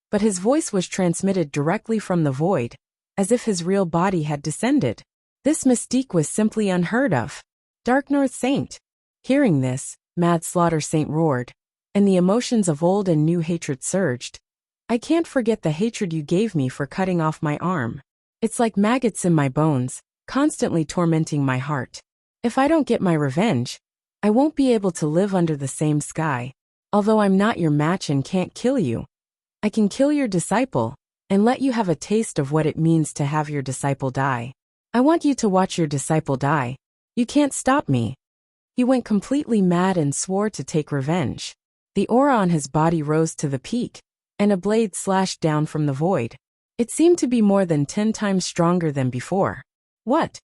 but his voice was transmitted directly from the void, as if his real body had descended. This mystique was simply unheard of. Dark North Saint. Hearing this, Mad Slaughter Saint roared, and the emotions of old and new hatred surged. I can't forget the hatred you gave me for cutting off my arm. It's like maggots in my bones, constantly tormenting my heart. If I don't get my revenge, I won't be able to live under the same sky. Although I'm not your match and can't kill you, I can kill your disciple, and let you have a taste of what it means to have your disciple die. I want you to watch your disciple die. You can't stop me. He went completely mad and swore to take revenge. The aura on his body rose to the peak, and a blade slashed down from the void. It seemed to be more than 10 times stronger than before. What?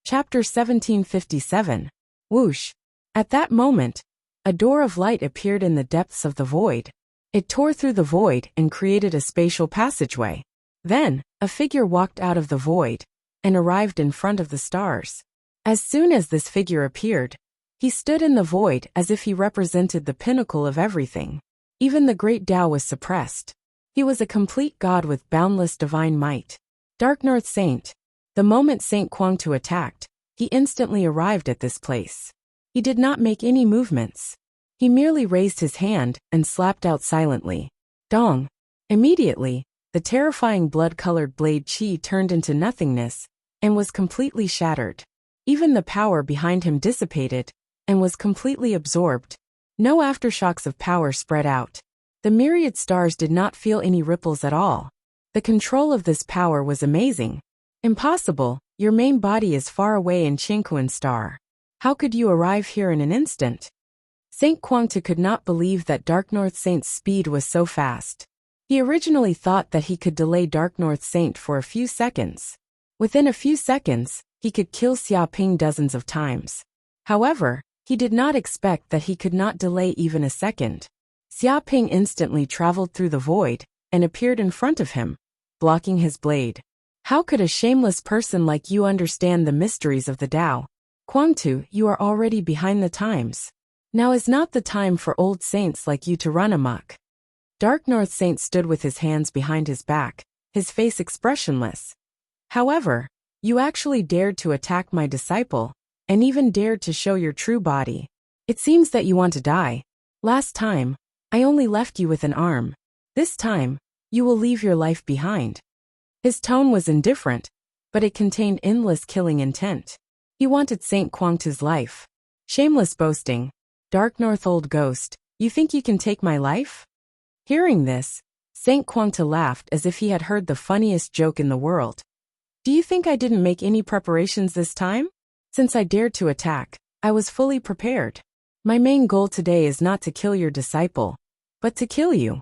Chapter 1757. Whoosh. At that moment, a door of light appeared in the depths of the void. It tore through the void and created a spatial passageway. Then, a figure walked out of the void and arrived in front of the stars. As soon as this figure appeared, he stood in the void as if he represented the pinnacle of everything. Even the great Tao was suppressed. He was a complete god with boundless divine might. Dark North Saint. The moment Saint Kuang-Tu attacked, he instantly arrived at this place. He did not make any movements. He merely raised his hand and slapped out silently. Dong! Immediately, the terrifying blood-colored blade qi turned into nothingness and was completely shattered. Even the power behind him dissipated and was completely absorbed. No aftershocks of power spread out. The myriad stars did not feel any ripples at all. The control of this power was amazing. Impossible, your main body is far away in Qingquan Star. How could you arrive here in an instant? Saint Kuang-Tu could not believe that Dark North Saint's speed was so fast. He originally thought that he could delay Dark North Saint for a few seconds. Within a few seconds, he could kill Xiaoping dozens of times. However, he did not expect that he could not delay even a second. Xiaoping instantly traveled through the void and appeared in front of him, blocking his blade. How could a shameless person like you understand the mysteries of the Tao? Kuang-Tu, you are already behind the times. Now is not the time for old saints like you to run amok. Dark North Saint stood with his hands behind his back, his face expressionless. However, you actually dared to attack my disciple, and even dared to show your true body. It seems that you want to die. Last time, I only left you with an arm. This time, you will leave your life behind. His tone was indifferent, but it contained endless killing intent. He wanted Saint Kuang-Tu's life. Shameless boasting. Dark North Old Ghost, you think you can take my life? Hearing this, Saint Kuang-Tu laughed as if he had heard the funniest joke in the world. Do you think I didn't make any preparations this time? Since I dared to attack, I was fully prepared. My main goal today is not to kill your disciple, but to kill you.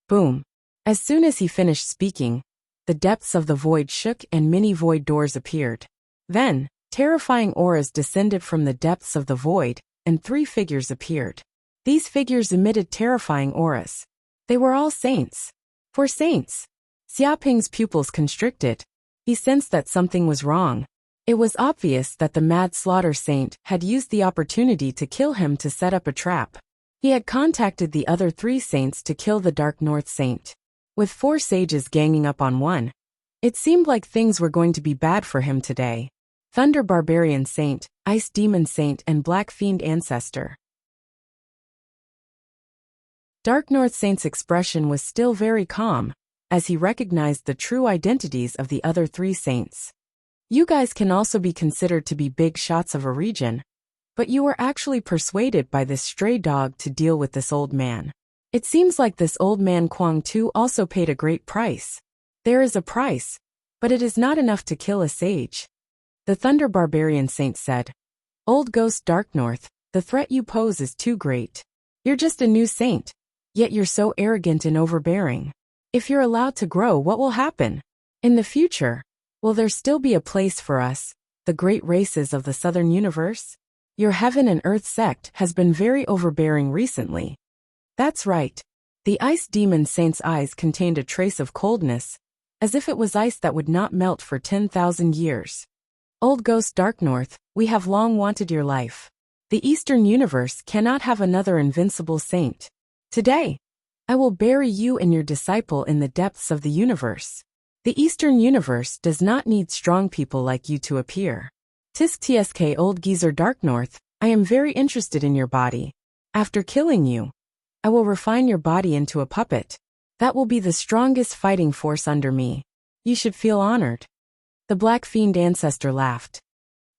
Boom. As soon as he finished speaking, the depths of the void shook and many void doors appeared. Then, terrifying auras descended from the depths of the void, and 3 figures appeared. These figures emitted terrifying auras. They were all saints. For saints. Xiaoping's pupils constricted. He sensed that something was wrong. It was obvious that the mad slaughter saint had used the opportunity to kill him to set up a trap. He had contacted the other 3 saints to kill the Dark North Saint. With 4 sages ganging up on one, it seemed like things were going to be bad for him today. Thunder Barbarian Saint, Ice Demon Saint, and Black Fiend Ancestor. Dark North Saint's expression was still very calm, as he recognized the true identities of the other 3 saints. You guys can also be considered to be big shots of a region, but you were actually persuaded by this stray dog to deal with this old man. It seems like this old man Kuang Tu also paid a great price. There is a price, but it is not enough to kill a sage. The Thunder Barbarian Saint said, Old Ghost Dark North, the threat you pose is too great. You're just a new saint, yet you're so arrogant and overbearing. If you're allowed to grow, what will happen? In the future, will there still be a place for us, the great races of the Southern Universe? Your Heaven and Earth sect has been very overbearing recently. That's right. The Ice Demon Saint's eyes contained a trace of coldness, as if it was ice that would not melt for 10,000 years. Old Ghost Dark North, we have long wanted your life. The Eastern Universe cannot have another invincible saint. Today, I will bury you and your disciple in the depths of the universe. The Eastern Universe does not need strong people like you to appear. Tisk Tsk Old Geezer Dark North, I am very interested in your body. After killing you, I will refine your body into a puppet. That will be the strongest fighting force under me. You should feel honored. The Black Fiend Ancestor laughed.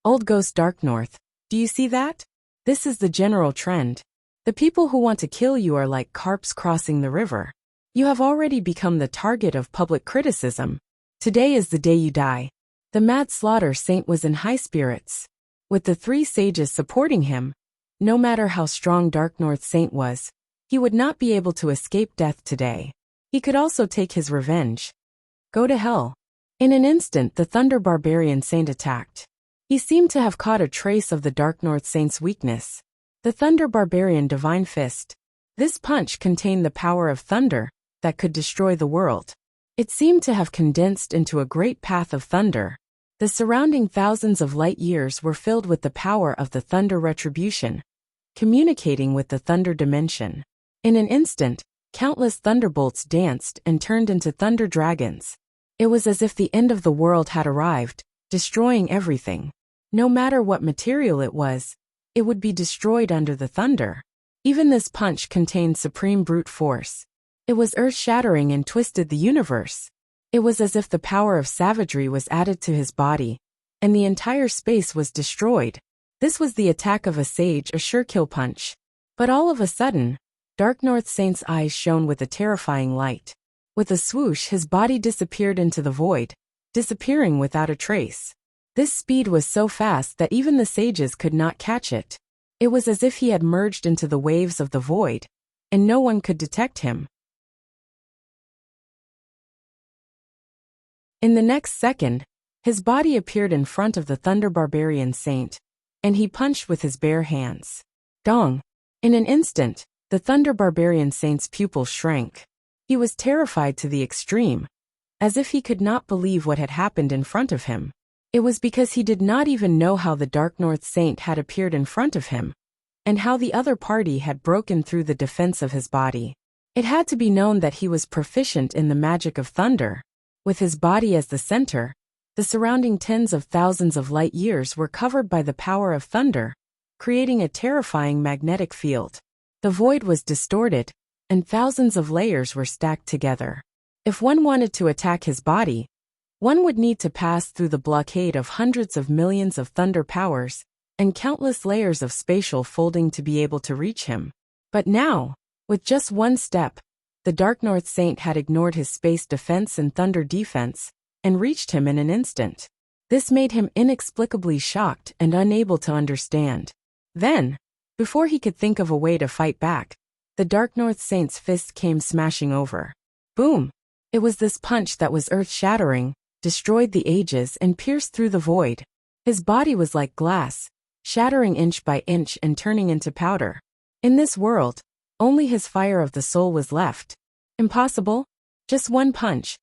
Old Ghost Dark North, do you see that? This is the general trend. The people who want to kill you are like carps crossing the river. You have already become the target of public criticism. Today is the day you die. The Mad Slaughter Saint was in high spirits. With the 3 sages supporting him, no matter how strong Dark North Saint was, he would not be able to escape death today. He could also take his revenge. Go to hell. In an instant, the Thunder Barbarian Saint attacked. He seemed to have caught a trace of the Dark North Saint's weakness. The Thunder Barbarian Divine Fist. This punch contained the power of thunder that could destroy the world. It seemed to have condensed into a great path of thunder. The surrounding thousands of light years were filled with the power of the thunder retribution, communicating with the thunder dimension. In an instant, countless thunderbolts danced and turned into thunder dragons. It was as if the end of the world had arrived, destroying everything. No matter what material it was, it would be destroyed under the thunder. Even this punch contained supreme brute force. It was earth-shattering and twisted the universe. It was as if the power of savagery was added to his body, and the entire space was destroyed. This was the attack of a sage, a sure kill punch. But all of a sudden, Dark North Saint's eyes shone with a terrifying light. With a swoosh, his body disappeared into the void, disappearing without a trace. This speed was so fast that even the sages could not catch it. It was as if he had merged into the waves of the void, and no one could detect him. In the next second, his body appeared in front of the Thunder Barbarian Saint, and he punched with his bare hands. Dong! In an instant, the Thunder Barbarian Saint's pupils shrank. He was terrified to the extreme, as if he could not believe what had happened in front of him. It was because he did not even know how the Dark North Saint had appeared in front of him, and how the other party had broken through the defense of his body. It had to be known that he was proficient in the magic of thunder. With his body as the center, the surrounding tens of thousands of light years were covered by the power of thunder, creating a terrifying magnetic field. The void was distorted, and thousands of layers were stacked together. If one wanted to attack his body, one would need to pass through the blockade of hundreds of millions of thunder powers and countless layers of spatial folding to be able to reach him. But now, with just one step, the Dark North Saint had ignored his space defense and thunder defense, and reached him in an instant. This made him inexplicably shocked and unable to understand. Then, before he could think of a way to fight back, the Dark North Saint's fist came smashing over. Boom! It was this punch that was earth-shattering, destroyed the ages and pierced through the void. His body was like glass, shattering inch by inch and turning into powder. In this world, only his fire of the soul was left. Impossible? Just one punch,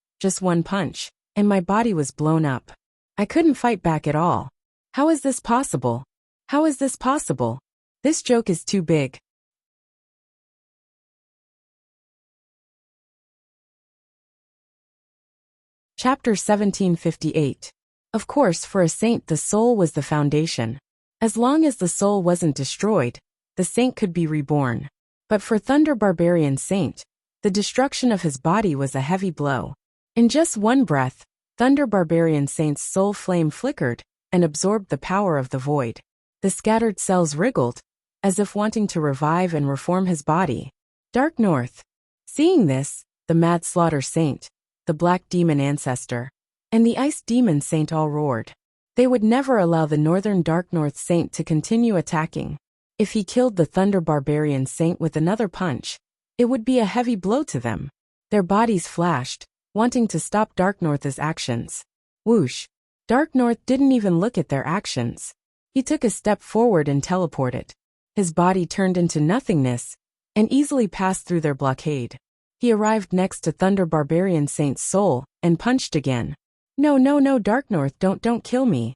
and my body was blown up. I couldn't fight back at all. How is this possible? How is this possible? This joke is too big. Chapter 1758. Of course, for a saint the soul was the foundation. As long as the soul wasn't destroyed, the saint could be reborn. But for Thunder Barbarian Saint, the destruction of his body was a heavy blow. In just one breath, Thunder Barbarian Saint's soul flame flickered and absorbed the power of the void. The scattered cells wriggled, as if wanting to revive and reform his body. Dark North. Seeing this, the Mad Slaughter Saint, the Black Demon Ancestor, and the Ice Demon Saint all roared. They would never allow the Northern Dark North Saint to continue attacking. If he killed the Thunder Barbarian Saint with another punch, it would be a heavy blow to them. Their bodies flashed, wanting to stop Dark North's actions. Whoosh! Dark North didn't even look at their actions. He took a step forward and teleported. His body turned into nothingness and easily passed through their blockade. He arrived next to Thunder Barbarian Saint's soul and punched again. No, Dark North, don't kill me.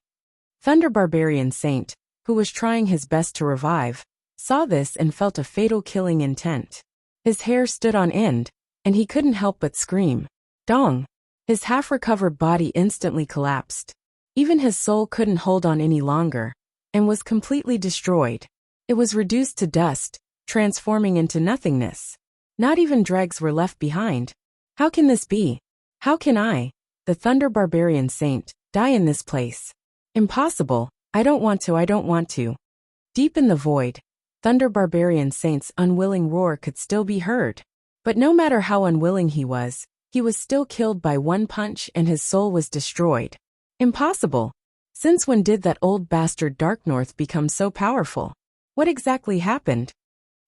Thunder Barbarian Saint, who was trying his best to revive, saw this and felt a fatal killing intent. His hair stood on end, and he couldn't help but scream. Dong! His half-recovered body instantly collapsed. Even his soul couldn't hold on any longer, and was completely destroyed. It was reduced to dust, transforming into nothingness. Not even dregs were left behind. How can this be? How can I, the Thunder Barbarian Saint, die in this place? Impossible. I don't want to. Deep in the void, Thunder Barbarian Saint's unwilling roar could still be heard. But no matter how unwilling he was still killed by one punch and his soul was destroyed. Impossible. Since when did that old bastard Dark North become so powerful? What exactly happened?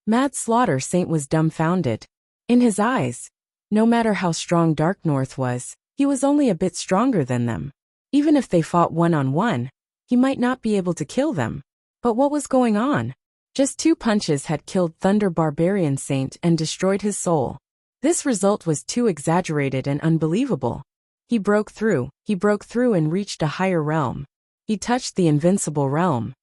Mad Slaughter Saint was dumbfounded. In his eyes, no matter how strong Dark North was, he was only a bit stronger than them. Even if they fought one-on-one, he might not be able to kill them. But what was going on? Just 2 punches had killed Thunder Barbarian Saint and destroyed his soul. This result was too exaggerated and unbelievable. He broke through and reached a higher realm. He touched the invincible realm.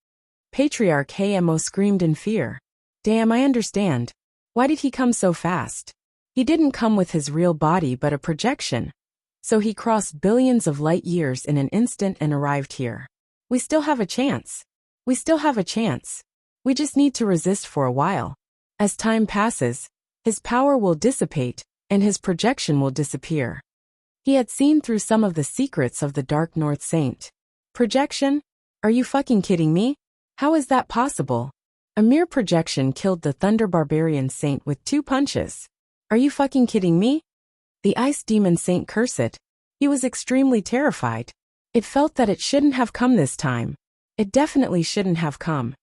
Patriarch Hayamo screamed in fear. Damn, I understand. Why did he come so fast? He didn't come with his real body but a projection. So he crossed billions of light years in an instant and arrived here. We still have a chance. We just need to resist for a while. As time passes, his power will dissipate, and his projection will disappear. He had seen through some of the secrets of the Dark North Saint. Projection? Are you fucking kidding me? How is that possible? A mere projection killed the Thunder Barbarian Saint with 2 punches. Are you fucking kidding me? The Ice Demon Saint cursed. He was extremely terrified. It felt that it shouldn't have come this time. It definitely shouldn't have come.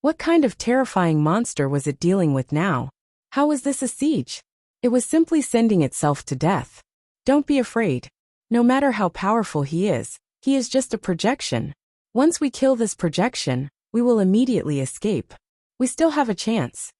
What kind of terrifying monster was it dealing with now? How was this a siege? It was simply sending itself to death. Don't be afraid. No matter how powerful he is just a projection. Once we kill this projection, we will immediately escape. We still have a chance.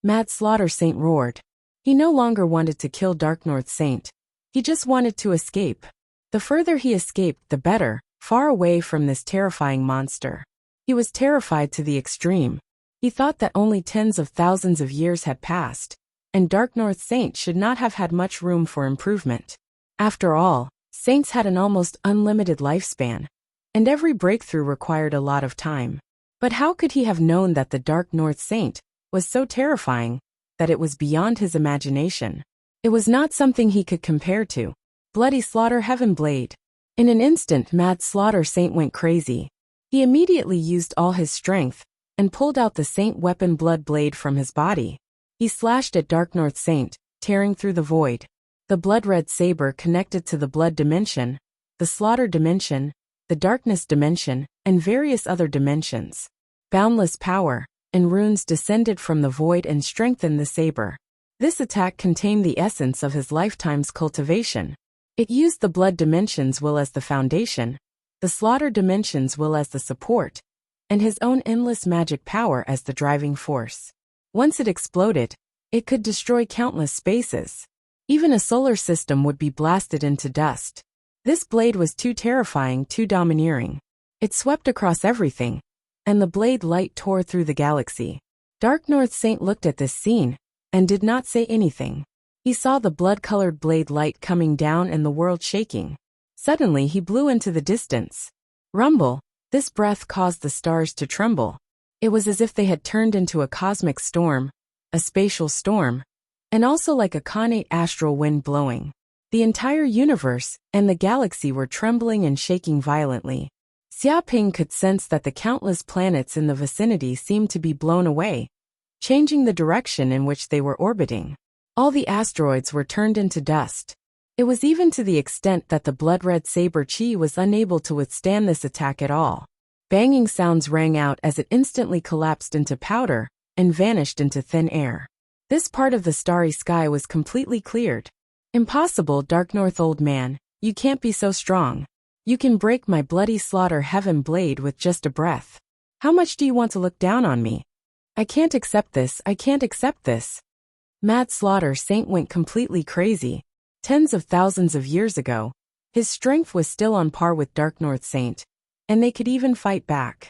Mad Slaughter Saint roared. He no longer wanted to kill Dark North Saint. He just wanted to escape. The further he escaped, the better, far away from this terrifying monster. He was terrified to the extreme. He thought that only tens of thousands of years had passed, and Dark North Saint should not have had much room for improvement. After all, saints had an almost unlimited lifespan, and every breakthrough required a lot of time. But how could he have known that the Dark North Saint was so terrifying that it was beyond his imagination? It was not something he could compare to. Bloody Slaughter Heaven Blade. In an instant, Mad Slaughter Saint went crazy. He immediately used all his strength and pulled out the Saint Weapon Blood Blade from his body. He slashed at Dark North Saint, tearing through the void. The blood-red saber connected to the blood dimension, the slaughter dimension, the darkness dimension, and various other dimensions. Boundless power, and runes descended from the void and strengthened the saber. This attack contained the essence of his lifetime's cultivation. It used the blood dimension's will as the foundation, the slaughter dimension's will as the support, and his own endless magic power as the driving force. Once it exploded, it could destroy countless spaces. Even a solar system would be blasted into dust. This blade was too terrifying, too domineering. It swept across everything, and the blade light tore through the galaxy. Dark North Saint looked at this scene, and did not say anything. He saw the blood-colored blade light coming down and the world shaking. Suddenly he blew into the distance. Rumble! This breath caused the stars to tremble. It was as if they had turned into a cosmic storm, a spatial storm, and also like a connate astral wind blowing. The entire universe and the galaxy were trembling and shaking violently. Xiaoping could sense that the countless planets in the vicinity seemed to be blown away, changing the direction in which they were orbiting. All the asteroids were turned into dust. It was even to the extent that the blood-red saber chi was unable to withstand this attack at all. Banging sounds rang out as it instantly collapsed into powder and vanished into thin air. This part of the starry sky was completely cleared. Impossible, Dark North old man, you can't be so strong. You can break my bloody slaughter heaven blade with just a breath. How much do you want to look down on me? I can't accept this, I can't accept this. Mad Slaughter Saint went completely crazy. Tens of thousands of years ago, his strength was still on par with Dark North Saint, and they could even fight back.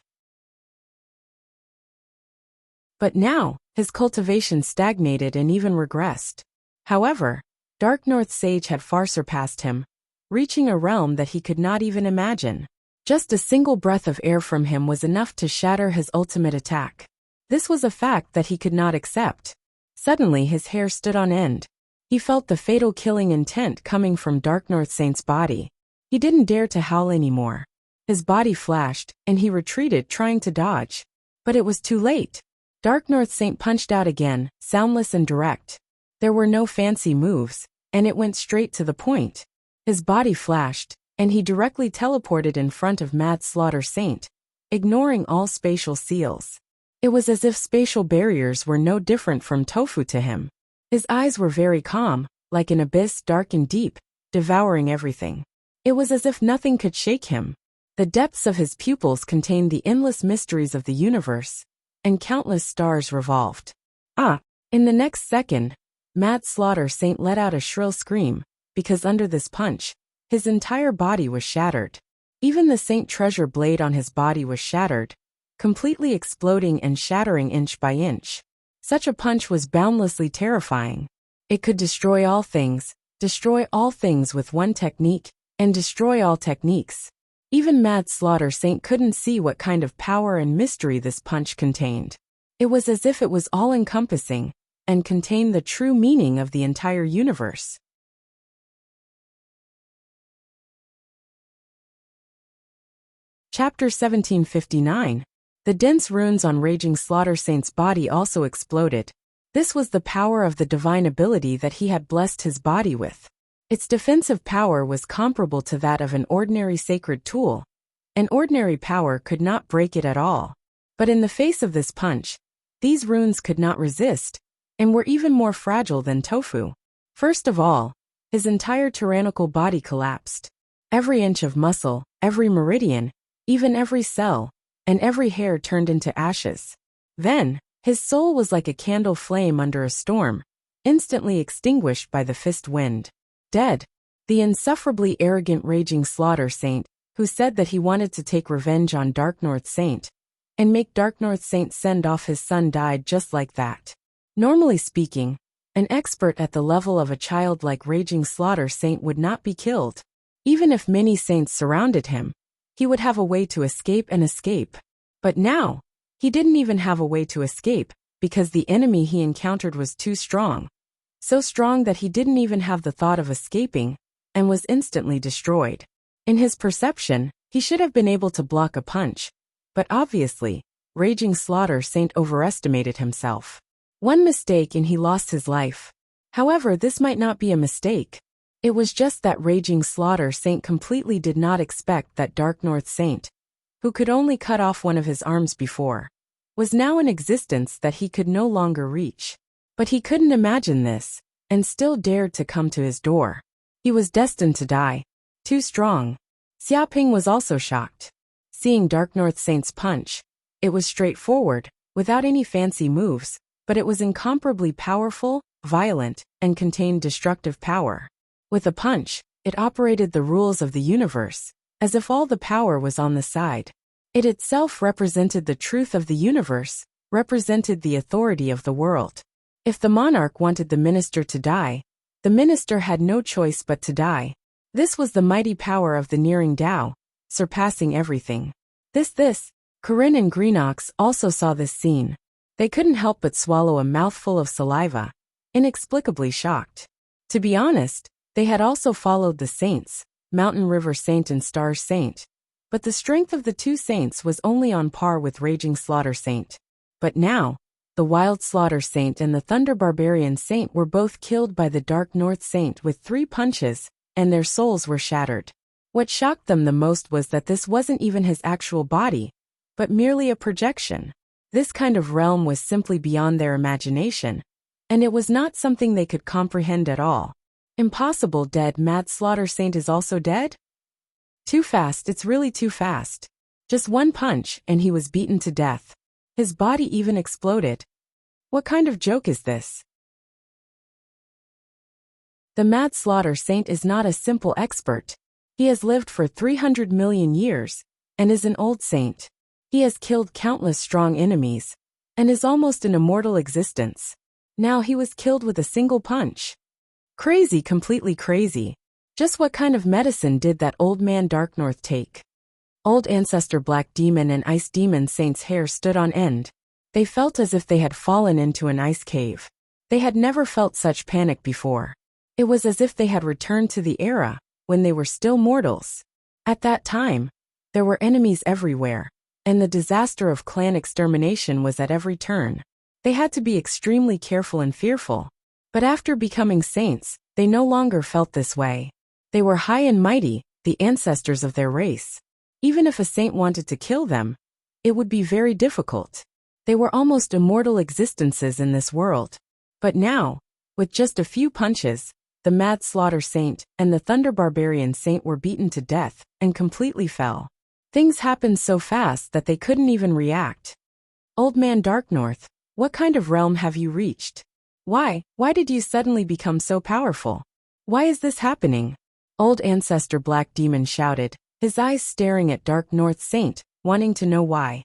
But now, his cultivation stagnated and even regressed. However, Dark North Sage had far surpassed him, reaching a realm that he could not even imagine. Just a single breath of air from him was enough to shatter his ultimate attack. This was a fact that he could not accept. Suddenly his hair stood on end. He felt the fatal killing intent coming from Dark North Saint's body. He didn't dare to howl anymore. His body flashed, and he retreated trying to dodge. But it was too late. Dark North Saint punched out again, soundless and direct. There were no fancy moves, and it went straight to the point. His body flashed, and he directly teleported in front of Mad Slaughter Saint, ignoring all spatial seals. It was as if spatial barriers were no different from tofu to him. His eyes were very calm, like an abyss dark and deep, devouring everything. It was as if nothing could shake him. The depths of his pupils contained the endless mysteries of the universe, and countless stars revolved. In the next second, Mad Slaughter Saint let out a shrill scream, because under this punch, his entire body was shattered. Even the Saint treasure blade on his body was shattered, completely exploding and shattering inch by inch. Such a punch was boundlessly terrifying. It could destroy all things with one technique, and destroy all techniques. Even Mad Slaughter Saint couldn't see what kind of power and mystery this punch contained. It was as if it was all-encompassing, and contained the true meaning of the entire universe. Chapter 1759. The dense runes on Raging Slaughter Saint's body also exploded. This was the power of the divine ability that he had blessed his body with. Its defensive power was comparable to that of an ordinary sacred tool. An ordinary power could not break it at all. But in the face of this punch, these runes could not resist, and were even more fragile than tofu. First of all, his entire tyrannical body collapsed. Every inch of muscle, every meridian, even every cell, and every hair turned into ashes. Then, his soul was like a candle flame under a storm, instantly extinguished by the fist wind. Dead. The insufferably arrogant Raging Slaughter Saint, who said that he wanted to take revenge on Dark North Saint, and make Dark North Saint send off his son, died just like that. Normally speaking, an expert at the level of a child like Raging Slaughter Saint would not be killed. Even if many saints surrounded him, he would have a way to escape and escape. But now, he didn't even have a way to escape, because the enemy he encountered was too strong. So strong that he didn't even have the thought of escaping, and was instantly destroyed. In his perception, he should have been able to block a punch. But obviously, Raging Slaughter Saint overestimated himself. One mistake and he lost his life. However, this might not be a mistake. It was just that Raging Slaughter Saint completely did not expect that Dark North Saint, who could only cut off one of his arms before, was now an existence that he could no longer reach. But he couldn't imagine this, and still dared to come to his door. He was destined to die. Too strong. Xiaoping was also shocked. Seeing Dark North Saint's punch, it was straightforward, without any fancy moves, but it was incomparably powerful, violent, and contained destructive power. With a punch, it operated the rules of the universe, as if all the power was on the side. It itself represented the truth of the universe, represented the authority of the world. If the monarch wanted the minister to die, the minister had no choice but to die. This was the mighty power of the nearing Tao, surpassing everything. Corinne and Greenox also saw this scene. They couldn't help but swallow a mouthful of saliva, inexplicably shocked. To be honest, they had also followed the saints, Mountain River Saint and Stars Saint. But the strength of the two saints was only on par with Raging Slaughter Saint. But now, the Wild Slaughter Saint and the Thunder Barbarian Saint were both killed by the Dark North Saint with 3 punches, and their souls were shattered. What shocked them the most was that this wasn't even his actual body, but merely a projection. This kind of realm was simply beyond their imagination, and it was not something they could comprehend at all. Impossible. Dead. Mad Slaughter Saint is also dead? Too fast. It's really too fast. Just one punch, and he was beaten to death. His body even exploded. What kind of joke is this? The Mad Slaughter Saint is not a simple expert. He has lived for 300 million years, and is an old saint. He has killed countless strong enemies, and is almost an immortal existence. Now he was killed with a single punch. Crazy, completely crazy. Just what kind of medicine did that old man Dark North take? Old Ancestor Black Demon and Ice Demon Saint's hair stood on end. They felt as if they had fallen into an ice cave. They had never felt such panic before. It was as if they had returned to the era when they were still mortals. At that time, there were enemies everywhere, and the disaster of clan extermination was at every turn. They had to be extremely careful and fearful. But after becoming saints, they no longer felt this way. They were high and mighty, the ancestors of their race. Even if a saint wanted to kill them, it would be very difficult. They were almost immortal existences in this world. But now, with just a few punches, the Mad Slaughter Saint and the Thunder Barbarian Saint were beaten to death and completely fell. Things happened so fast that they couldn't even react. Old Man Dark North, what kind of realm have you reached? Why did you suddenly become so powerful? Why is this happening? Old Ancestor Black Demon shouted, his eyes staring at Dark North Saint, wanting to know why.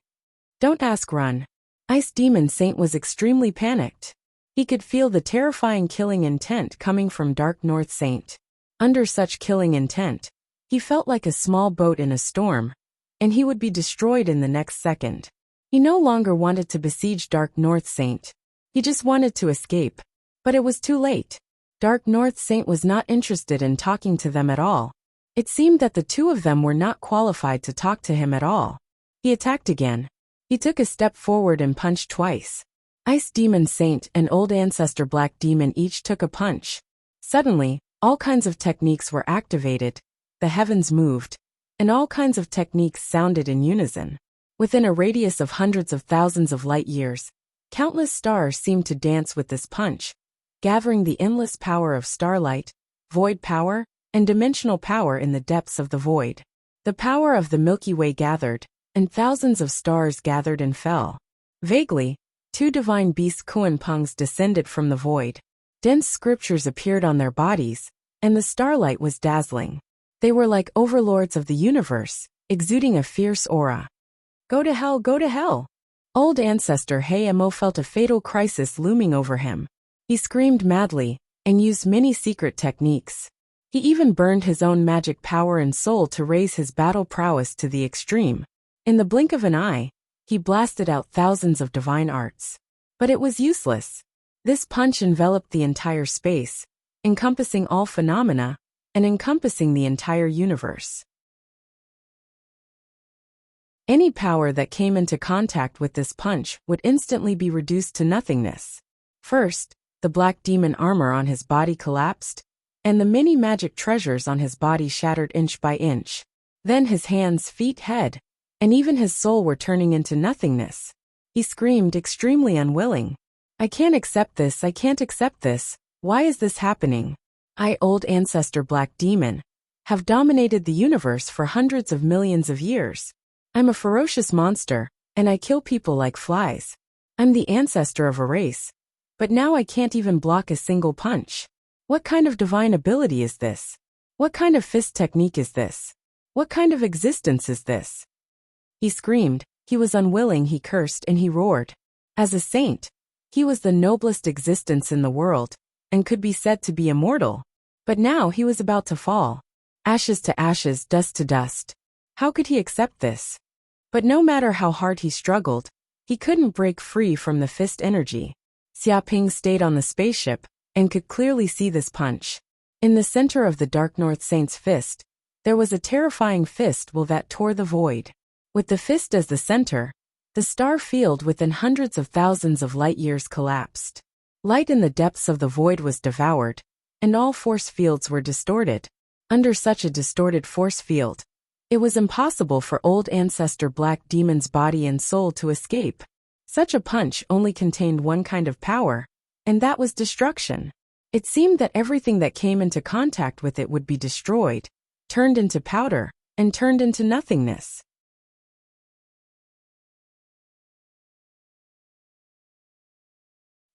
Don't ask, run. Ice Demon Saint was extremely panicked. He could feel the terrifying killing intent coming from Dark North Saint. Under such killing intent, he felt like a small boat in a storm, and he would be destroyed in the next second. He no longer wanted to besiege Dark North Saint. He just wanted to escape. But it was too late. Dark North Saint was not interested in talking to them at all. It seemed that the two of them were not qualified to talk to him at all. He attacked again. He took a step forward and punched twice. Ice Demon Saint and Old Ancestor Black Demon each took a punch. Suddenly, all kinds of techniques were activated, the heavens moved, and all kinds of techniques sounded in unison. Within a radius of hundreds of thousands of light years, countless stars seemed to dance with this punch, gathering the endless power of starlight, void power, and dimensional power in the depths of the void. The power of the Milky Way gathered, and thousands of stars gathered and fell. Vaguely, 2 divine beasts Kuan Pungs descended from the void. Dense scriptures appeared on their bodies, and the starlight was dazzling. They were like overlords of the universe, exuding a fierce aura. Go to hell, go to hell! Old Ancestor Hayamo felt a fatal crisis looming over him. He screamed madly, and used many secret techniques. He even burned his own magic power and soul to raise his battle prowess to the extreme. In the blink of an eye, he blasted out thousands of divine arts. But it was useless. This punch enveloped the entire space, encompassing all phenomena, and encompassing the entire universe. Any power that came into contact with this punch would instantly be reduced to nothingness. First, the black demon armor on his body collapsed, and the many magic treasures on his body shattered inch by inch. Then his hands, feet, head, and even his soul were turning into nothingness. He screamed, extremely unwilling. I can't accept this, I can't accept this. Why is this happening? I, old ancestor black demon, have dominated the universe for hundreds of millions of years. I'm a ferocious monster, and I kill people like flies. I'm the ancestor of a race. But now I can't even block a single punch. What kind of divine ability is this? What kind of fist technique is this? What kind of existence is this? He screamed, he was unwilling, he cursed, and he roared. As a saint, he was the noblest existence in the world, and could be said to be immortal. But now he was about to fall. Ashes to ashes, dust to dust. How could he accept this? But no matter how hard he struggled, he couldn't break free from the fist energy. Xiaoping stayed on the spaceship, and could clearly see this punch. In the center of the Dark North Saint's fist, there was a terrifying fist will that tore the void. With the fist as the center, the star field within hundreds of thousands of light years collapsed. Light in the depths of the void was devoured, and all force fields were distorted. Under such a distorted force field, it was impossible for old ancestor Black Demon's body and soul to escape. Such a punch only contained one kind of power, and that was destruction. It seemed that everything that came into contact with it would be destroyed, turned into powder, and turned into nothingness.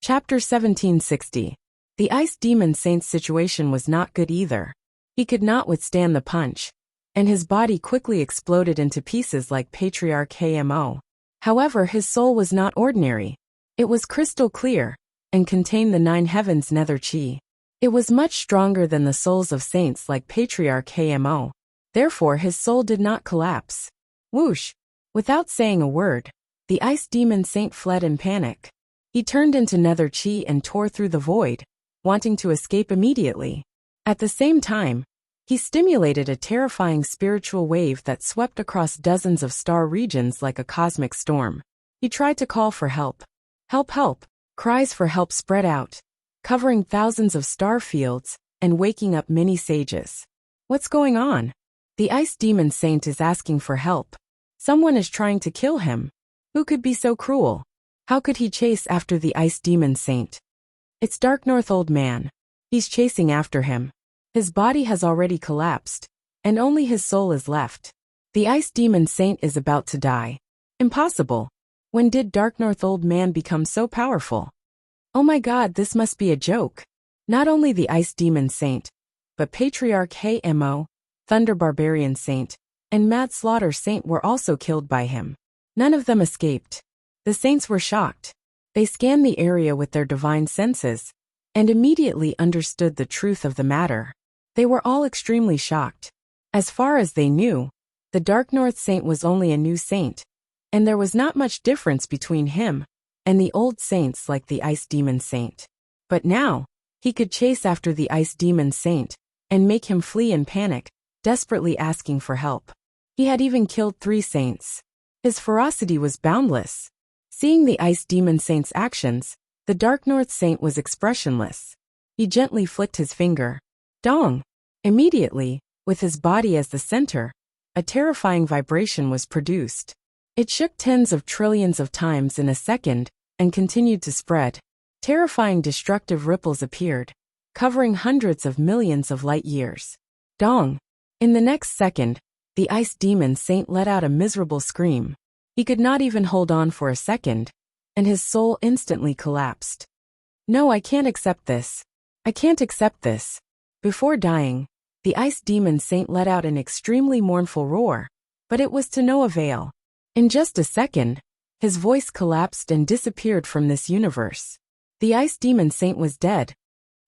Chapter 1760. The Ice Demon Saint's situation was not good either. He could not withstand the punch, and his body quickly exploded into pieces like Patriarch Hmo. However, his soul was not ordinary. It was crystal clear, and contained the 9 heavens nether chi. It was much stronger than the souls of saints like Patriarch Hmo. Therefore his soul did not collapse. Whoosh! Without saying a word, the Ice Demon Saint fled in panic. He turned into nether chi and tore through the void, wanting to escape immediately. At the same time, he stimulated a terrifying spiritual wave that swept across dozens of star regions like a cosmic storm. He tried to call for help. Help, help! Cries for help spread out, covering thousands of star fields and waking up many sages. What's going on? The Ice Demon Saint is asking for help. Someone is trying to kill him. Who could be so cruel? How could he chase after the Ice Demon Saint? It's Dark North Old Man. He's chasing after him. His body has already collapsed, and only his soul is left. The Ice Demon Saint is about to die. Impossible. When did Dark North Old Man become so powerful? Oh my god, this must be a joke. Not only the Ice Demon Saint, but Patriarch Hmo, Thunder Barbarian Saint, and Mad Slaughter Saint were also killed by him. None of them escaped. The saints were shocked. They scanned the area with their divine senses, and immediately understood the truth of the matter. They were all extremely shocked. As far as they knew, the Dark North Saint was only a new saint, and there was not much difference between him and the old saints like the Ice Demon Saint. But now, he could chase after the Ice Demon Saint and make him flee in panic, desperately asking for help. He had even killed 3 saints. His ferocity was boundless. Seeing the Ice Demon Saint's actions, the Dark North Saint was expressionless. He gently flicked his finger. Dong! Immediately, with his body as the center, a terrifying vibration was produced. It shook tens of trillions of times in a second, and continued to spread. Terrifying destructive ripples appeared, covering hundreds of millions of light years. Dong! In the next second, the Ice Demon Saint let out a miserable scream. He could not even hold on for a second, and his soul instantly collapsed. No, I can't accept this. I can't accept this. Before dying, the Ice Demon Saint let out an extremely mournful roar, but it was to no avail. In just a second, his voice collapsed and disappeared from this universe. The Ice Demon Saint was dead.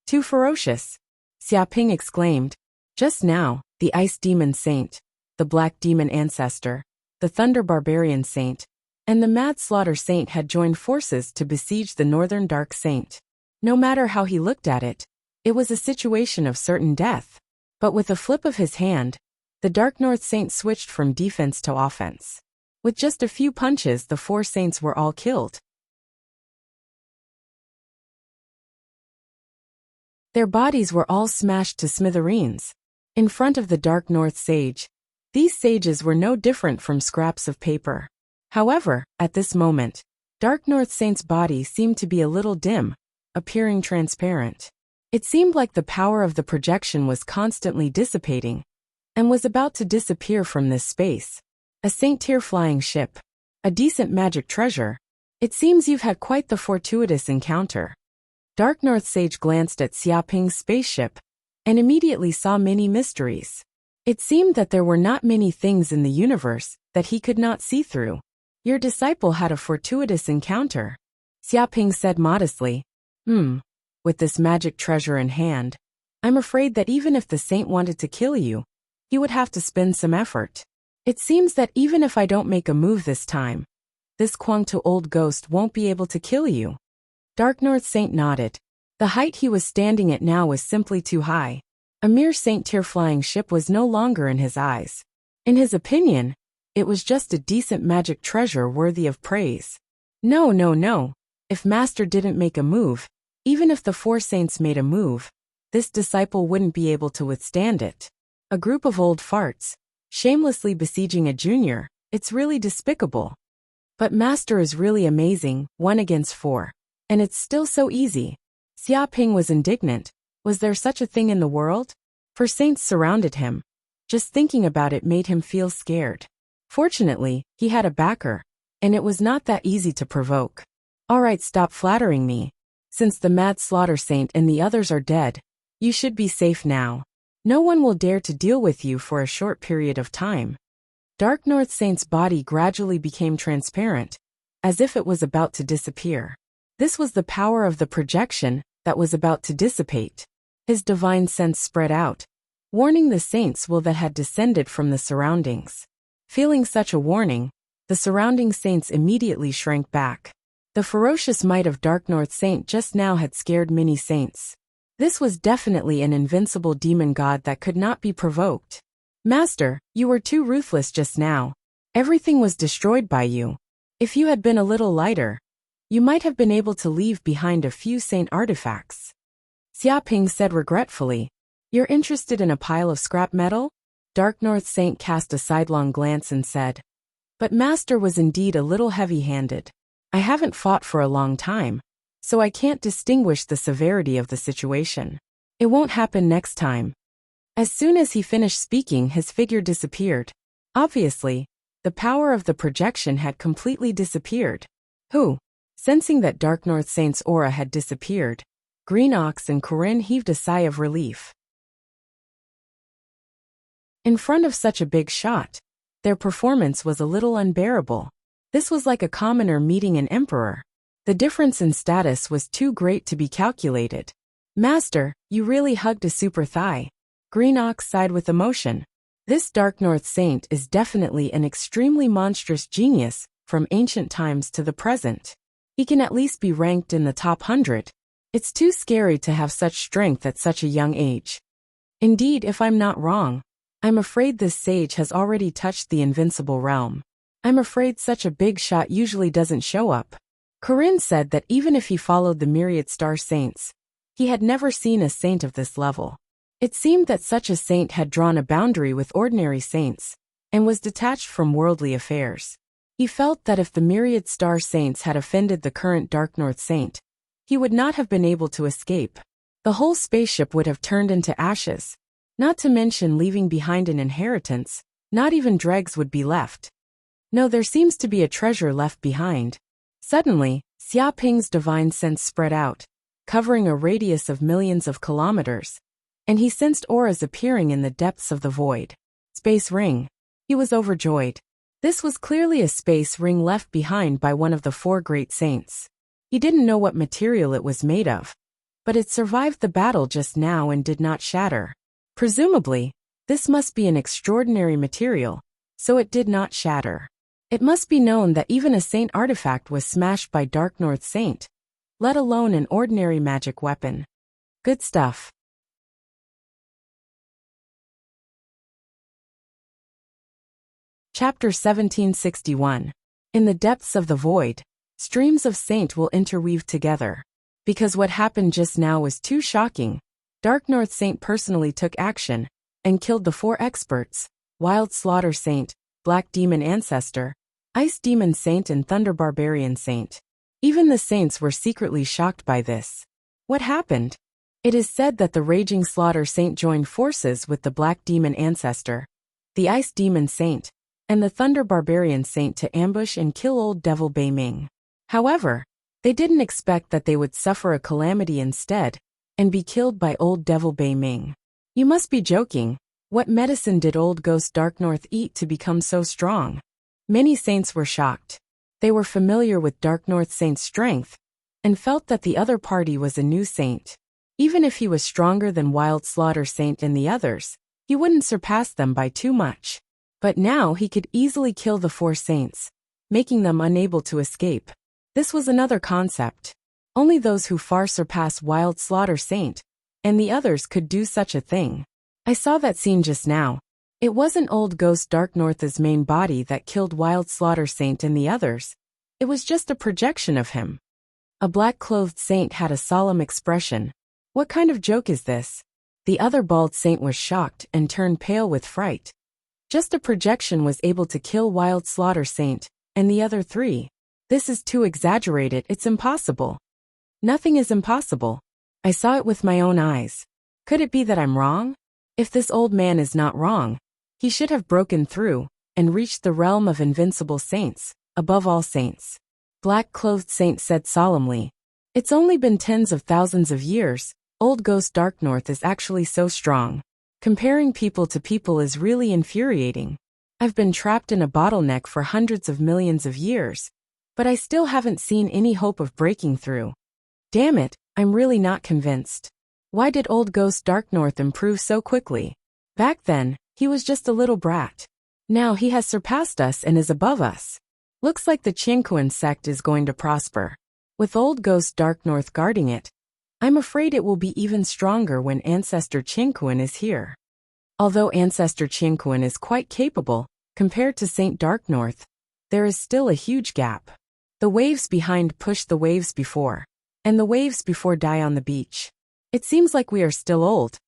Too ferocious, Xiaoping exclaimed. Just now, the Ice Demon Saint, the Black Demon Ancestor, the Thunder Barbarian Saint, and the Mad Slaughter Saint had joined forces to besiege the Northern Dark Saint. No matter how he looked at it, it was a situation of certain death. But with a flip of his hand, the Dark North Saint switched from defense to offense. With just a few punches, the 4 saints were all killed. Their bodies were all smashed to smithereens. In front of the Dark North Sage, these sages were no different from scraps of paper. However, at this moment, Dark North Saint's body seemed to be a little dim, appearing transparent. It seemed like the power of the projection was constantly dissipating, and was about to disappear from this space. A Saint-tier flying ship. A decent magic treasure. It seems you've had quite the fortuitous encounter. Dark North Sage glanced at Xiaoping's spaceship, and immediately saw many mysteries. It seemed that there were not many things in the universe that he could not see through. Your disciple had a fortuitous encounter, Xiaoping said modestly. With this magic treasure in hand, I'm afraid that even if the saint wanted to kill you, he would have to spend some effort. It seems that even if I don't make a move this time, this Kwangtu old ghost won't be able to kill you. Dark North Saint nodded. The height he was standing at now was simply too high. A mere Saint-tier flying ship was no longer in his eyes. In his opinion, it was just a decent magic treasure worthy of praise. No. If Master didn't make a move, even if the 4 saints made a move, this disciple wouldn't be able to withstand it. A group of old farts, shamelessly besieging a junior, it's really despicable. But Master is really amazing, 1 against 4. And it's still so easy. Xiaoping was indignant. Was there such a thing in the world? 4 saints surrounded him. Just thinking about it made him feel scared. Fortunately, he had a backer, and it was not that easy to provoke. Alright, stop flattering me. Since the Mad Slaughter Saint and the others are dead, you should be safe now. No one will dare to deal with you for a short period of time. Dark North Saint's body gradually became transparent, as if it was about to disappear. This was the power of the projection that was about to dissipate. His divine sense spread out, warning the saints that had descended from the surroundings. Feeling such a warning, the surrounding saints immediately shrank back. The ferocious might of Dark North Saint just now had scared many saints. This was definitely an invincible demon god that could not be provoked. Master, you were too ruthless just now. Everything was destroyed by you. If you had been a little lighter, you might have been able to leave behind a few saint artifacts. Xiaoping said regretfully. You're interested in a pile of scrap metal? Dark North Saint cast a sidelong glance and said. But Master was indeed a little heavy-handed. I haven't fought for a long time, so I can't distinguish the severity of the situation. It won't happen next time. As soon as he finished speaking, his figure disappeared. Obviously, the power of the projection had completely disappeared. Sensing that Dark North Saint's aura had disappeared, Green Ox and Corinne heaved a sigh of relief. In front of such a big shot, their performance was a little unbearable. This was like a commoner meeting an emperor. The difference in status was too great to be calculated. Master, you really hugged a super thigh. Green Ox sighed with emotion. This Dark North Saint is definitely an extremely monstrous genius, from ancient times to the present. He can at least be ranked in the top 100. It's too scary to have such strength at such a young age. Indeed, if I'm not wrong, I'm afraid this sage has already touched the invincible realm. I'm afraid such a big shot usually doesn't show up. Corinne said that even if he followed the myriad star saints, he had never seen a saint of this level. It seemed that such a saint had drawn a boundary with ordinary saints, and was detached from worldly affairs. He felt that if the myriad star saints had offended the current Dark North Saint, he would not have been able to escape. The whole spaceship would have turned into ashes. Not to mention leaving behind an inheritance, not even dregs would be left. No, there seems to be a treasure left behind. Suddenly, Xiaoping's divine sense spread out, covering a radius of millions of kilometers, and he sensed auras appearing in the depths of the void. Space ring. He was overjoyed. This was clearly a space ring left behind by one of the 4 great saints. He didn't know what material it was made of, but it survived the battle just now and did not shatter. Presumably, this must be an extraordinary material, so it did not shatter. It must be known that even a saint artifact was smashed by Dark North Saint, let alone an ordinary magic weapon. Good stuff. Chapter 1761. In the depths of the void, streams of saint will interweave together. Because what happened just now was too shocking, Dark North Saint personally took action, and killed the 4 experts, Wild Slaughter Saint, Black Demon Ancestor, Ice Demon Saint and Thunder Barbarian Saint. Even the saints were secretly shocked by this. What happened? It is said that the raging slaughter saint joined forces with the black demon ancestor, the ice demon saint, and the thunder barbarian saint to ambush and kill old devil Bei Ming. However, they didn't expect that they would suffer a calamity instead, and be killed by old devil Bei Ming. You must be joking. What medicine did old ghost Dark North eat to become so strong? Many saints were shocked. They were familiar with Dark North saint's strength, and felt that the other party was a new saint. Even if he was stronger than Wild Slaughter Saint and the others, he wouldn't surpass them by too much. But now he could easily kill the 4 saints, making them unable to escape. This was another concept. Only those who far surpass Wild Slaughter Saint and the others could do such a thing. I saw that scene just now. It wasn't old ghost Dark North's main body that killed Wild Slaughter Saint and the others. It was just a projection of him. A black-clothed saint had a solemn expression. What kind of joke is this? The other bald saint was shocked and turned pale with fright. Just a projection was able to kill Wild Slaughter Saint and the other 3. This is too exaggerated, it's impossible. Nothing is impossible. I saw it with my own eyes. Could it be that I'm wrong? If this old man is not wrong, he should have broken through and reached the realm of invincible saints, above all saints. Black-clothed saint said solemnly. It's only been tens of thousands of years. Old ghost Dark North is actually so strong. Comparing people to people is really infuriating. I've been trapped in a bottleneck for hundreds of millions of years, but I still haven't seen any hope of breaking through. Damn it, I'm really not convinced. Why did old ghost Dark North improve so quickly? Back then, he was just a little brat. Now he has surpassed us and is above us. Looks like the Qingquan sect is going to prosper. With old ghost Dark North guarding it, I'm afraid it will be even stronger when Ancestor Qingquan is here. Although Ancestor Qingquan is quite capable, compared to Saint Dark North, there is still a huge gap. The waves behind push the waves before, and the waves before die on the beach. It seems like we are still old.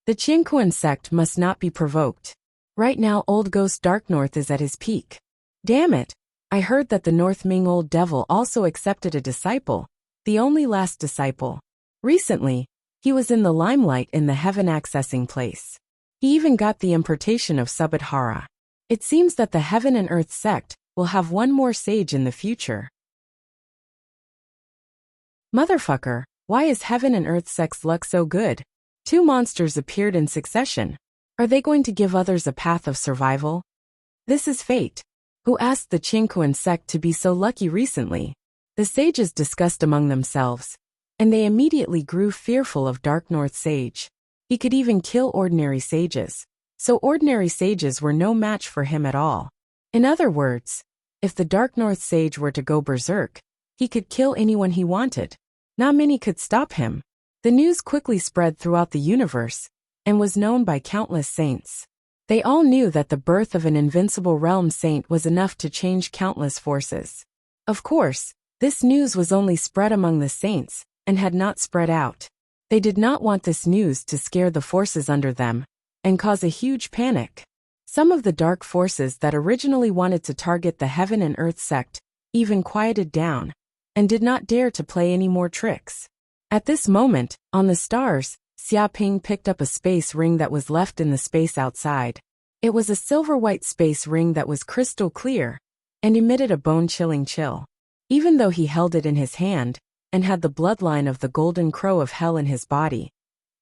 The Qingquan sect must not be provoked. Right now old ghost Dark North is at his peak. Damn it! I heard that the North Ming old devil also accepted a disciple, the only last disciple. Recently, he was in the limelight in the heaven accessing place. He even got the importation of Subhadhara. It seems that the Heaven and Earth sect will have one more sage in the future. Motherfucker, why is Heaven and Earth sect's luck so good? 2 monsters appeared in succession. Are they going to give others a path of survival? This is fate. Who asked the Qingquan sect to be so lucky recently? The sages discussed among themselves, and they immediately grew fearful of Dark North sage. He could even kill ordinary sages, so ordinary sages were no match for him at all. In other words, if the Dark North sage were to go berserk, he could kill anyone he wanted. Not many could stop him. The news quickly spread throughout the universe, and was known by countless saints. They all knew that the birth of an invincible realm saint was enough to change countless forces. Of course, this news was only spread among the saints, and had not spread out. They did not want this news to scare the forces under them, and cause a huge panic. Some of the dark forces that originally wanted to target the Heaven and Earth sect even quieted down, and did not dare to play any more tricks. At this moment, on the stars, Xia Ping picked up a space ring that was left in the space outside. It was a silver-white space ring that was crystal clear, and emitted a bone-chilling chill. Even though he held it in his hand, and had the bloodline of the golden crow of hell in his body,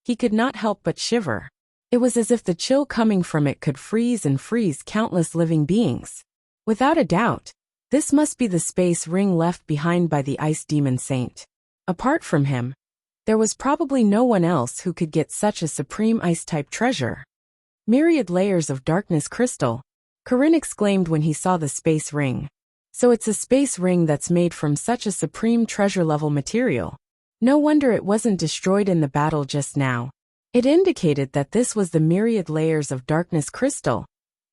he could not help but shiver. It was as if the chill coming from it could freeze and freeze countless living beings. Without a doubt, this must be the space ring left behind by the ice demon saint. Apart from him, there was probably no one else who could get such a supreme ice-type treasure. Myriad layers of darkness crystal, Corinne exclaimed when he saw the space ring. So it's a space ring that's made from such a supreme treasure-level material. No wonder it wasn't destroyed in the battle just now. It indicated that this was the myriad layers of darkness crystal,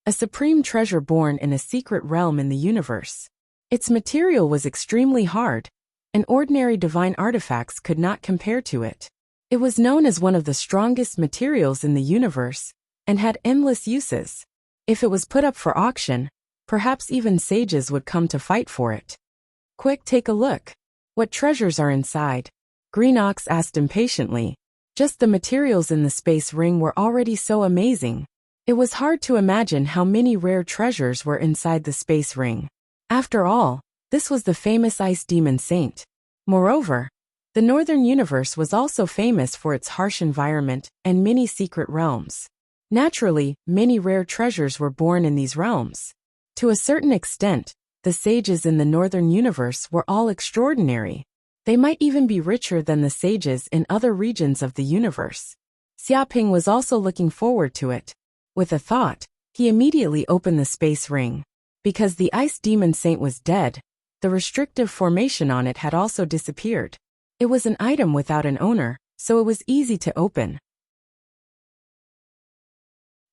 a supreme treasure born in a secret realm in the universe. Its material was extremely hard, and ordinary divine artifacts could not compare to it. It was known as one of the strongest materials in the universe, and had endless uses. If it was put up for auction, perhaps even sages would come to fight for it. Quick, take a look. What treasures are inside? Green Ox asked impatiently. Just the materials in the space ring were already so amazing. It was hard to imagine how many rare treasures were inside the space ring. After all, this was the famous Ice Demon Saint. Moreover, the Northern Universe was also famous for its harsh environment and many secret realms. Naturally, many rare treasures were born in these realms. To a certain extent, the sages in the Northern Universe were all extraordinary. They might even be richer than the sages in other regions of the universe. Xiaoping was also looking forward to it. With a thought, he immediately opened the space ring. Because the Ice Demon Saint was dead, the restrictive formation on it had also disappeared. It was an item without an owner, so it was easy to open.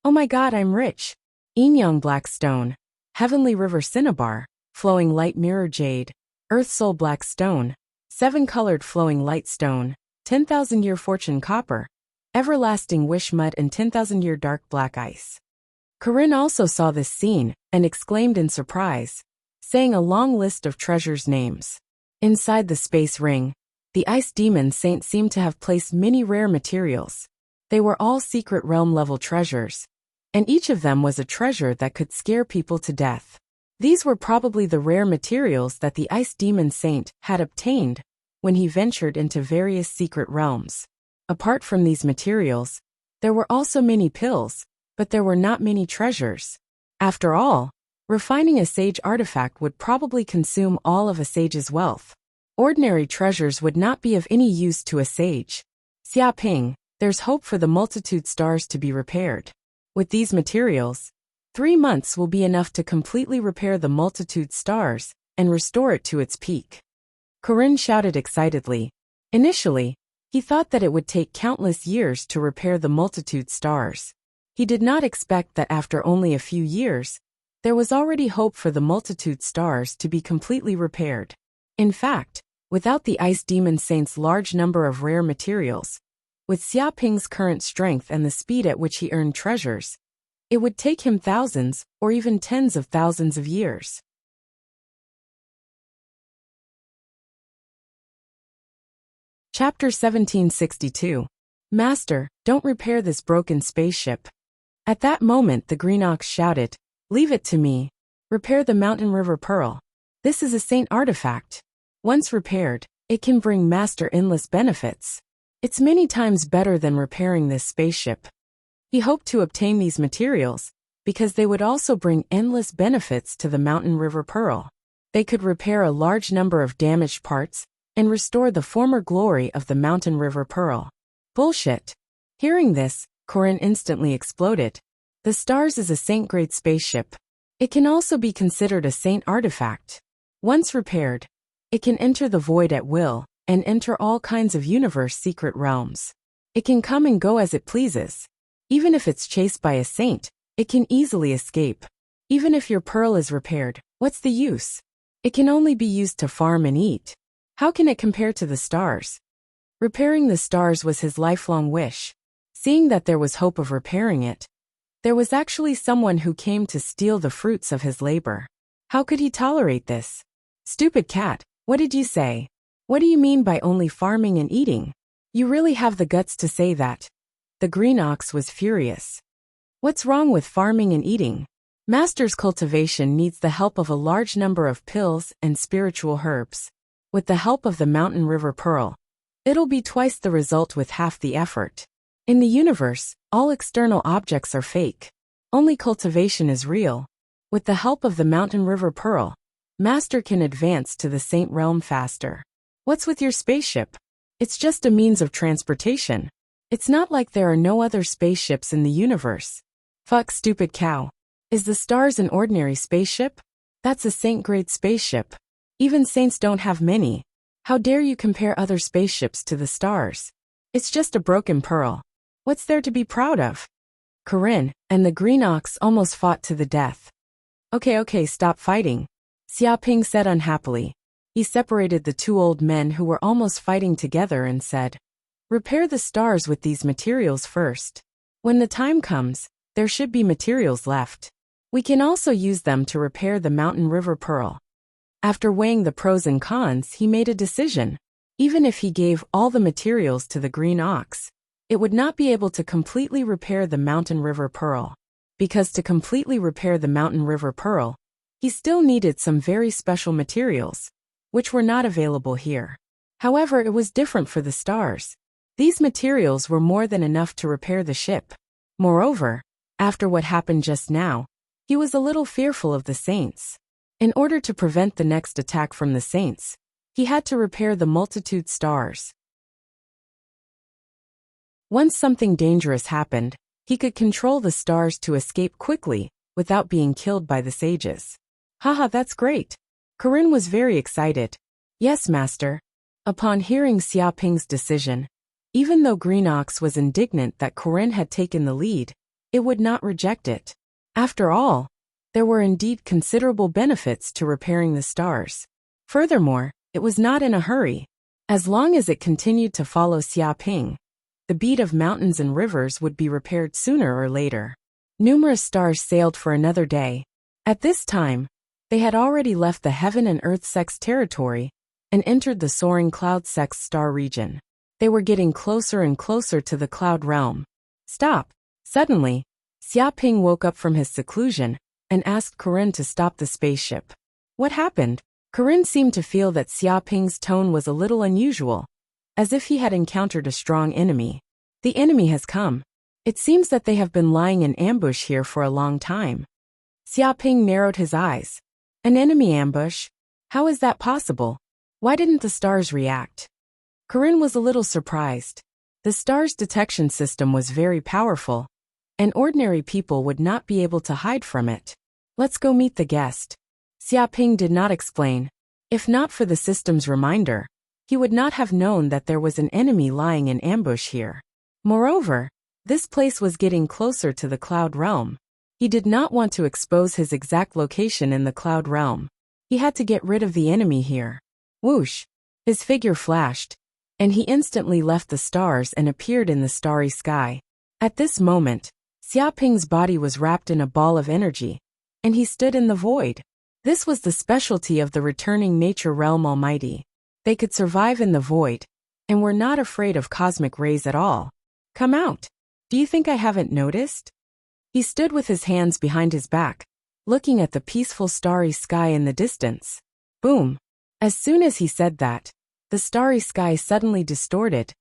Oh my god, I'm rich! Yin-Yang Black Stone, Heavenly River Cinnabar, Flowing Light Mirror Jade, Earth Soul Black Stone, 7-colored Flowing Light Stone, 10,000-year Fortune Copper, Everlasting Wish Mud and 10,000-year Dark Black Ice. Corinne also saw this scene and exclaimed in surprise, saying a long list of treasures' names. Inside the space ring, the Ice Demon Saint seemed to have placed many rare materials. They were all secret realm-level treasures, and each of them was a treasure that could scare people to death. These were probably the rare materials that the Ice Demon Saint had obtained when he ventured into various secret realms. Apart from these materials, there were also many pills, but there were not many treasures. After all, refining a sage artifact would probably consume all of a sage's wealth. Ordinary treasures would not be of any use to a sage. Xiaoping, there's hope for the multitude stars to be repaired. With these materials, 3 months will be enough to completely repair the multitude stars and restore it to its peak. Corinne shouted excitedly. Initially, he thought that it would take countless years to repair the multitude stars. He did not expect that after only a few years, there was already hope for the multitude stars to be completely repaired. In fact, without the Ice Demon Saint's large number of rare materials, with Xiaoping's current strength and the speed at which he earned treasures, it would take him thousands or even tens of thousands of years. Chapter 1762. Master, don't repair this broken spaceship. At that moment the Green Ox shouted, Leave it to me. Repair the Mountain River Pearl. This is a saint artifact. Once repaired, it can bring Master endless benefits. It's many times better than repairing this spaceship. He hoped to obtain these materials because they would also bring endless benefits to the Mountain River Pearl. They could repair a large number of damaged parts and restore the former glory of the Mountain River Pearl. Bullshit. Hearing this, Corinne instantly exploded. The Stars is a saint-grade spaceship. It can also be considered a saint artifact. Once repaired, it can enter the void at will and enter all kinds of universe secret realms. It can come and go as it pleases. Even if it's chased by a saint, it can easily escape. Even if your pearl is repaired, what's the use? It can only be used to farm and eat. How can it compare to the stars? Repairing the stars was his lifelong wish. Seeing that there was hope of repairing it, there was actually someone who came to steal the fruits of his labor. How could he tolerate this? Stupid cat, what did you say? What do you mean by only farming and eating? You really have the guts to say that. The Green Ox was furious. What's wrong with farming and eating? Master's cultivation needs the help of a large number of pills and spiritual herbs. With the help of the Mountain River Pearl, it'll be twice the result with half the effort. In the universe, all external objects are fake. Only cultivation is real. With the help of the Mountain River Pearl, Master can advance to the Saint Realm faster. What's with your spaceship? It's just a means of transportation. It's not like there are no other spaceships in the universe. Fuck, stupid cow. Is the Stars an ordinary spaceship? That's a saint-grade spaceship. Even saints don't have many. How dare you compare other spaceships to the Stars? It's just a broken pearl. What's there to be proud of? Corinne and the Green Ox almost fought to the death. Okay, stop fighting, Xiaoping said unhappily. He separated the two old men who were almost fighting together and said, Repair the stars with these materials first. When the time comes, there should be materials left. We can also use them to repair the Mountain River Pearl. After weighing the pros and cons, he made a decision. Even if he gave all the materials to the green ox, it would not be able to completely repair the mountain river pearl. Because to completely repair the mountain river pearl, he still needed some very special materials, which were not available here. However, it was different for the stars. These materials were more than enough to repair the ship. Moreover, after what happened just now, he was a little fearful of the saints. In order to prevent the next attack from the saints, he had to repair the multitude stars. Once something dangerous happened, he could control the stars to escape quickly, without being killed by the sages. Haha, that's great. Corinne was very excited. Yes, master. Upon hearing Xia Ping's decision, even though Green Ox was indignant that Corinne had taken the lead, it would not reject it. After all, there were indeed considerable benefits to repairing the stars. Furthermore, it was not in a hurry. As long as it continued to follow Xia Ping, the beat of mountains and rivers would be repaired sooner or later. Numerous stars sailed for another day. At this time, they had already left the heaven and earth sex territory and entered the soaring cloud sex star region. They were getting closer and closer to the cloud realm. Stop! Suddenly, Xia Ping woke up from his seclusion and asked Corinne to stop the spaceship. What happened? Corinne seemed to feel that Xia Ping's tone was a little unusual, as if he had encountered a strong enemy. The enemy has come. It seems that they have been lying in ambush here for a long time. Xia Ping narrowed his eyes. An enemy ambush? How is that possible? Why didn't the stars react? Corinne was a little surprised. The stars' detection system was very powerful, and ordinary people would not be able to hide from it. Let's go meet the guest. Xia Ping did not explain. If not for the system's reminder, he would not have known that there was an enemy lying in ambush here. Moreover, this place was getting closer to the cloud realm. He did not want to expose his exact location in the cloud realm. He had to get rid of the enemy here. Whoosh! His figure flashed, and he instantly left the stars and appeared in the starry sky. At this moment, Xia Ping's body was wrapped in a ball of energy, and he stood in the void. This was the specialty of the returning nature realm almighty. They could survive in the void, and were not afraid of cosmic rays at all. Come out. Do you think I haven't noticed? He stood with his hands behind his back, looking at the peaceful starry sky in the distance. Boom! As soon as he said that, the starry sky suddenly distorted,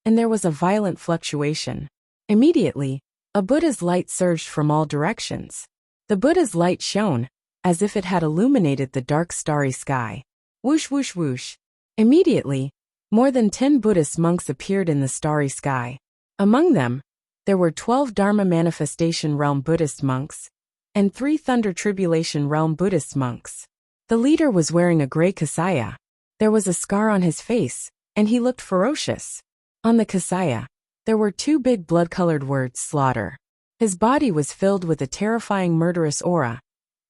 and there was a violent fluctuation. Immediately, a Buddha's light surged from all directions. The Buddha's light shone, as if it had illuminated the dark starry sky. Whoosh whoosh whoosh. Immediately, more than 10 Buddhist monks appeared in the starry sky. Among them, there were 12 Dharma Manifestation Realm Buddhist monks, and 3 Thunder Tribulation Realm Buddhist monks. The leader was wearing a gray kasaya. There was a scar on his face, and he looked ferocious. On the kasaya, there were 2 big blood-colored words, slaughter. His body was filled with a terrifying murderous aura,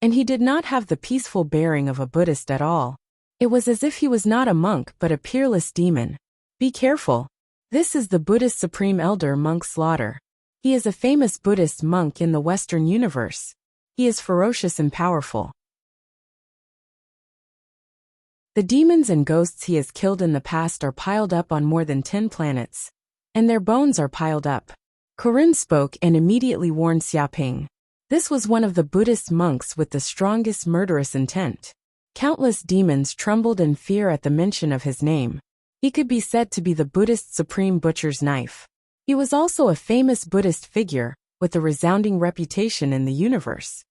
and he did not have the peaceful bearing of a Buddhist at all. It was as if he was not a monk but a peerless demon. Be careful. This is the Buddhist Supreme Elder Monk Slaughter. He is a famous Buddhist monk in the Western universe. He is ferocious and powerful. The demons and ghosts he has killed in the past are piled up on more than 10 planets, and their bones are piled up. Corinne spoke and immediately warned Xia Ping. This was one of the Buddhist monks with the strongest murderous intent. Countless demons trembled in fear at the mention of his name. He could be said to be the Buddhist supreme butcher's knife. He was also a famous Buddhist figure, with a resounding reputation in the universe.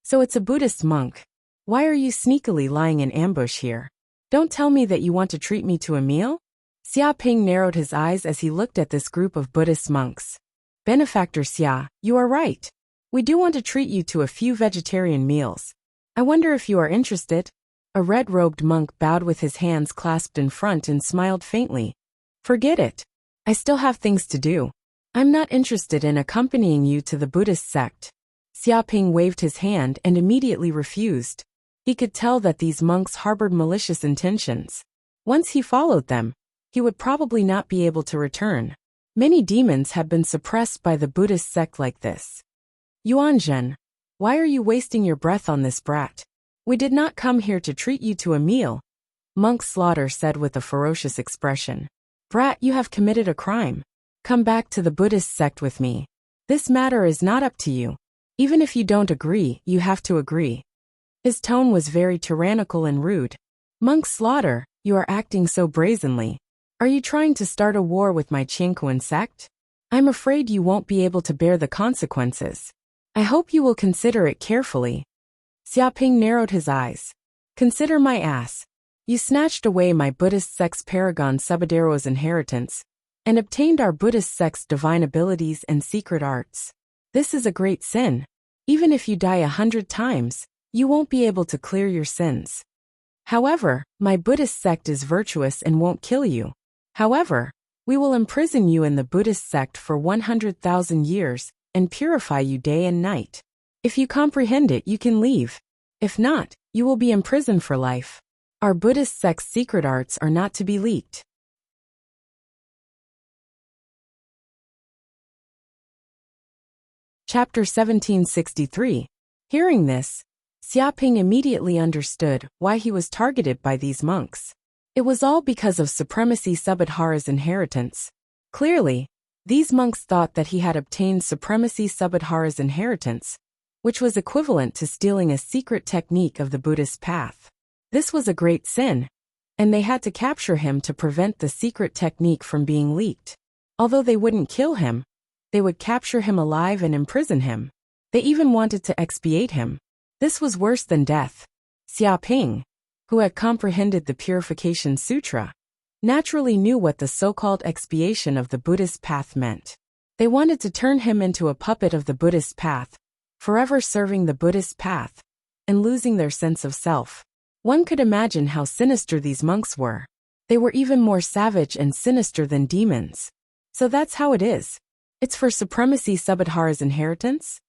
So it's a Buddhist monk. Why are you sneakily lying in ambush here? Don't tell me that you want to treat me to a meal? Xia Ping narrowed his eyes as he looked at this group of Buddhist monks. Benefactor Xia, you are right. We do want to treat you to a few vegetarian meals. I wonder if you are interested. A red-robed monk bowed with his hands clasped in front and smiled faintly. Forget it. I still have things to do. I'm not interested in accompanying you to the Buddhist sect. Xia Ping waved his hand and immediately refused. He could tell that these monks harbored malicious intentions. Once he followed them, he would probably not be able to return. Many demons have been suppressed by the Buddhist sect like this. Yuanzhen, why are you wasting your breath on this brat? We did not come here to treat you to a meal, Monk Slaughter said with a ferocious expression. Brat, you have committed a crime. Come back to the Buddhist sect with me. This matter is not up to you. Even if you don't agree, you have to agree. His tone was very tyrannical and rude. Monk Slaughter, you are acting so brazenly. Are you trying to start a war with my Qingkuan sect? I'm afraid you won't be able to bear the consequences. I hope you will consider it carefully. Xiaoping narrowed his eyes. Consider my ass. You snatched away my Buddhist sect's paragon Subadero's inheritance, and obtained our Buddhist sect's divine abilities and secret arts. This is a great sin. Even if you die 100 times, you won't be able to clear your sins. However, my Buddhist sect is virtuous and won't kill you. However, we will imprison you in the Buddhist sect for 100,000 years and purify you day and night. If you comprehend it, you can leave. If not, you will be imprisoned for life. Our Buddhist sect's secret arts are not to be leaked. Chapter 1763. Hearing this, Xiaoping immediately understood why he was targeted by these monks. It was all because of Supremacy Subadhara's inheritance. Clearly, these monks thought that he had obtained Supremacy Subadhara's inheritance, which was equivalent to stealing a secret technique of the Buddhist path. This was a great sin, and they had to capture him to prevent the secret technique from being leaked. Although they wouldn't kill him, they would capture him alive and imprison him. They even wanted to expiate him. This was worse than death. Xiaoping, who had comprehended the Purification Sutra, naturally knew what the so-called expiation of the Buddhist path meant. They wanted to turn him into a puppet of the Buddhist path, forever serving the Buddhist path, and losing their sense of self. One could imagine how sinister these monks were. They were even more savage and sinister than demons. So that's how it is. It's for Supremacy Subadhara's inheritance?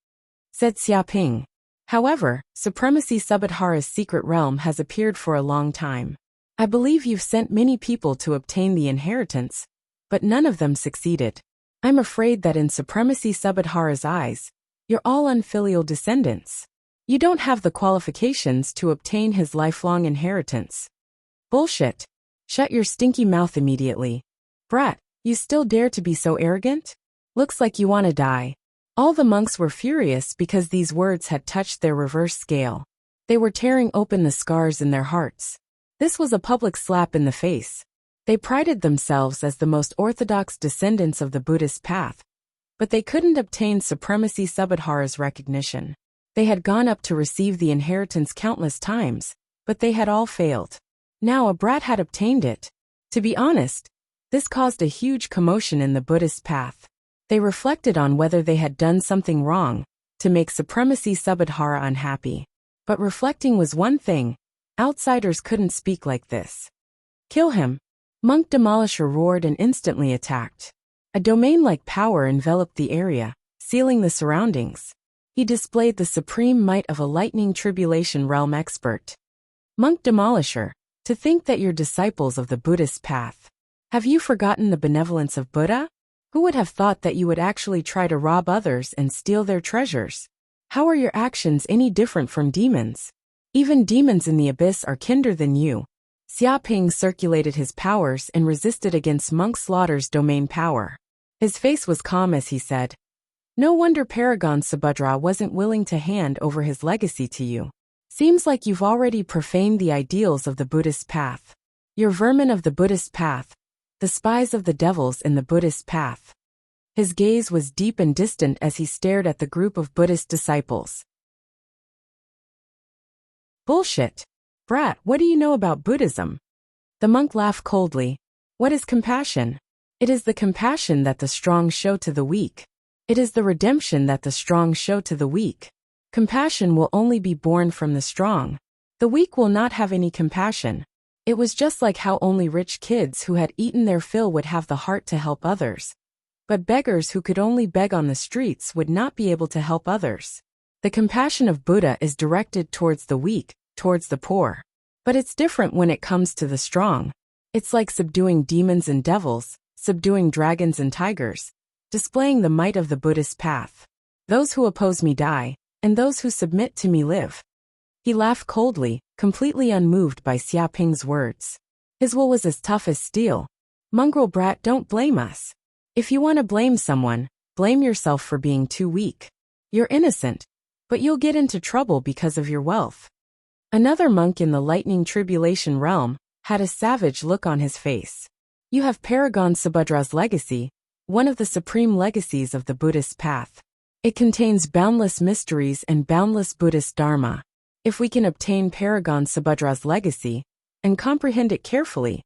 Said Xiaoping. However, Supremacy Subadhara's secret realm has appeared for a long time. I believe you've sent many people to obtain the inheritance, but none of them succeeded. I'm afraid that in Supremacy Subadhara's eyes, you're all unfilial descendants. You don't have the qualifications to obtain his lifelong inheritance. Bullshit. Shut your stinky mouth immediately. Brat, you still dare to be so arrogant? Looks like you want to die. All the monks were furious because these words had touched their reverse scale. They were tearing open the scars in their hearts. This was a public slap in the face. They prided themselves as the most orthodox descendants of the Buddhist path, but they couldn't obtain Supremacy Subadhara's recognition. They had gone up to receive the inheritance countless times, but they had all failed. Now a brat had obtained it. To be honest, this caused a huge commotion in the Buddhist path. They reflected on whether they had done something wrong to make Supremacy Subadhara unhappy. But reflecting was one thing. Outsiders couldn't speak like this. Kill him. Monk Demolisher roared and instantly attacked. A domain-like power enveloped the area, sealing the surroundings. He displayed the supreme might of a lightning tribulation realm expert. Monk Demolisher, to think that you're disciples of the Buddhist path. Have you forgotten the benevolence of Buddha? Who would have thought that you would actually try to rob others and steal their treasures? How are your actions any different from demons? Even demons in the abyss are kinder than you. Xiaoping circulated his powers and resisted against Monk Slaughter's domain power. His face was calm as he said, "No wonder Paragon Subhadra wasn't willing to hand over his legacy to you. Seems like you've already profaned the ideals of the Buddhist path. You're vermin of the Buddhist path, the spies of the devils in the Buddhist path." His gaze was deep and distant as he stared at the group of Buddhist disciples. Bullshit. Brat, what do you know about Buddhism? The monk laughed coldly. What is compassion? It is the compassion that the strong show to the weak. It is the redemption that the strong show to the weak. Compassion will only be born from the strong. The weak will not have any compassion. It was just like how only rich kids who had eaten their fill would have the heart to help others. But beggars who could only beg on the streets would not be able to help others. The compassion of Buddha is directed towards the weak, towards the poor. But it's different when it comes to the strong. It's like subduing demons and devils, subduing dragons and tigers, displaying the might of the Buddhist path. Those who oppose me die, and those who submit to me live. He laughed coldly, completely unmoved by Xiaoping's words. His will was as tough as steel. Mongrel brat, don't blame us. If you want to blame someone, blame yourself for being too weak. You're innocent, but you'll get into trouble because of your wealth. Another monk in the lightning tribulation realm had a savage look on his face. You have Paragon Subhudra's legacy, one of the supreme legacies of the Buddhist path. It contains boundless mysteries and boundless Buddhist dharma. If we can obtain Paragon Subhudra's legacy and comprehend it carefully,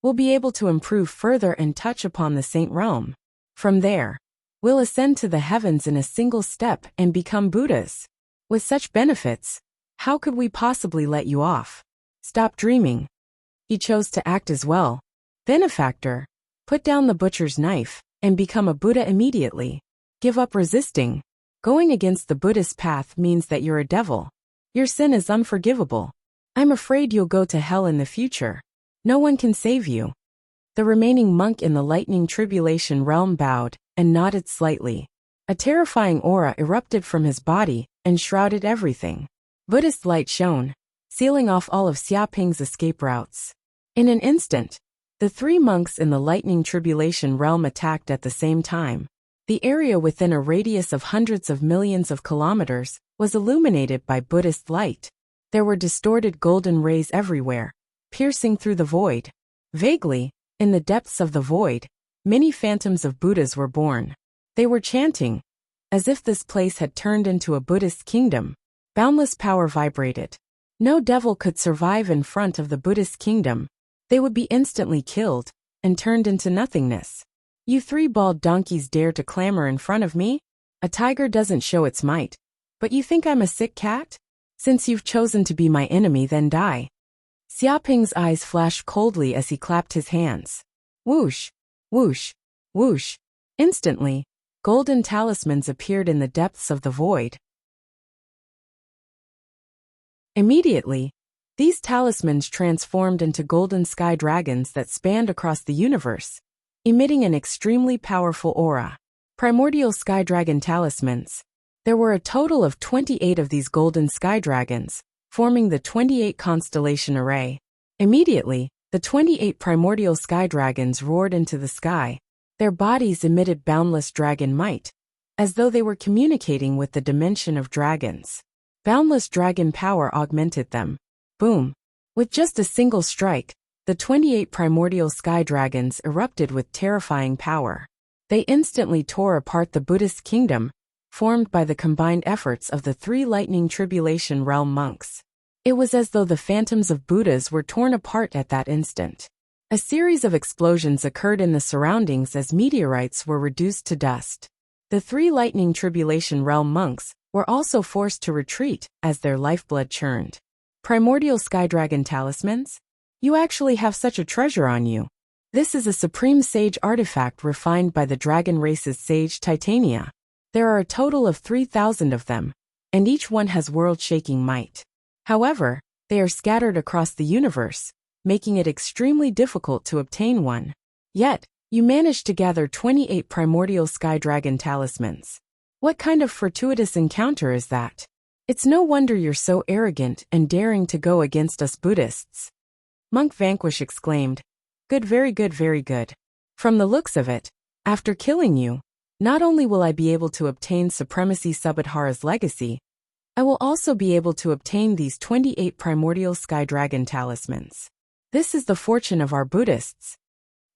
we'll be able to improve further and touch upon the saint realm. From there, we'll ascend to the heavens in a single step and become Buddhas. With such benefits, how could we possibly let you off? Stop dreaming. He chose to act as well. Benefactor, put down the butcher's knife and become a Buddha immediately. Give up resisting. Going against the Buddhist path means that you're a devil. Your sin is unforgivable. I'm afraid you'll go to hell in the future. No one can save you. The remaining monk in the lightning tribulation realm bowed and nodded slightly. A terrifying aura erupted from his body and shrouded everything. Buddhist light shone, sealing off all of Xiaoping's escape routes. In an instant, the three monks in the lightning tribulation realm attacked at the same time. The area within a radius of hundreds of millions of kilometers was illuminated by Buddhist light. There were distorted golden rays everywhere, piercing through the void. Vaguely, in the depths of the void, many phantoms of Buddhas were born. They were chanting, as if this place had turned into a Buddhist kingdom. Boundless power vibrated. No devil could survive in front of the Buddhist kingdom. They would be instantly killed and turned into nothingness. You three bald donkeys dare to clamor in front of me? A tiger doesn't show its might. But you think I'm a sick cat? Since you've chosen to be my enemy, then die. Xiaoping's eyes flashed coldly as he clapped his hands. Whoosh, whoosh, whoosh. Instantly, golden talismans appeared in the depths of the void. Immediately, these talismans transformed into golden sky dragons that spanned across the universe, emitting an extremely powerful aura. Primordial sky dragon talismans. There were a total of 28 of these golden sky dragons, forming the 28 constellation array. Immediately, the 28 primordial sky dragons roared into the sky. Their bodies emitted boundless dragon might, as though they were communicating with the dimension of dragons. Boundless dragon power augmented them. Boom! With just a single strike, the 28 primordial sky dragons erupted with terrifying power. They instantly tore apart the Buddhist kingdom, formed by the combined efforts of the three lightning tribulation realm monks. It was as though the phantoms of Buddhas were torn apart at that instant. A series of explosions occurred in the surroundings as meteorites were reduced to dust. The three lightning tribulation realm monks were also forced to retreat as their lifeblood churned. Primordial sky dragon talismans? You actually have such a treasure on you. This is a supreme sage artifact refined by the dragon race's sage Titania. There are a total of 3,000 of them, and each one has world-shaking might. However, they are scattered across the universe, making it extremely difficult to obtain one. Yet, you managed to gather 28 primordial sky dragon talismans. What kind of fortuitous encounter is that? It's no wonder you're so arrogant and daring to go against us Buddhists. Monk Vanquish exclaimed, Good, very good, very good. From the looks of it, after killing you, not only will I be able to obtain Supremacy Subhadhara's legacy, I will also be able to obtain these 28 primordial sky dragon talismans. This is the fortune of our Buddhists.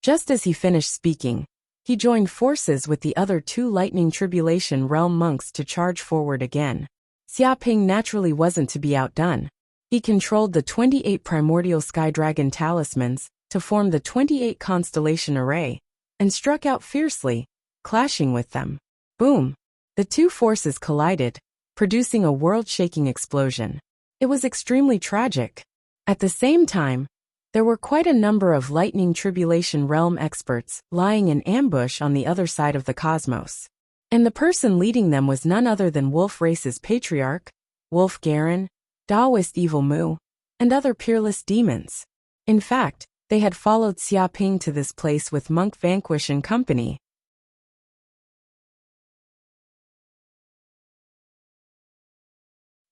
Just as he finished speaking, he joined forces with the other two lightning tribulation realm monks to charge forward again. Xiaoping naturally wasn't to be outdone. He controlled the 28 primordial sky dragon talismans to form the 28 constellation array, and struck out fiercely, clashing with them. Boom! The two forces collided, producing a world-shaking explosion. It was extremely tragic. At the same time, there were quite a number of lightning tribulation realm experts lying in ambush on the other side of the cosmos. And the person leading them was none other than Wolf Race's patriarch, Wolf Garen, Taoist Evil Mu, and other peerless demons. In fact, they had followed Xiaoping to this place with Monk Vanquish and company.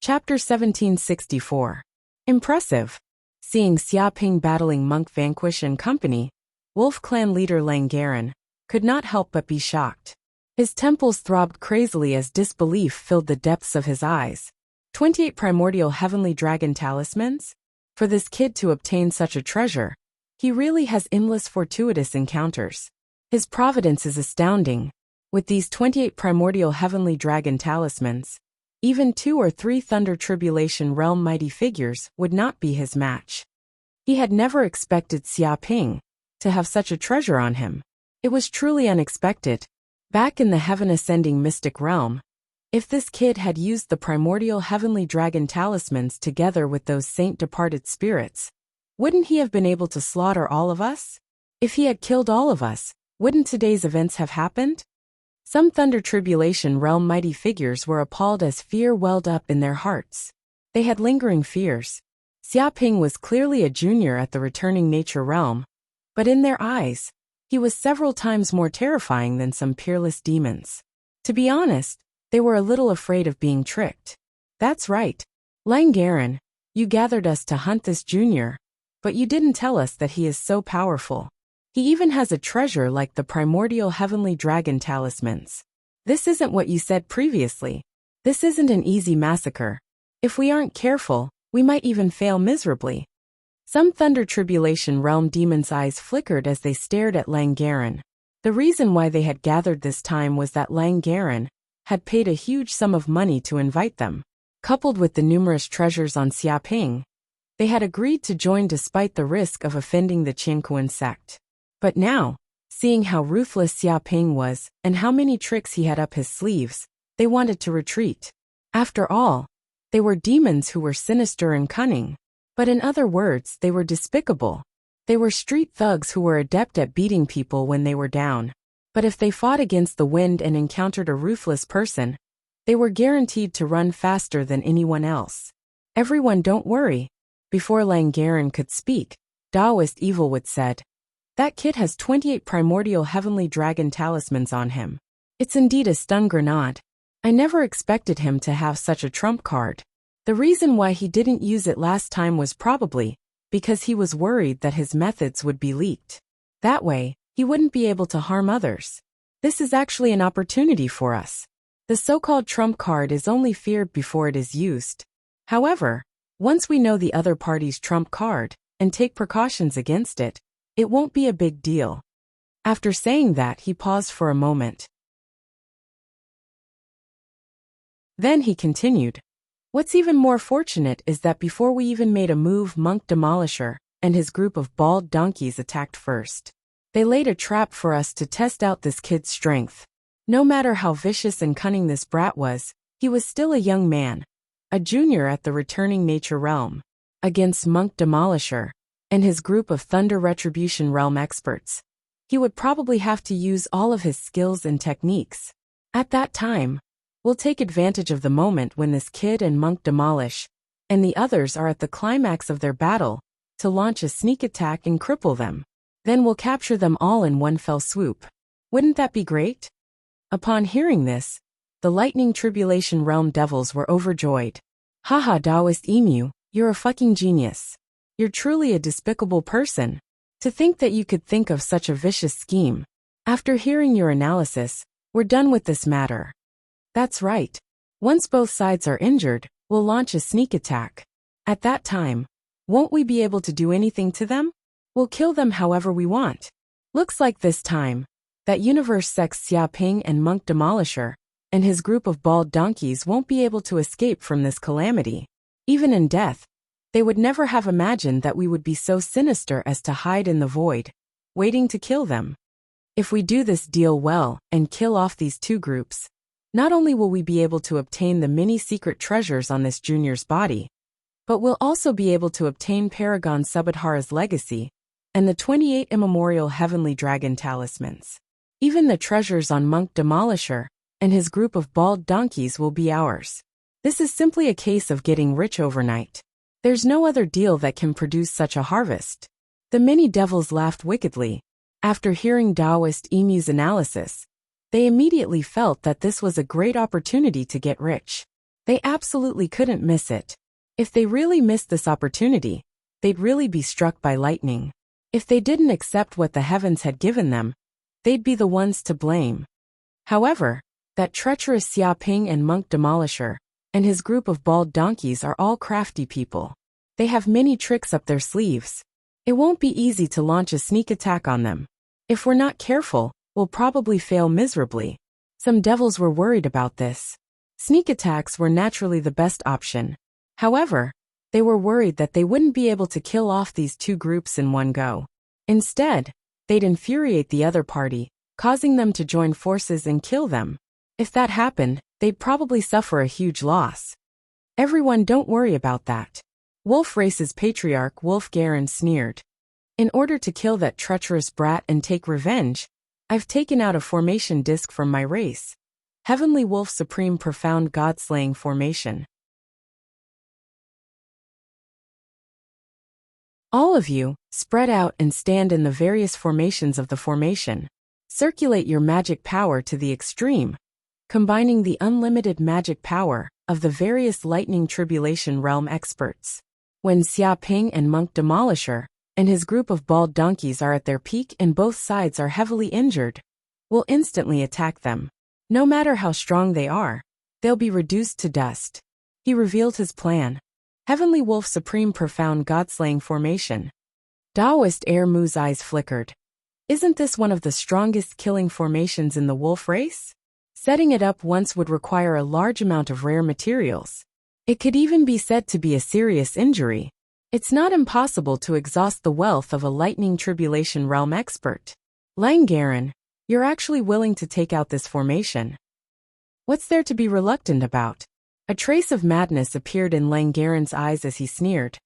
Chapter 1764. Impressive. Seeing Xiaoping battling Monk Vanquish and company, Wolf Clan leader Langaren could not help but be shocked. His temples throbbed crazily as disbelief filled the depths of his eyes. 28 primordial heavenly dragon talismans? For this kid to obtain such a treasure, he really has endless fortuitous encounters. His providence is astounding. With these 28 primordial heavenly dragon talismans, even 2 or 3 Thunder Tribulation Realm mighty figures would not be his match. He had never expected Xiaoping to have such a treasure on him. It was truly unexpected. Back in the heaven-ascending mystic realm, if this kid had used the primordial heavenly dragon talismans together with those saint-departed spirits, wouldn't he have been able to slaughter all of us? If he had killed all of us, wouldn't today's events have happened? Some Thunder Tribulation Realm mighty figures were appalled as fear welled up in their hearts. They had lingering fears. Xiaoping was clearly a junior at the returning nature realm, but in their eyes, he was several times more terrifying than some peerless demons. To be honest, they were a little afraid of being tricked. That's right. Langaren, you gathered us to hunt this junior, but you didn't tell us that he is so powerful. He even has a treasure like the primordial heavenly dragon talismans. This isn't what you said previously. This isn't an easy massacre. If we aren't careful, we might even fail miserably. Some Thunder Tribulation Realm demons' eyes flickered as they stared at Langaren. The reason why they had gathered this time was that Langaren had paid a huge sum of money to invite them. Coupled with the numerous treasures on Xiaoping, they had agreed to join despite the risk of offending the Qianquan sect. But now, seeing how ruthless Xiaoping was and how many tricks he had up his sleeves, they wanted to retreat. After all, they were demons who were sinister and cunning. But in other words, they were despicable. They were street thugs who were adept at beating people when they were down. But if they fought against the wind and encountered a ruthless person, they were guaranteed to run faster than anyone else. Everyone, don't worry. Before Langaren could speak, Taoist Evilwood said, "That kid has 28 primordial heavenly dragon talismans on him. It's indeed a stun grenade. I never expected him to have such a trump card. The reason why he didn't use it last time was probably because he was worried that his methods would be leaked. That way, he wouldn't be able to harm others. This is actually an opportunity for us. The so-called trump card is only feared before it is used. However, once we know the other party's trump card and take precautions against it, it won't be a big deal." After saying that, he paused for a moment. Then he continued, "What's even more fortunate is that before we even made a move, Monk Demolisher and his group of bald donkeys attacked first. They laid a trap for us to test out this kid's strength. No matter how vicious and cunning this brat was, he was still a young man, a junior at the returning nature realm. Against Monk Demolisher and his group of Thunder Retribution Realm experts, he would probably have to use all of his skills and techniques. At that time, we'll take advantage of the moment when this kid and Monk Demolish and the others are at the climax of their battle to launch a sneak attack and cripple them. Then we'll capture them all in one fell swoop. Wouldn't that be great?" Upon hearing this, the Lightning Tribulation Realm devils were overjoyed. "Haha, Taoist Emu, you're a fucking genius. You're truly a despicable person. To think that you could think of such a vicious scheme. After hearing your analysis, we're done with this matter. That's right. Once both sides are injured, we'll launch a sneak attack. At that time, won't we be able to do anything to them? We'll kill them however we want. Looks like this time, that universe sect's Xiaoping and Monk Demolisher and his group of bald donkeys won't be able to escape from this calamity. Even in death, they would never have imagined that we would be so sinister as to hide in the void, waiting to kill them. If we do this deal well and kill off these two groups, not only will we be able to obtain the many secret treasures on this junior's body, but we'll also be able to obtain Paragon Subadhara's legacy and the 28 immemorial heavenly dragon talismans. Even the treasures on Monk Demolisher and his group of bald donkeys will be ours. This is simply a case of getting rich overnight. There's no other deal that can produce such a harvest." The many devils laughed wickedly. After hearing Taoist Emu's analysis, they immediately felt that this was a great opportunity to get rich. They absolutely couldn't miss it. If they really missed this opportunity, they'd really be struck by lightning. If they didn't accept what the heavens had given them, they'd be the ones to blame. However, that treacherous Xia Ping and Monk Demolisher and his group of bald donkeys are all crafty people. They have many tricks up their sleeves. It won't be easy to launch a sneak attack on them. If we're not careful, we'll probably fail miserably. Some devils were worried about this. Sneak attacks were naturally the best option. However, they were worried that they wouldn't be able to kill off these two groups in one go. Instead, they'd infuriate the other party, causing them to join forces and kill them. If that happened, they'd probably suffer a huge loss. Everyone, don't worry about that. Wolf Race's patriarch Wolf Garen sneered. In order to kill that treacherous brat and take revenge, I've taken out a formation disc from my race. Heavenly Wolf Supreme Profound God-Slaying Formation. All of you, spread out and stand in the various formations of the formation. Circulate your magic power to the extreme, combining the unlimited magic power of the various Lightning Tribulation Realm experts. When Xia Ping and Monk Demolisher and his group of bald donkeys are at their peak and both sides are heavily injured, we'll instantly attack them. No matter how strong they are, they'll be reduced to dust. He revealed his plan. Heavenly Wolf Supreme Profound God-Slaying Formation. Daoist Air Mu's eyes flickered. Isn't this one of the strongest killing formations in the wolf race? Setting it up once would require a large amount of rare materials. It could even be said to be a serious injury. It's not impossible to exhaust the wealth of a Lightning Tribulation Realm expert. Langaren, you're actually willing to take out this formation. What's there to be reluctant about? A trace of madness appeared in Langaren's eyes as he sneered.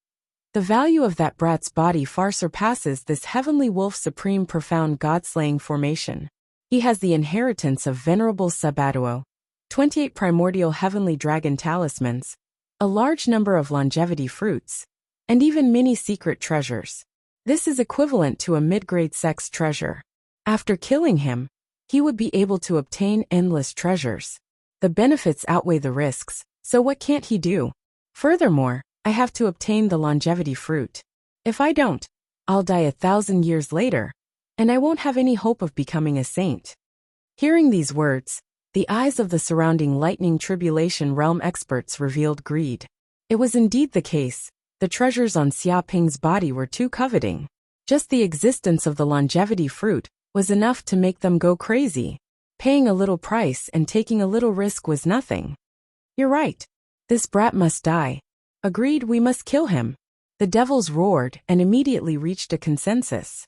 The value of that brat's body far surpasses this Heavenly Wolf Supreme Profound God-Slaying Formation. He has the inheritance of Venerable Sabatuo, 28 primordial Heavenly Dragon Talismans, a large number of longevity fruits, and even many secret treasures. This is equivalent to a mid-grade sex treasure. After killing him, he would be able to obtain endless treasures. The benefits outweigh the risks, so what can't he do? Furthermore, I have to obtain the longevity fruit. If I don't, I'll die 1,000 years later, and I won't have any hope of becoming a saint. Hearing these words, the eyes of the surrounding Lightning Tribulation Realm experts revealed greed. It was indeed the case. The treasures on Xia Ping's body were too coveting. Just the existence of the longevity fruit was enough to make them go crazy. Paying a little price and taking a little risk was nothing. You're right. This brat must die. Agreed, we must kill him. The devils roared and immediately reached a consensus.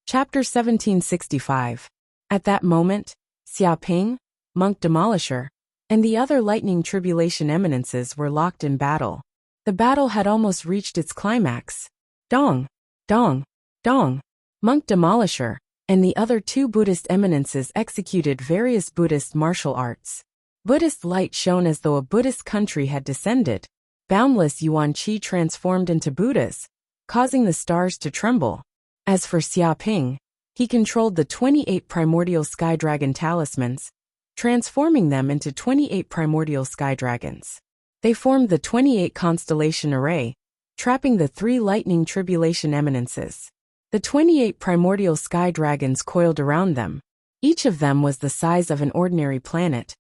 Chapter 1765. At that moment, Xia Ping, Monk Demolisher, and the other Lightning Tribulation eminences were locked in battle. The battle had almost reached its climax. Dong, dong, dong. Monk Demolisher and the other two Buddhist eminences executed various Buddhist martial arts. Buddhist light shone as though a Buddhist country had descended. Boundless Yuan Qi transformed into Buddhas, causing the stars to tremble. As for Xia Ping, he controlled the 28 primordial sky dragon talismans, transforming them into 28 primordial sky dragons. They formed the 28 constellation array, trapping the 3 Lightning Tribulation eminences. The 28 primordial sky dragons coiled around them. Each of them was the size of an ordinary planet,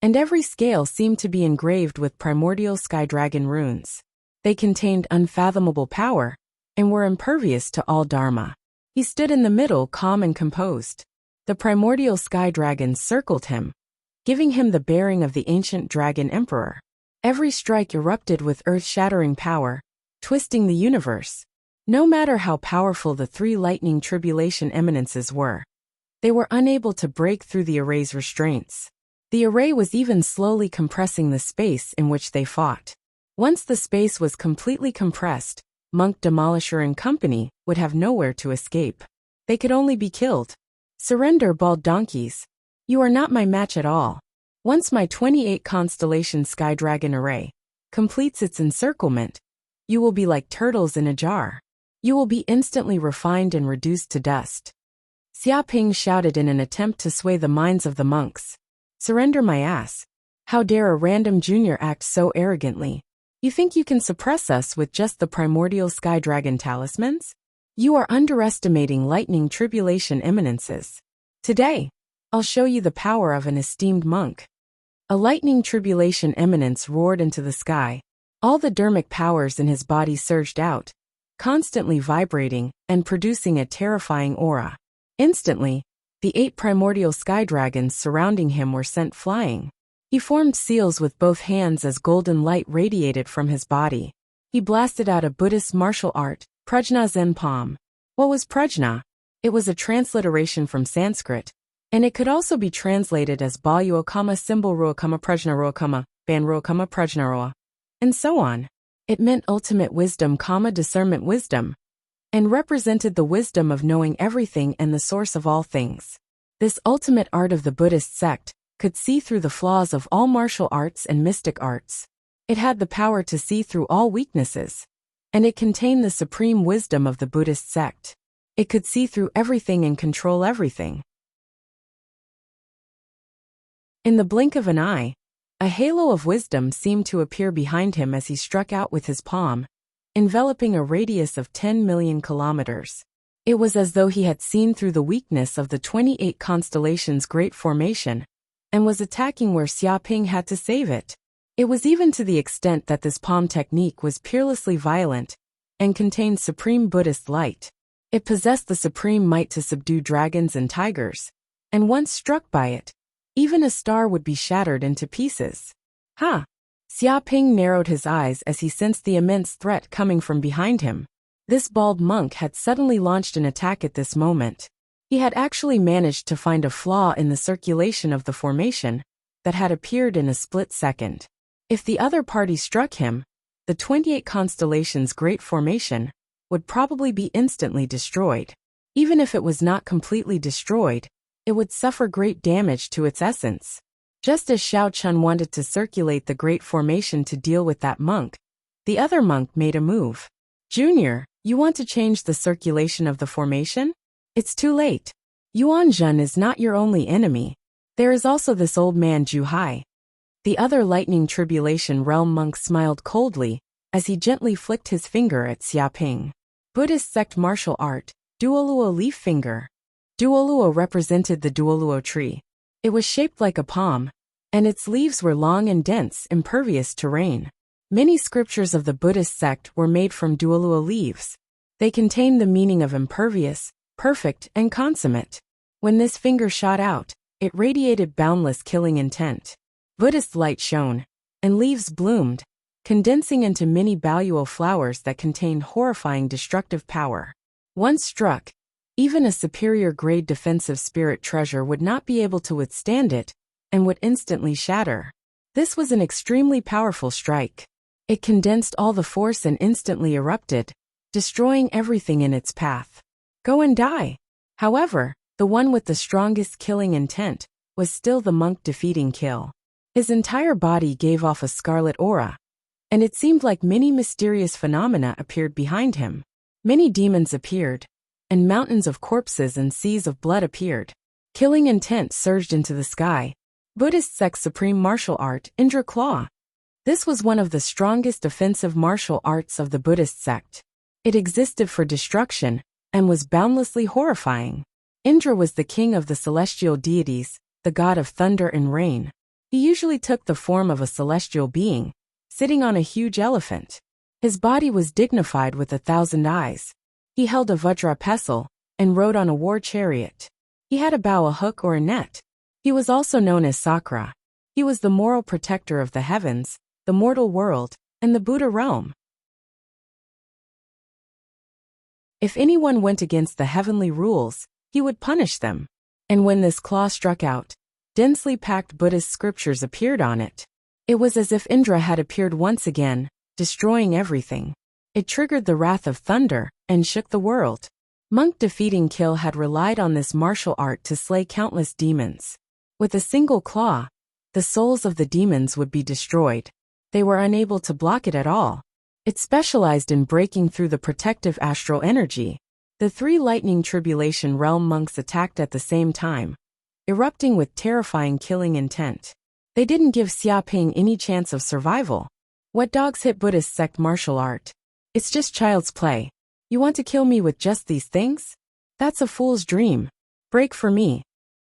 and every scale seemed to be engraved with primordial sky dragon runes. They contained unfathomable power, and were impervious to all dharma. He stood in the middle, calm and composed. The primordial sky dragons circled him, giving him the bearing of the ancient dragon emperor. Every strike erupted with earth-shattering power, twisting the universe. No matter how powerful the 3 Lightning Tribulation eminences were, they were unable to break through the array's restraints. The array was even slowly compressing the space in which they fought. Once the space was completely compressed, Monk Demolisher and company would have nowhere to escape. They could only be killed. Surrender, bald donkeys. You are not my match at all. Once my 28 constellation sky dragon array completes its encirclement, you will be like turtles in a jar. You will be instantly refined and reduced to dust. Xiaoping shouted in an attempt to sway the minds of the monks. Surrender my ass. How dare a random junior act so arrogantly? You think you can suppress us with just the primordial sky dragon talismans? You are underestimating lightning tribulation eminences. Today, I'll show you the power of an esteemed monk. A lightning tribulation eminence roared into the sky. All the dermic powers in his body surged out, constantly vibrating and producing a terrifying aura. Instantly, the 8 primordial sky dragons surrounding him were sent flying. He formed seals with both hands as golden light radiated from his body. He blasted out a Buddhist martial art, Prajna Zen Palm. What was Prajna? It was a transliteration from Sanskrit, and it could also be translated as Baluo, symbol Ruo, Prajna Ruo, Ban Ruo, Prajna Ruo, and so on. It meant ultimate wisdom, discernment wisdom, and represented the wisdom of knowing everything and the source of all things. This ultimate art of the Buddhist sect could see through the flaws of all martial arts and mystic arts. It had the power to see through all weaknesses, and it contained the supreme wisdom of the Buddhist sect. It could see through everything and control everything. In the blink of an eye, a halo of wisdom seemed to appear behind him as he struck out with his palm, enveloping a radius of 10 million kilometers. It was as though he had seen through the weakness of the 28 constellations' great formation, and was attacking where Xiaoping had to save it. It was even to the extent that this palm technique was peerlessly violent, and contained supreme Buddhist light. It possessed the supreme might to subdue dragons and tigers, and once struck by it, even a star would be shattered into pieces. Ha! Xiaoping narrowed his eyes as he sensed the immense threat coming from behind him. This bald monk had suddenly launched an attack at this moment. He had actually managed to find a flaw in the circulation of the formation that had appeared in a split second. If the other party struck him, the 28 constellations' great formation would probably be instantly destroyed. Even if it was not completely destroyed, it would suffer great damage to its essence. Just as Xiao Chun wanted to circulate the great formation to deal with that monk, the other monk made a move. Junior, you want to change the circulation of the formation? It's too late. Yuanzhen is not your only enemy. There is also this old man Zhu Hai. The other lightning tribulation realm monk smiled coldly as he gently flicked his finger at Xiaoping. Buddhist sect martial art, Duoluo leaf finger. Duoluo represented the Duoluo tree. It was shaped like a palm, and its leaves were long and dense, impervious to rain. Many scriptures of the Buddhist sect were made from Duoluo leaves. They contained the meaning of impervious, perfect, and consummate. When this finger shot out, it radiated boundless killing intent. Buddhist light shone, and leaves bloomed, condensing into many Baluo flowers that contained horrifying destructive power. Once struck, even a superior grade defensive spirit treasure would not be able to withstand it, and would instantly shatter. This was an extremely powerful strike. It condensed all the force and instantly erupted, destroying everything in its path. Go and die. However, the one with the strongest killing intent was still the monk defeating kill. His entire body gave off a scarlet aura, and it seemed like many mysterious phenomena appeared behind him. Many demons appeared, and mountains of corpses and seas of blood appeared. Killing intent surged into the sky. Buddhist sect's supreme martial art, Indra Claw. This was one of the strongest offensive martial arts of the Buddhist sect. It existed for destruction, and was boundlessly horrifying. Indra was the king of the celestial deities, the god of thunder and rain. He usually took the form of a celestial being, sitting on a huge elephant. His body was dignified with 1,000 eyes. He held a Vajra pestle, and rode on a war chariot. He had a bow, a hook, or a net. He was also known as Sakra. He was the moral protector of the heavens, the mortal world, and the Buddha realm. If anyone went against the heavenly rules, he would punish them. And when this claw struck out, densely packed Buddhist scriptures appeared on it. It was as if Indra had appeared once again, destroying everything. It triggered the wrath of thunder, and shook the world. Monk defeating kill had relied on this martial art to slay countless demons. With a single claw, the souls of the demons would be destroyed. They were unable to block it at all. It specialized in breaking through the protective astral energy. The three lightning tribulation realm monks attacked at the same time, erupting with terrifying killing intent. They didn't give Xiaoping any chance of survival. What dogs hit Buddhist sect martial art? It's just child's play. You want to kill me with just these things? That's a fool's dream. Break for me.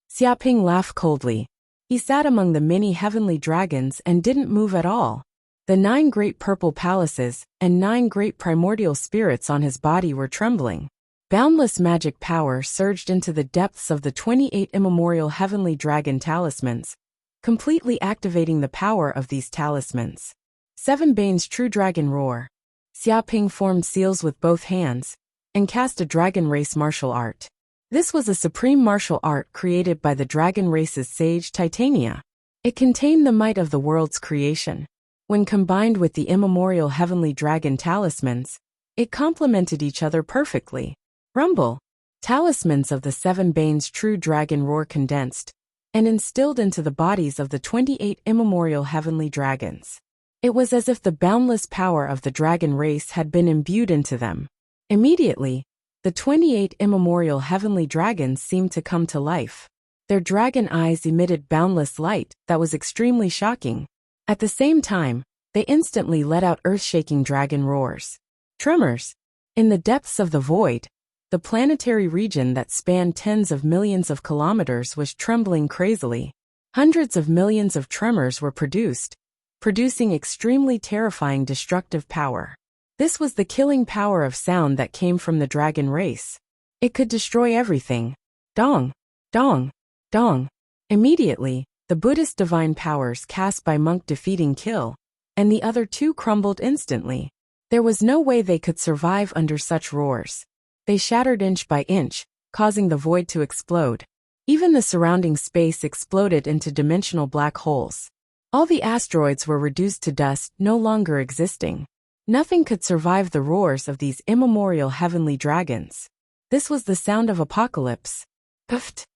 Xiaoping laughed coldly. He sat among the many heavenly dragons and didn't move at all. The 9 great purple palaces and 9 great primordial spirits on his body were trembling. Boundless magic power surged into the depths of the 28 immemorial heavenly dragon talismans, completely activating the power of these talismans. 7 Bane's true dragon roar. Xiaoping formed seals with both hands and cast a dragon race martial art. This was a supreme martial art created by the dragon race's sage Titania. It contained the might of the world's creation. When combined with the immemorial heavenly dragon talismans, it complemented each other perfectly. Rumble. Talismans of the 7 Bane's true dragon roar condensed and instilled into the bodies of the 28 immemorial heavenly dragons. It was as if the boundless power of the dragon race had been imbued into them. Immediately, the 28 immemorial heavenly dragons seemed to come to life. Their dragon eyes emitted boundless light that was extremely shocking. At the same time, they instantly let out earth-shaking dragon roars. Tremors. In the depths of the void, the planetary region that spanned tens of millions of kilometers was trembling crazily. Hundreds of millions of tremors were producing extremely terrifying destructive power. This was the killing power of sound that came from the dragon race. It could destroy everything. Dong, dong, dong. Immediately, the Buddhist divine powers cast by monk defeating kill, and the other 2 crumbled instantly. There was no way they could survive under such roars. They shattered inch by inch, causing the void to explode. Even the surrounding space exploded into dimensional black holes. All the asteroids were reduced to dust, no longer existing. Nothing could survive the roars of these immemorial heavenly dragons. This was the sound of apocalypse. Puffed.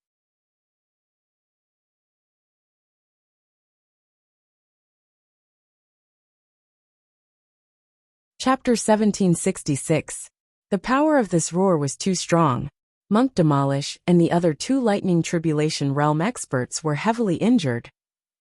Chapter 1766. The power of this roar was too strong. Monk Demolish and the other 2 lightning tribulation realm experts were heavily injured.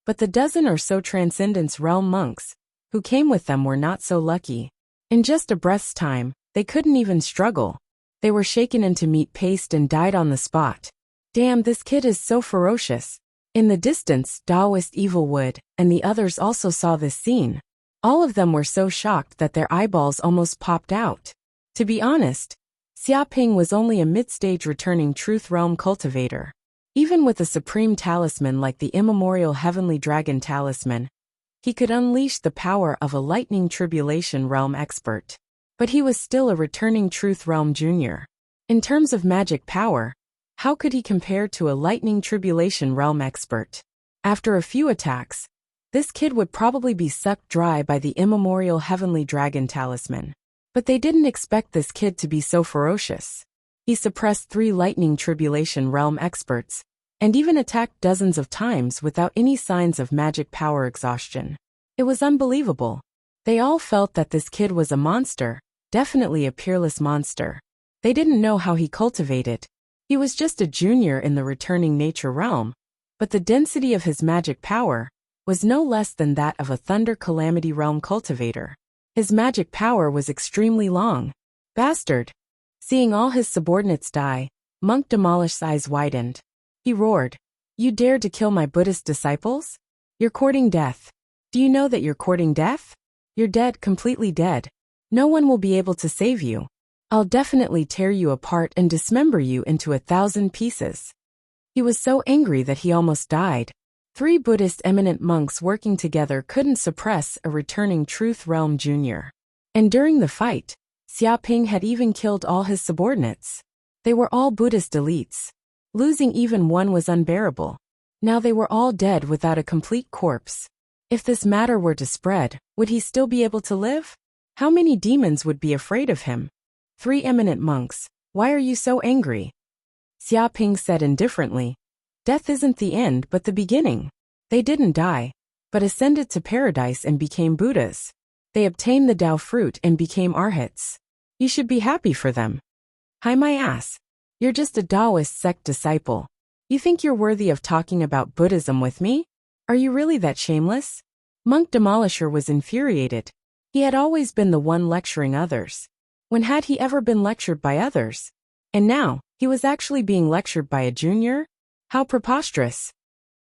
But the dozen or so Transcendence realm monks who came with them were not so lucky. In just a breath's time, they couldn't even struggle. They were shaken into meat paste and died on the spot. Damn, this kid is so ferocious. In the distance, Taoist Evilwood and the others also saw this scene. All of them were so shocked that their eyeballs almost popped out. To be honest, Xiaoping was only a mid-stage returning truth realm cultivator. Even with a supreme talisman like the immemorial heavenly dragon talisman, he could unleash the power of a lightning tribulation realm expert. But he was still a returning truth realm junior. In terms of magic power, how could he compare to a lightning tribulation realm expert? After a few attacks, this kid would probably be sucked dry by the immemorial heavenly dragon talisman. But they didn't expect this kid to be so ferocious. He suppressed 3 lightning tribulation realm experts, and even attacked dozens of times without any signs of magic power exhaustion. It was unbelievable. They all felt that this kid was a monster, definitely a peerless monster. They didn't know how he cultivated. He was just a junior in the returning nature realm, but the density of his magic power was no less than that of a thunder calamity realm cultivator. His magic power was extremely long. Bastard! Seeing all his subordinates die, Monk Demolish's eyes widened. He roared, "You dared to kill my Buddhist disciples? You're courting death. Do you know that you're courting death? You're dead, completely dead. No one will be able to save you. I'll definitely tear you apart and dismember you into 1,000 pieces." He was so angry that he almost died. 3 Buddhist eminent monks working together couldn't suppress a returning truth realm junior. And during the fight, Xiaoping had even killed all his subordinates. They were all Buddhist elites. Losing even one was unbearable. Now they were all dead without a complete corpse. If this matter were to spread, would he still be able to live? How many demons would be afraid of him? 3 eminent monks, why are you so angry? Xiaoping said indifferently, "Death isn't the end but the beginning." They didn't die, but ascended to paradise and became Buddhas. They obtained the Tao fruit and became arhats. You should be happy for them. Hi my ass. You're just a Taoist sect disciple. You think you're worthy of talking about Buddhism with me? Are you really that shameless? Monk Demolisher was infuriated. He had always been the one lecturing others. When had he ever been lectured by others? And now, he was actually being lectured by a junior? How preposterous.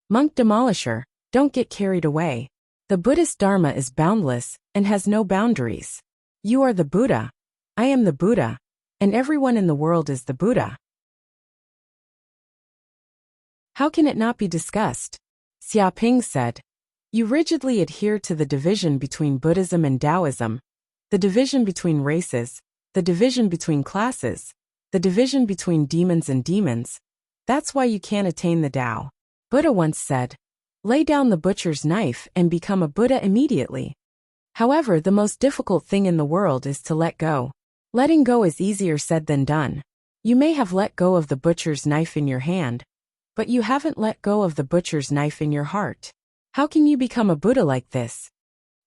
Monk Demolisher, don't get carried away. The Buddhist Dharma is boundless and has no boundaries. You are the Buddha. I am the Buddha. And everyone in the world is the Buddha. How can it not be discussed? Xiaoping said. You rigidly adhere to the division between Buddhism and Taoism, the division between races, the division between classes, the division between demons and demons. That's why you can't attain the Tao. Buddha once said, lay down the butcher's knife and become a Buddha immediately. However, the most difficult thing in the world is to let go. Letting go is easier said than done. You may have let go of the butcher's knife in your hand, but you haven't let go of the butcher's knife in your heart. How can you become a Buddha like this?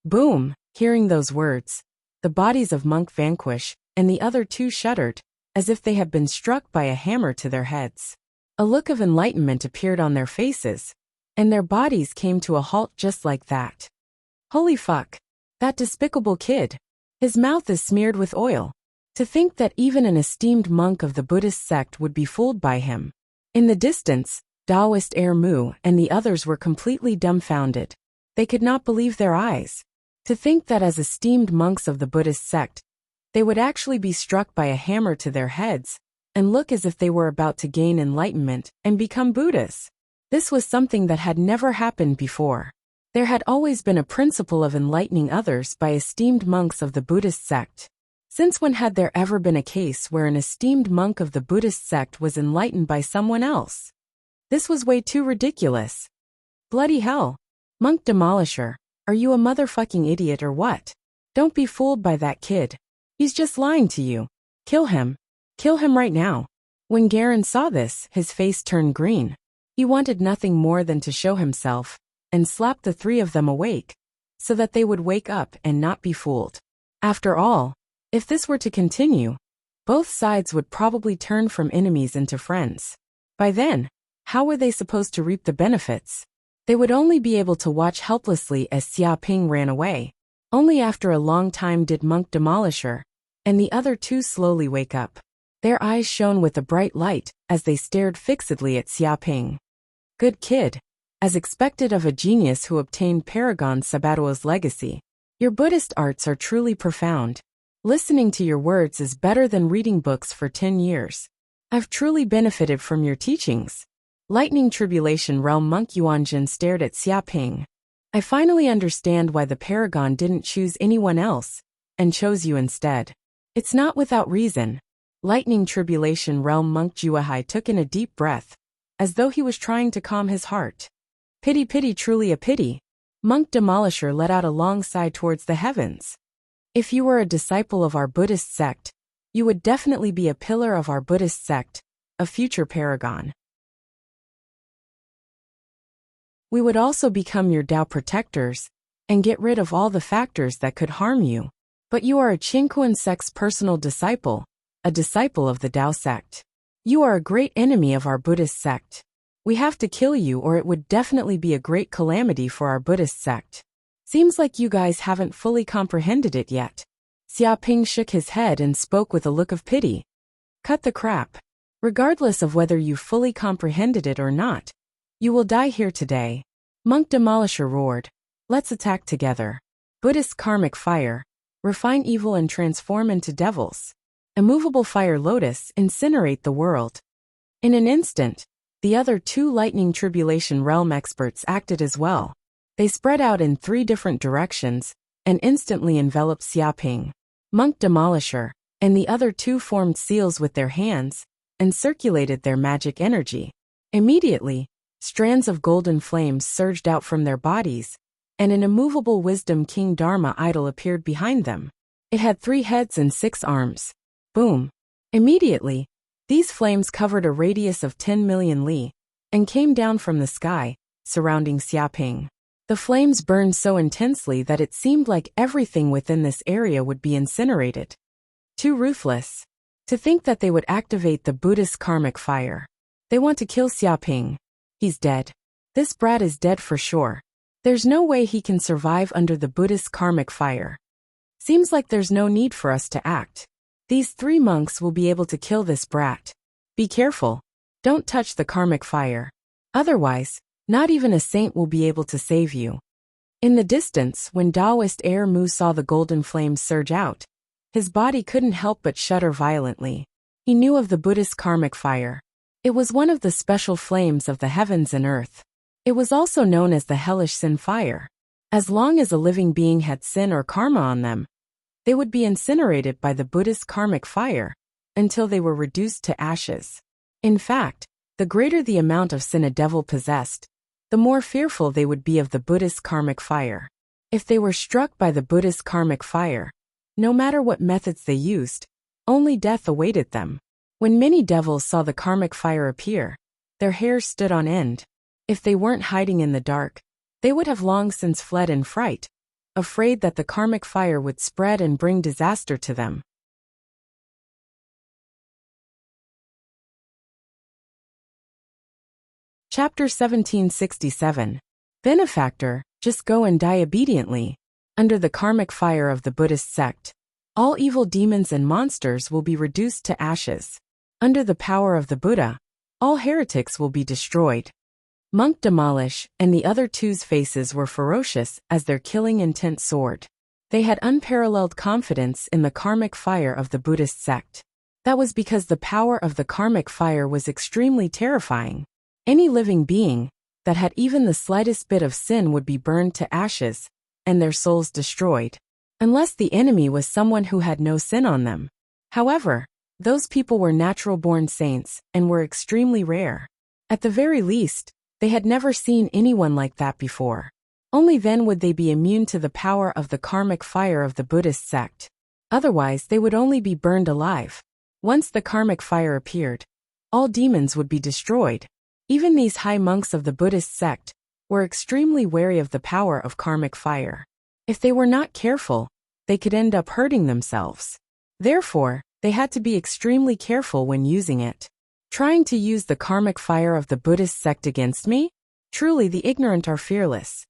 Boom! Hearing those words, the bodies of Monk Vanquish and the other two shuddered, as if they had been struck by a hammer to their heads. A look of enlightenment appeared on their faces, and their bodies came to a halt just like that. Holy fuck! That despicable kid! His mouth is smeared with oil. To think that even an esteemed monk of the Buddhist sect would be fooled by him. In the distance, Taoist Air Mu and the others were completely dumbfounded. They could not believe their eyes. To think that as esteemed monks of the Buddhist sect, they would actually be struck by a hammer to their heads, and look as if they were about to gain enlightenment and become Buddhas. This was something that had never happened before. There had always been a principle of enlightening others by esteemed monks of the Buddhist sect. Since when had there ever been a case where an esteemed monk of the Buddhist sect was enlightened by someone else? This was way too ridiculous. Bloody hell. Monk Demolisher, are you a motherfucking idiot or what? Don't be fooled by that kid. He's just lying to you. Kill him. Kill him right now. When Garen saw this, his face turned green. He wanted nothing more than to show himself, and slap the three of them awake, so that they would wake up and not be fooled. After all, if this were to continue, both sides would probably turn from enemies into friends. By then, how were they supposed to reap the benefits? They would only be able to watch helplessly as Xiaoping ran away. Only after a long time did Monk Demolisher and the other two slowly wake up. Their eyes shone with a bright light as they stared fixedly at Xiaoping. Good kid. As expected of a genius who obtained Paragon Sabato's legacy. Your Buddhist arts are truly profound. Listening to your words is better than reading books for 10 years. I've truly benefited from your teachings. Lightning Tribulation Realm Monk Yuanjin stared at Xiaoping. I finally understand why the Paragon didn't choose anyone else, and chose you instead. It's not without reason. Lightning Tribulation Realm Monk Juahai took in a deep breath, as though he was trying to calm his heart. Pity, pity, truly a pity. Monk Demolisher let out a long sigh towards the heavens. If you were a disciple of our Buddhist sect, you would definitely be a pillar of our Buddhist sect, a future paragon. We would also become your Tao protectors, and get rid of all the factors that could harm you. But you are a Qingquan sect's personal disciple, a disciple of the Tao sect. You are a great enemy of our Buddhist sect. We have to kill you or it would definitely be a great calamity for our Buddhist sect. Seems like you guys haven't fully comprehended it yet. Xiaoping shook his head and spoke with a look of pity. Cut the crap. Regardless of whether you fully comprehended it or not, you will die here today. Monk Demolisher roared. Let's attack together. Buddhist karmic fire. Refine evil and transform into devils. Immovable fire lotus, incinerate the world. In an instant, the other two Lightning Tribulation Realm experts acted as well. They spread out in 3 different directions, and instantly enveloped Xiaoping. Monk Demolisher and the other two formed seals with their hands, and circulated their magic energy. Immediately, strands of golden flames surged out from their bodies, and an immovable Wisdom King Dharma idol appeared behind them. It had 3 heads and 6 arms. Boom! Immediately, these flames covered a radius of 10 million li, and came down from the sky, surrounding Xiaoping. The flames burned so intensely that it seemed like everything within this area would be incinerated. Too ruthless. To think that they would activate the Buddhist karmic fire. They want to kill Xiaoping. He's dead. This brat is dead for sure. There's no way he can survive under the Buddhist karmic fire. Seems like there's no need for us to act. These 3 monks will be able to kill this brat. Be careful. Don't touch the karmic fire. Otherwise, not even a saint will be able to save you. In the distance, when Taoist Air Mu saw the golden flames surge out, his body couldn't help but shudder violently. He knew of the Buddhist karmic fire. It was one of the special flames of the heavens and earth. It was also known as the hellish sin fire. As long as a living being had sin or karma on them, they would be incinerated by the Buddhist karmic fire until they were reduced to ashes. In fact, the greater the amount of sin a devil possessed, the more fearful they would be of the Buddhist karmic fire. If they were struck by the Buddhist karmic fire, no matter what methods they used, only death awaited them. When many devils saw the karmic fire appear, their hairs stood on end. If they weren't hiding in the dark, they would have long since fled in fright, afraid that the karmic fire would spread and bring disaster to them. Chapter 1767. Benefactor, just go and die obediently. Under the karmic fire of the Buddhist sect, all evil demons and monsters will be reduced to ashes. Under the power of the Buddha, all heretics will be destroyed. Monk Demolish and the other two's faces were ferocious as their killing intent soared. They had unparalleled confidence in the karmic fire of the Buddhist sect. That was because the power of the karmic fire was extremely terrifying. Any living being that had even the slightest bit of sin would be burned to ashes, and their souls destroyed, unless the enemy was someone who had no sin on them. However, those people were natural-born saints and were extremely rare. At the very least, they had never seen anyone like that before. Only then would they be immune to the power of the karmic fire of the Buddhist sect. Otherwise, they would only be burned alive. Once the karmic fire appeared, all demons would be destroyed. Even these high monks of the Buddhist sect were extremely wary of the power of karmic fire. If they were not careful, they could end up hurting themselves. Therefore, they had to be extremely careful when using it. Trying to use the karmic fire of the Buddhist sect against me? Truly the ignorant are fearless.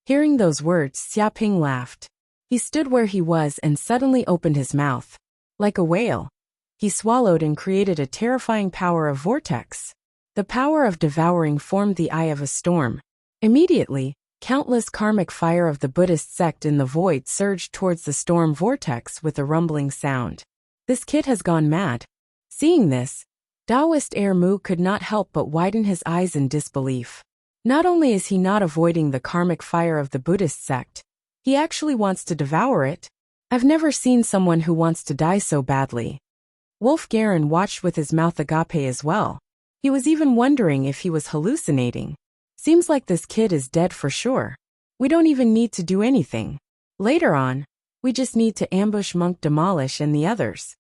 Hearing those words, Xiaoping laughed. He stood where he was and suddenly opened his mouth. Like a whale, he swallowed and created a terrifying power of vortex. The power of devouring formed the eye of a storm. Immediately, countless karmic fire of the Buddhist sect in the void surged towards the storm vortex with a rumbling sound. This kid has gone mad. Seeing this, Taoist Air Mu could not help but widen his eyes in disbelief. Not only is he not avoiding the karmic fire of the Buddhist sect, he actually wants to devour it. I've never seen someone who wants to die so badly. Wolf Garen watched with his mouth agape as well. He was even wondering if he was hallucinating. Seems like this kid is dead for sure. We don't even need to do anything. Later on, we just need to ambush Monk Demolish and the others.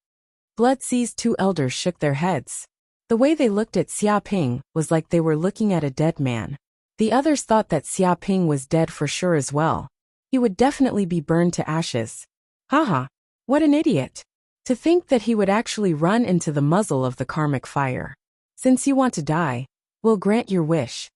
Bloodsea's 2 elders shook their heads. The way they looked at Xiaoping was like they were looking at a dead man. The others thought that Xiaoping was dead for sure as well. He would definitely be burned to ashes. Haha, what an idiot. To think that he would actually run into the muzzle of the karmic fire. Since you want to die, we'll grant your wish.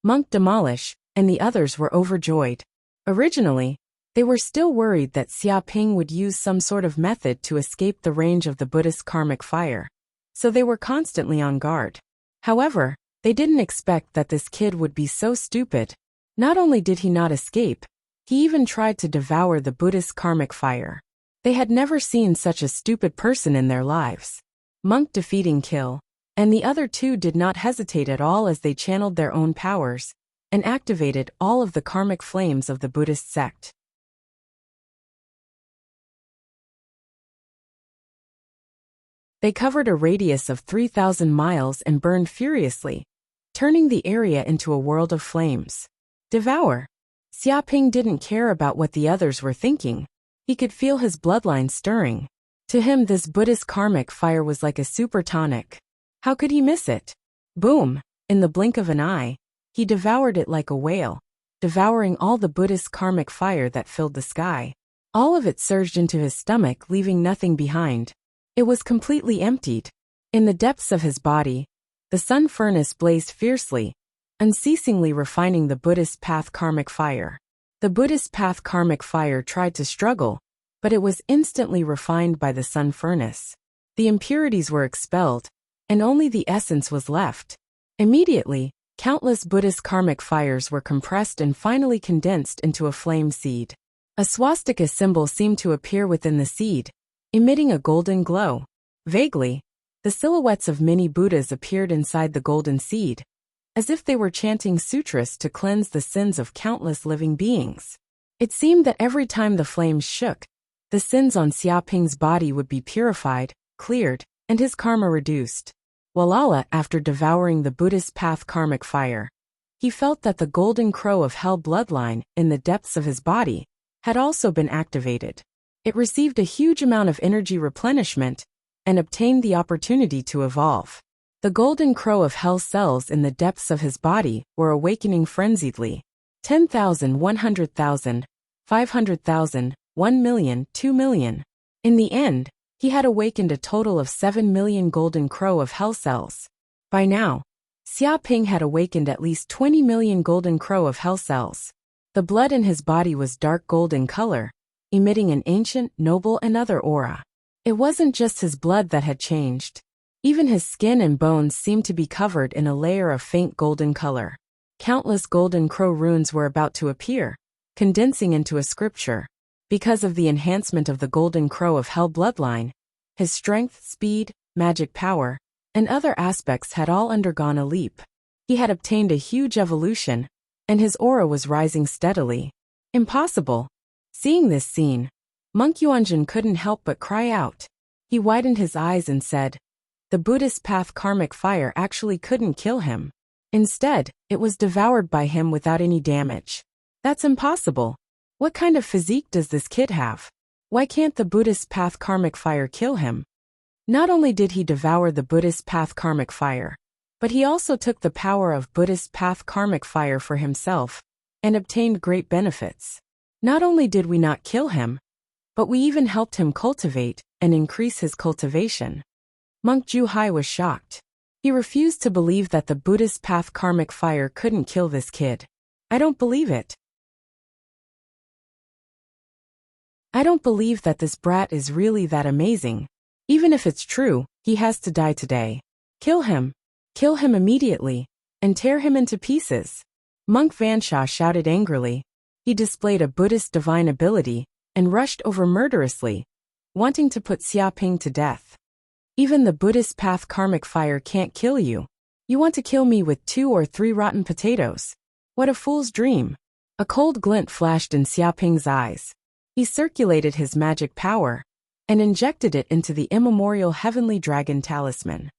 Monk Demolish and the others were overjoyed. Originally, they were still worried that Xiaoping would use some sort of method to escape the range of the Buddhist karmic fire, so they were constantly on guard. However, they didn't expect that this kid would be so stupid. Not only did he not escape, he even tried to devour the Buddhist karmic fire. They had never seen such a stupid person in their lives. Monk defeating Kill, and the other 2 did not hesitate at all as they channeled their own powers and activated all of the karmic flames of the Buddhist sect. They covered a radius of 3,000 miles and burned furiously, turning the area into a world of flames. Devour. Xiaoping didn't care about what the others were thinking. He could feel his bloodline stirring. To him, this Buddhist karmic fire was like a super tonic. How could he miss it? Boom! In the blink of an eye, he devoured it like a whale, devouring all the Buddhist karmic fire that filled the sky. All of it surged into his stomach, leaving nothing behind. It was completely emptied. In the depths of his body, the sun furnace blazed fiercely, unceasingly refining the Buddhist path karmic fire. The Buddhist path karmic fire tried to struggle, but it was instantly refined by the sun furnace. The impurities were expelled, and only the essence was left. Immediately, countless Buddhist karmic fires were compressed and finally condensed into a flame seed. A swastika symbol seemed to appear within the seed, emitting a golden glow. Vaguely, the silhouettes of many Buddhas appeared inside the golden seed, as if they were chanting sutras to cleanse the sins of countless living beings. It seemed that every time the flames shook, the sins on Xiaoping's body would be purified, cleared, and his karma reduced. Walala, after devouring the Buddhist path karmic fire, he felt that the golden crow of hell bloodline in the depths of his body had also been activated. It received a huge amount of energy replenishment and obtained the opportunity to evolve. The golden crow of hell cells in the depths of his body were awakening frenziedly. 10,000, 100,000, 500,000, 1 million, 2 million. In the end, he had awakened a total of 7 million golden crow of hell cells. By now, Xiaoping had awakened at least 20 million golden crow of hell cells. The blood in his body was dark gold in color, emitting an ancient, noble, and other aura. It wasn't just his blood that had changed. Even his skin and bones seemed to be covered in a layer of faint golden color. Countless golden crow runes were about to appear, condensing into a scripture. Because of the enhancement of the golden crow of hell bloodline, his strength, speed, magic power, and other aspects had all undergone a leap. He had obtained a huge evolution, and his aura was rising steadily. Impossible. Seeing this scene, Monk Yuanjun couldn't help but cry out. He widened his eyes and said, "The Buddhist path karmic fire actually couldn't kill him. Instead, it was devoured by him without any damage. That's impossible. What kind of physique does this kid have? Why can't the Buddhist path karmic fire kill him?" Not only did he devour the Buddhist path karmic fire, but he also took the power of Buddhist path karmic fire for himself and obtained great benefits. Not only did we not kill him, but we even helped him cultivate and increase his cultivation. Monk Juhai was shocked. He refused to believe that the Buddhist path karmic fire couldn't kill this kid. "I don't believe it. I don't believe that this brat is really that amazing. Even if it's true, he has to die today. Kill him. Kill him immediately, and tear him into pieces." Monk Vansha shouted angrily. He displayed a Buddhist divine ability and rushed over murderously, wanting to put Xiaoping to death. "Even the Buddhist path karmic fire can't kill you. You want to kill me with 2 or 3 rotten potatoes? What a fool's dream." A cold glint flashed in Xiaoping's eyes. He circulated his magic power and injected it into the immemorial heavenly dragon talisman.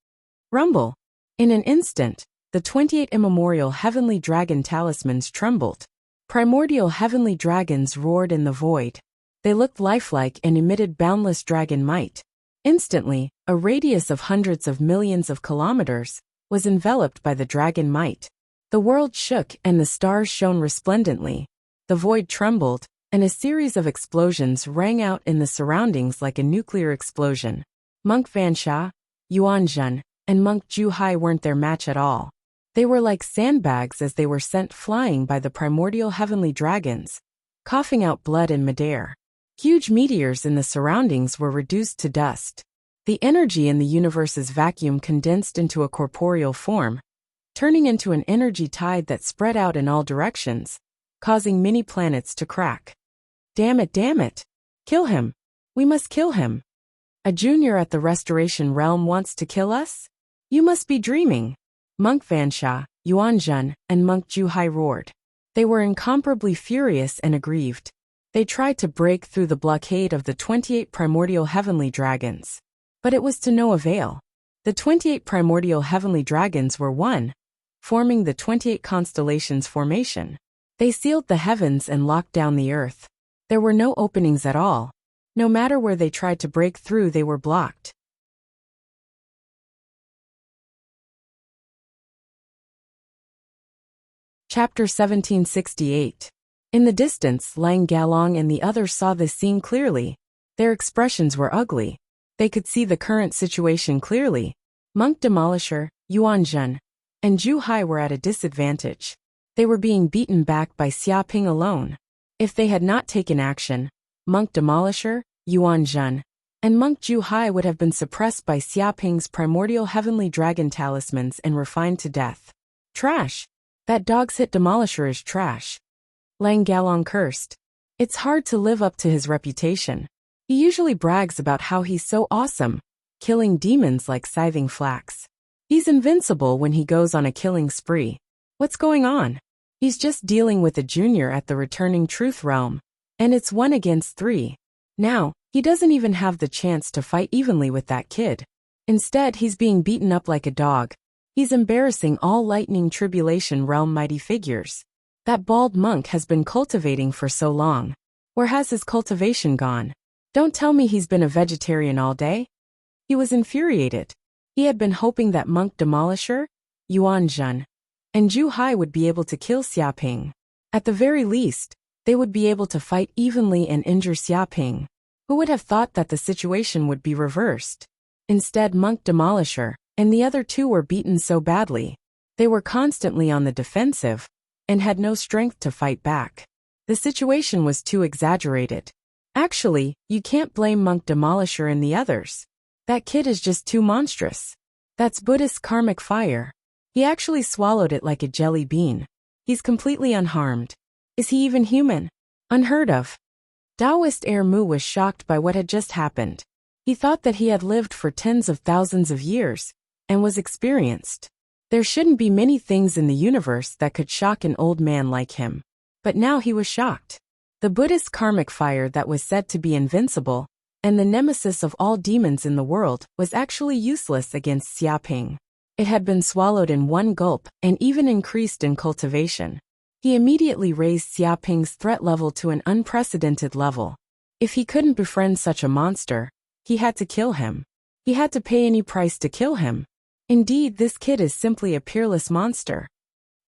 Rumble! In an instant, the 28 immemorial heavenly dragon talismans trembled. Primordial heavenly dragons roared in the void. They looked lifelike and emitted boundless dragon might. Instantly, a radius of hundreds of millions of kilometers was enveloped by the dragon might. The world shook and the stars shone resplendently. The void trembled, and a series of explosions rang out in the surroundings like a nuclear explosion. Monk Vansha, Yuanjun, and Monk Juhai weren't their match at all. They were like sandbags as they were sent flying by the primordial heavenly dragons, coughing out blood in midair. Huge meteors in the surroundings were reduced to dust. The energy in the universe's vacuum condensed into a corporeal form, turning into an energy tide that spread out in all directions, causing many planets to crack. Damn it. Kill him. We must kill him. A junior at the Restoration Realm wants to kill us? You must be dreaming. Monk Vansha, Yuanjun, and Monk Juhai roared. They were incomparably furious and aggrieved. They tried to break through the blockade of the 28 primordial heavenly dragons. But it was to no avail. The 28 primordial heavenly dragons were one, forming the 28 constellations formation. They sealed the heavens and locked down the earth. There were no openings at all. No matter where they tried to break through, they were blocked. Chapter 1768. In the distance, Lang Galong and the others saw this scene clearly. Their expressions were ugly. They could see the current situation clearly. Monk Demolisher, Yuan Zhen, and Zhu Hai were at a disadvantage. They were being beaten back by Xia Ping alone. If they had not taken action, Monk Demolisher, Yuan Zhen, and Monk Zhu Hai would have been suppressed by Xia Ping's primordial heavenly dragon talismans and refined to death. Trash. That dog's hit Demolisher is trash. Lang Galong cursed. It's hard to live up to his reputation. He usually brags about how he's so awesome, killing demons like scything flax. He's invincible when he goes on a killing spree. What's going on? He's just dealing with a junior at the returning truth realm, and it's 1 against 3. Now, he doesn't even have the chance to fight evenly with that kid. Instead, he's being beaten up like a dog. He's embarrassing all Lightning Tribulation Realm mighty figures. That bald monk has been cultivating for so long. Where has his cultivation gone? Don't tell me he's been a vegetarian all day? He was infuriated. He had been hoping that Monk Demolisher, Yuan Zhen, and Zhu Hai would be able to kill Xia Ping. At the very least, they would be able to fight evenly and injure Xia Ping. Who would have thought that the situation would be reversed? Instead, Monk Demolisher and the other two were beaten so badly. They were constantly on the defensive and had no strength to fight back. The situation was too exaggerated. Actually, you can't blame Monk Demolisher and the others. That kid is just too monstrous. That's Buddhist karmic fire. He actually swallowed it like a jelly bean. He's completely unharmed. Is he even human? Unheard of. Taoist Air Mu was shocked by what had just happened. He thought that he had lived for tens of thousands of years and was experienced. There shouldn't be many things in the universe that could shock an old man like him. But now he was shocked. The Buddhist karmic fire that was said to be invincible and the nemesis of all demons in the world was actually useless against Xia Ping. It had been swallowed in one gulp and even increased in cultivation. He immediately raised Xia Ping's threat level to an unprecedented level. If he couldn't befriend such a monster, he had to kill him. He had to pay any price to kill him. Indeed, this kid is simply a peerless monster.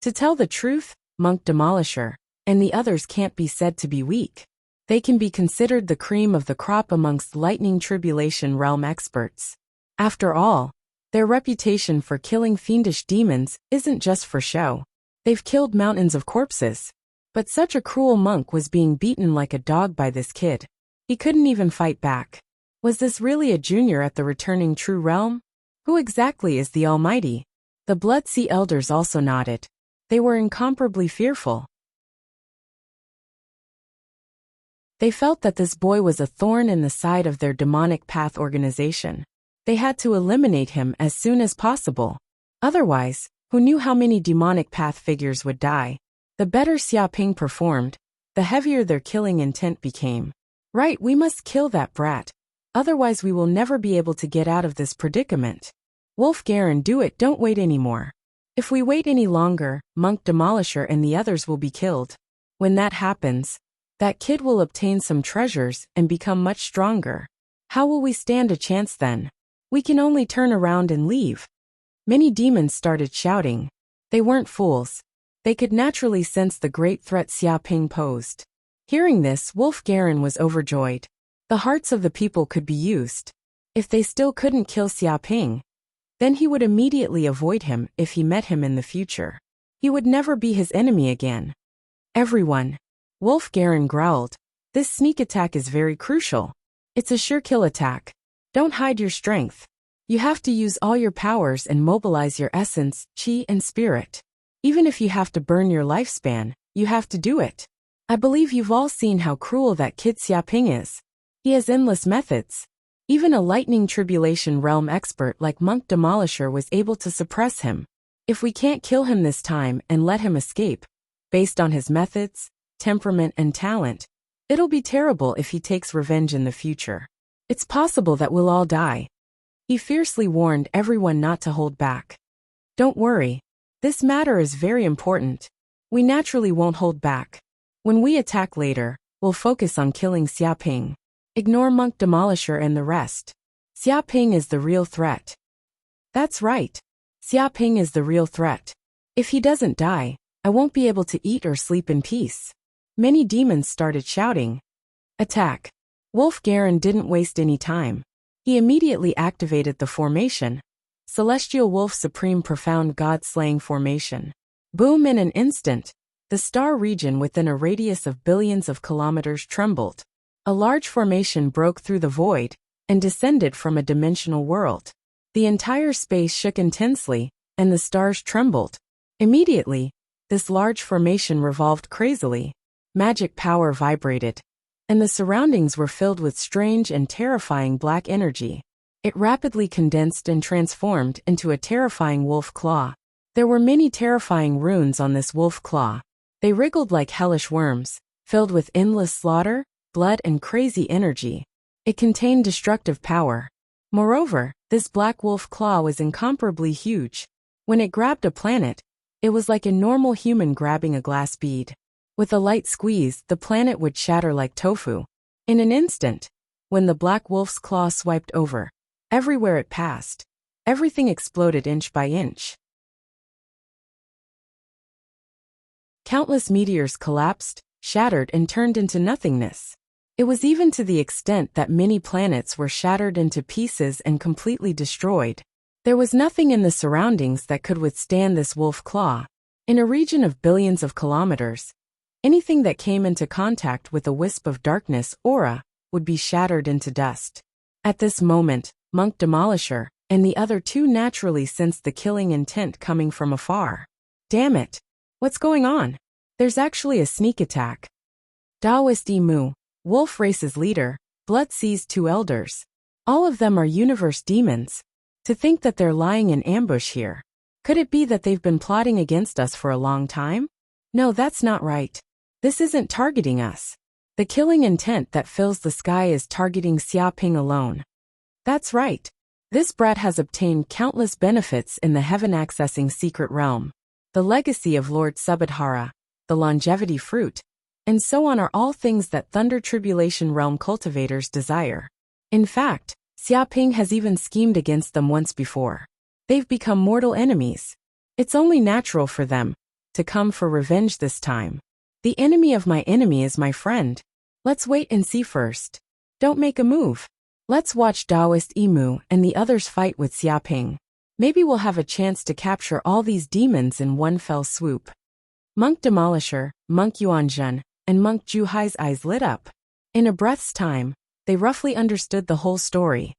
To tell the truth, Monk Demolisher and the others can't be said to be weak. They can be considered the cream of the crop amongst Lightning Tribulation Realm experts. After all, their reputation for killing fiendish demons isn't just for show. They've killed mountains of corpses. But such a cruel monk was being beaten like a dog by this kid. He couldn't even fight back. Was this really a junior at the returning true realm? Who exactly is the Almighty? The Blood Sea Elders also nodded. They were incomparably fearful. They felt that this boy was a thorn in the side of their demonic path organization. They had to eliminate him as soon as possible. Otherwise, who knew how many demonic path figures would die? The better Xia Ping performed, the heavier their killing intent became. Right, we must kill that brat. Otherwise we will never be able to get out of this predicament. Wolf Garen, do it, don't wait anymore. If we wait any longer, Monk Demolisher and the others will be killed. When that happens, that kid will obtain some treasures and become much stronger. How will we stand a chance then? We can only turn around and leave. Many demons started shouting. They weren't fools. They could naturally sense the great threat Xia Ping posed. Hearing this, Wolf Garen was overjoyed. The hearts of the people could be used. If they still couldn't kill Xia Ping, then he would immediately avoid him if he met him in the future. He would never be his enemy again. Everyone. Wolf Garen growled. This sneak attack is very crucial. It's a sure kill attack. Don't hide your strength. You have to use all your powers and mobilize your essence, chi, and spirit. Even if you have to burn your lifespan, you have to do it. I believe you've all seen how cruel that kid Xia Ping is. He has endless methods. Even a Lightning Tribulation Realm expert like Monk Demolisher was able to suppress him. If we can't kill him this time and let him escape, based on his methods, temperament, and talent, it'll be terrible if he takes revenge in the future. It's possible that we'll all die. He fiercely warned everyone not to hold back. Don't worry. This matter is very important. We naturally won't hold back. When we attack later, we'll focus on killing Xia Ping. Ignore Monk Demolisher and the rest. Xia Ping is the real threat. That's right. Xia Ping is the real threat. If he doesn't die, I won't be able to eat or sleep in peace. Many demons started shouting. Attack. Wolf Garen didn't waste any time. He immediately activated the formation. Celestial Wolf Supreme Profound God-Slaying Formation. Boom! In an instant, the star region within a radius of billions of kilometers trembled. A large formation broke through the void and descended from a dimensional world. The entire space shook intensely, and the stars trembled. Immediately, this large formation revolved crazily. Magic power vibrated, and the surroundings were filled with strange and terrifying black energy. It rapidly condensed and transformed into a terrifying wolf claw. There were many terrifying runes on this wolf claw. They wriggled like hellish worms, filled with endless slaughter, blood, and crazy energy. It contained destructive power. Moreover, this black wolf claw was incomparably huge. When it grabbed a planet, it was like a normal human grabbing a glass bead. With a light squeeze, the planet would shatter like tofu. In an instant, when the black wolf's claw swiped over, everywhere it passed, everything exploded inch by inch. Countless meteors collapsed, shattered, and turned into nothingness. It was even to the extent that many planets were shattered into pieces and completely destroyed. There was nothing in the surroundings that could withstand this wolf claw. In a region of billions of kilometers, anything that came into contact with a wisp of darkness aura would be shattered into dust. At this moment, Monk Demolisher and the other two naturally sensed the killing intent coming from afar. Damn it! What's going on? There's actually a sneak attack. Taoist Emu, Wolf Race's leader, Blood seized two elders. All of them are universe demons. To think that they're lying in ambush here. Could it be that they've been plotting against us for a long time? No, that's not right. This isn't targeting us. The killing intent that fills the sky is targeting Xiaoping alone. That's right. This brat has obtained countless benefits in the heaven-accessing secret realm. The legacy of Lord Subadhara, the longevity fruit, and so on are all things that Thunder Tribulation Realm cultivators desire. In fact, Xiaoping has even schemed against them once before. They've become mortal enemies. It's only natural for them to come for revenge this time. The enemy of my enemy is my friend. Let's wait and see first. Don't make a move. Let's watch Taoist Emu and the others fight with Xiaoping. Maybe we'll have a chance to capture all these demons in one fell swoop. Monk Demolisher, Monk Yuanzhen, and Monk Juhai's eyes lit up. In a breath's time, they roughly understood the whole story.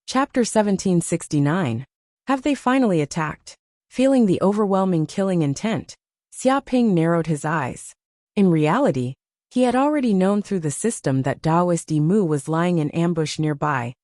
Chapter 1769. Have they finally attacked? Feeling the overwhelming killing intent, Xiaoping narrowed his eyes. In reality, he had already known through the system that Taoist Emu was lying in ambush nearby,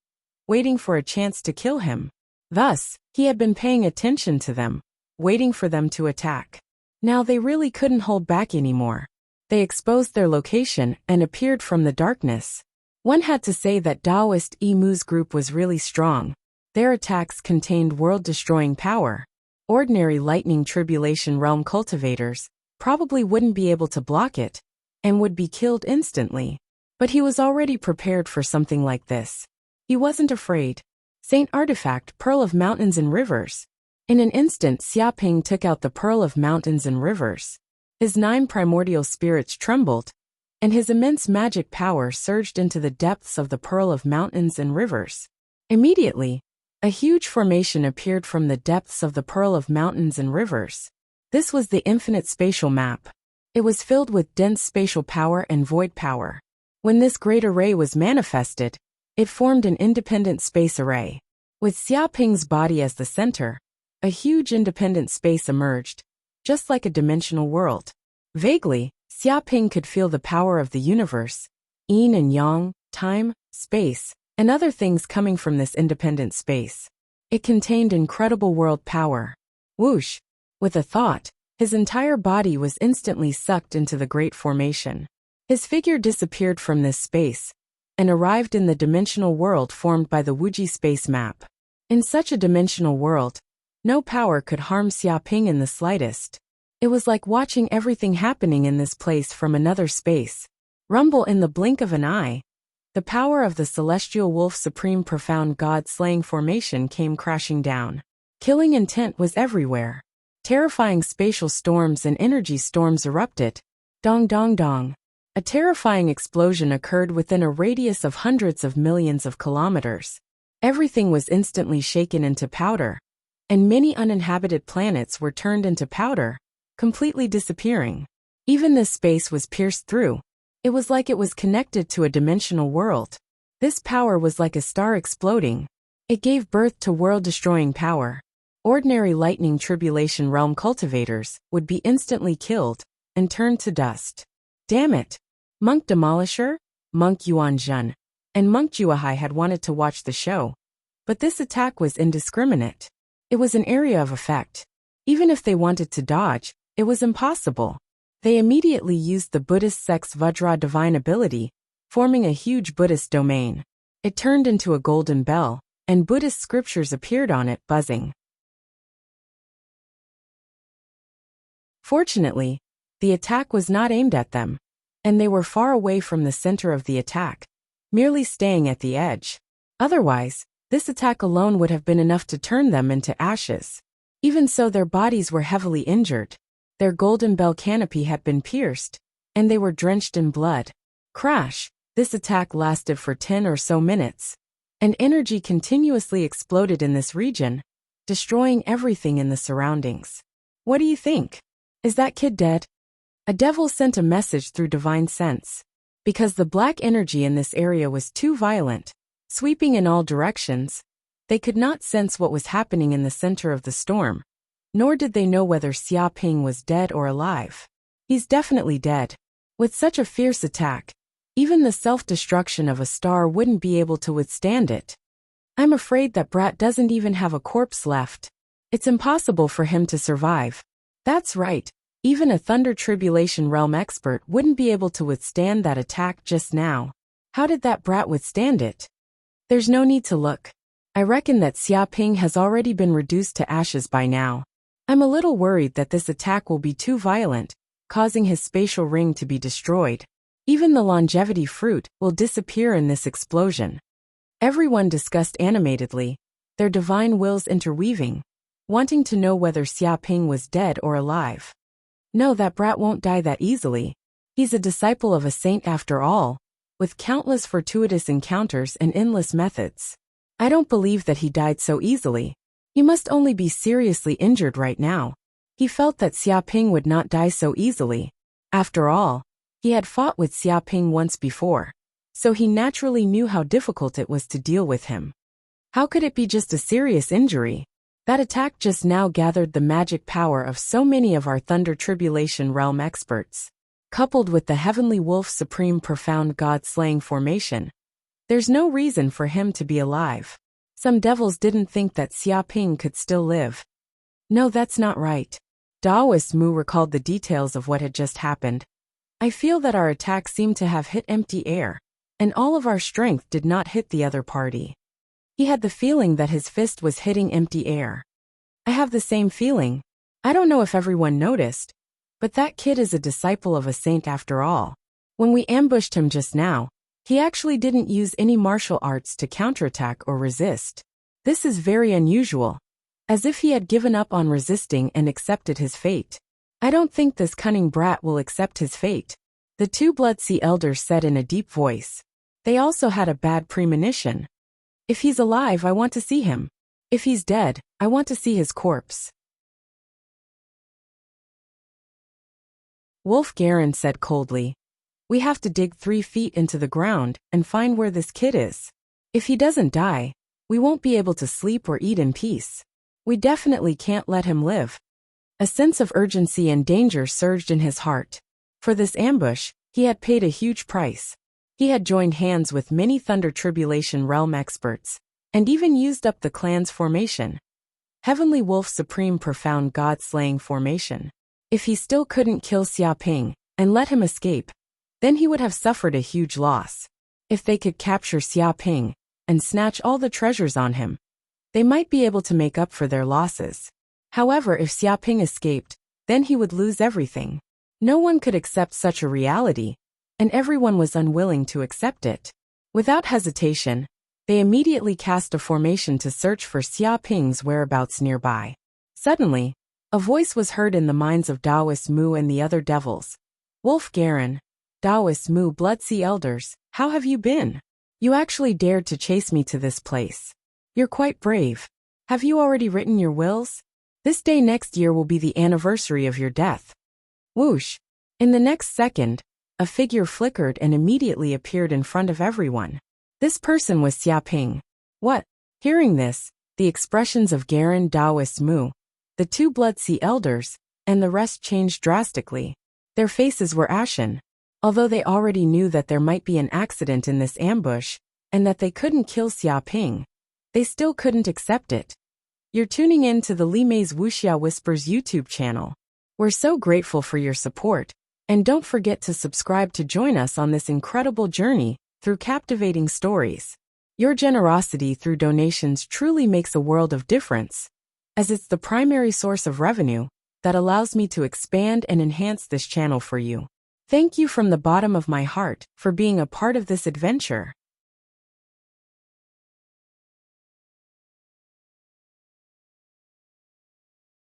waiting for a chance to kill him. Thus, he had been paying attention to them, waiting for them to attack. Now they really couldn't hold back anymore. They exposed their location and appeared from the darkness. One had to say that Taoist Emu's group was really strong. Their attacks contained world-destroying power. Ordinary Lightning Tribulation Realm cultivators probably wouldn't be able to block it, and would be killed instantly. But he was already prepared for something like this. He wasn't afraid. Saint Artifact, Pearl of Mountains and Rivers. In an instant, Xiaoping took out the Pearl of Mountains and Rivers. His 9 primordial spirits trembled, and his immense magic power surged into the depths of the Pearl of Mountains and Rivers. Immediately, a huge formation appeared from the depths of the Pearl of Mountains and Rivers. This was the infinite spatial map. It was filled with dense spatial power and void power. When this great array was manifested, it formed an independent space array. With Xiaoping's body as the center, a huge independent space emerged, just like a dimensional world. Vaguely, Xiaoping could feel the power of the universe, yin and yang, time, space, and other things coming from this independent space. It contained incredible world power. Whoosh! With a thought, his entire body was instantly sucked into the great formation. His figure disappeared from this space and arrived in the dimensional world formed by the Wuxia space map. In such a dimensional world, no power could harm Xiaoping in the slightest. It was like watching everything happening in this place from another space. Rumble in the blink of an eye. The power of the Celestial Wolf Supreme Profound God-Slaying Formation came crashing down. Killing intent was everywhere. Terrifying spatial storms and energy storms erupted. Dong dong dong. A terrifying explosion occurred within a radius of hundreds of millions of kilometers. Everything was instantly shaken into powder, and many uninhabited planets were turned into powder, completely disappearing. Even this space was pierced through. It was like it was connected to a dimensional world. This power was like a star exploding. It gave birth to world-destroying power. Ordinary lightning tribulation realm cultivators would be instantly killed and turned to dust. Damn it! Monk Demolisher, Monk Yuanzhen, and Monk Juahai had wanted to watch the show. But this attack was indiscriminate. It was an area of effect. Even if they wanted to dodge, it was impossible. They immediately used the Buddhist sect's Vajra divine ability, forming a huge Buddhist domain. It turned into a golden bell, and Buddhist scriptures appeared on it, buzzing. Fortunately, the attack was not aimed at them, and they were far away from the center of the attack, merely staying at the edge. Otherwise, this attack alone would have been enough to turn them into ashes. Even so, their bodies were heavily injured. Their golden bell canopy had been pierced, and they were drenched in blood. Crash! This attack lasted for 10 or so minutes, and energy continuously exploded in this region, destroying everything in the surroundings. What do you think? Is that kid dead? A devil sent a message through divine sense. Because the black energy in this area was too violent, sweeping in all directions, they could not sense what was happening in the center of the storm, nor did they know whether Xia Ping was dead or alive. He's definitely dead. With such a fierce attack, even the self-destruction of a star wouldn't be able to withstand it. I'm afraid that brat doesn't even have a corpse left. It's impossible for him to survive. That's right. Even a Thunder Tribulation Realm expert wouldn't be able to withstand that attack just now. How did that brat withstand it? There's no need to look. I reckon that Xia Ping has already been reduced to ashes by now. I'm a little worried that this attack will be too violent, causing his spatial ring to be destroyed. Even the longevity fruit will disappear in this explosion. Everyone discussed animatedly, their divine wills interweaving, wanting to know whether Xia Ping was dead or alive. No, that brat won't die that easily. He's a disciple of a saint after all, with countless fortuitous encounters and endless methods. I don't believe that he died so easily. He must only be seriously injured right now. He felt that Xia Ping would not die so easily. After all, he had fought with Xia Ping once before, so he naturally knew how difficult it was to deal with him. How could it be just a serious injury? That attack just now gathered the magic power of so many of our Thunder Tribulation Realm experts. Coupled with the Heavenly Wolf Supreme Profound God-Slaying formation, there's no reason for him to be alive. Some devils didn't think that Xia Ping could still live. No, that's not right. Daoist Mu recalled the details of what had just happened. I feel that our attack seemed to have hit empty air, and all of our strength did not hit the other party. He had the feeling that his fist was hitting empty air. I have the same feeling. I don't know if everyone noticed, but that kid is a disciple of a saint after all. When we ambushed him just now, he actually didn't use any martial arts to counterattack or resist. This is very unusual, as if he had given up on resisting and accepted his fate. I don't think this cunning brat will accept his fate, the two Bloodsea elders said in a deep voice. They also had a bad premonition. If he's alive, I want to see him. If he's dead, I want to see his corpse. Wolf Garen said coldly, "We have to dig 3 feet into the ground and find where this kid is. If he doesn't die, we won't be able to sleep or eat in peace. We definitely can't let him live." A sense of urgency and danger surged in his heart. For this ambush, he had paid a huge price. He had joined hands with many Thunder Tribulation Realm experts, and even used up the clan's formation. Heavenly Wolf Supreme Profound God-Slaying formation. If he still couldn't kill Xia Ping and let him escape, then he would have suffered a huge loss. If they could capture Xia Ping and snatch all the treasures on him, they might be able to make up for their losses. However, if Xia Ping escaped, then he would lose everything. No one could accept such a reality, and everyone was unwilling to accept it. Without hesitation, they immediately cast a formation to search for Xia Ping's whereabouts nearby. Suddenly, A voice was heard in the minds of Taoist Mu and the other devils. Wolf Garen, Taoist Mu Blood Sea Elders, how have you been? You actually dared to chase me to this place. You're quite brave. Have you already written your wills? This day next year will be the anniversary of your death. Whoosh! In the next second, a figure flickered and immediately appeared in front of everyone. This person was Xia Ping. What? Hearing this, the expressions of Garen, Taoist Mu, the two Blood Sea Elders, and the rest changed drastically. Their faces were ashen. Although they already knew that there might be an accident in this ambush, and that they couldn't kill Xia Ping, they still couldn't accept it. You're tuning in to the Li Mei's Wuxia Whispers YouTube channel. We're so grateful for your support, and don't forget to subscribe to join us on this incredible journey through captivating stories. Your generosity through donations truly makes a world of difference, as it's the primary source of revenue that allows me to expand and enhance this channel for you. Thank you from the bottom of my heart for being a part of this adventure.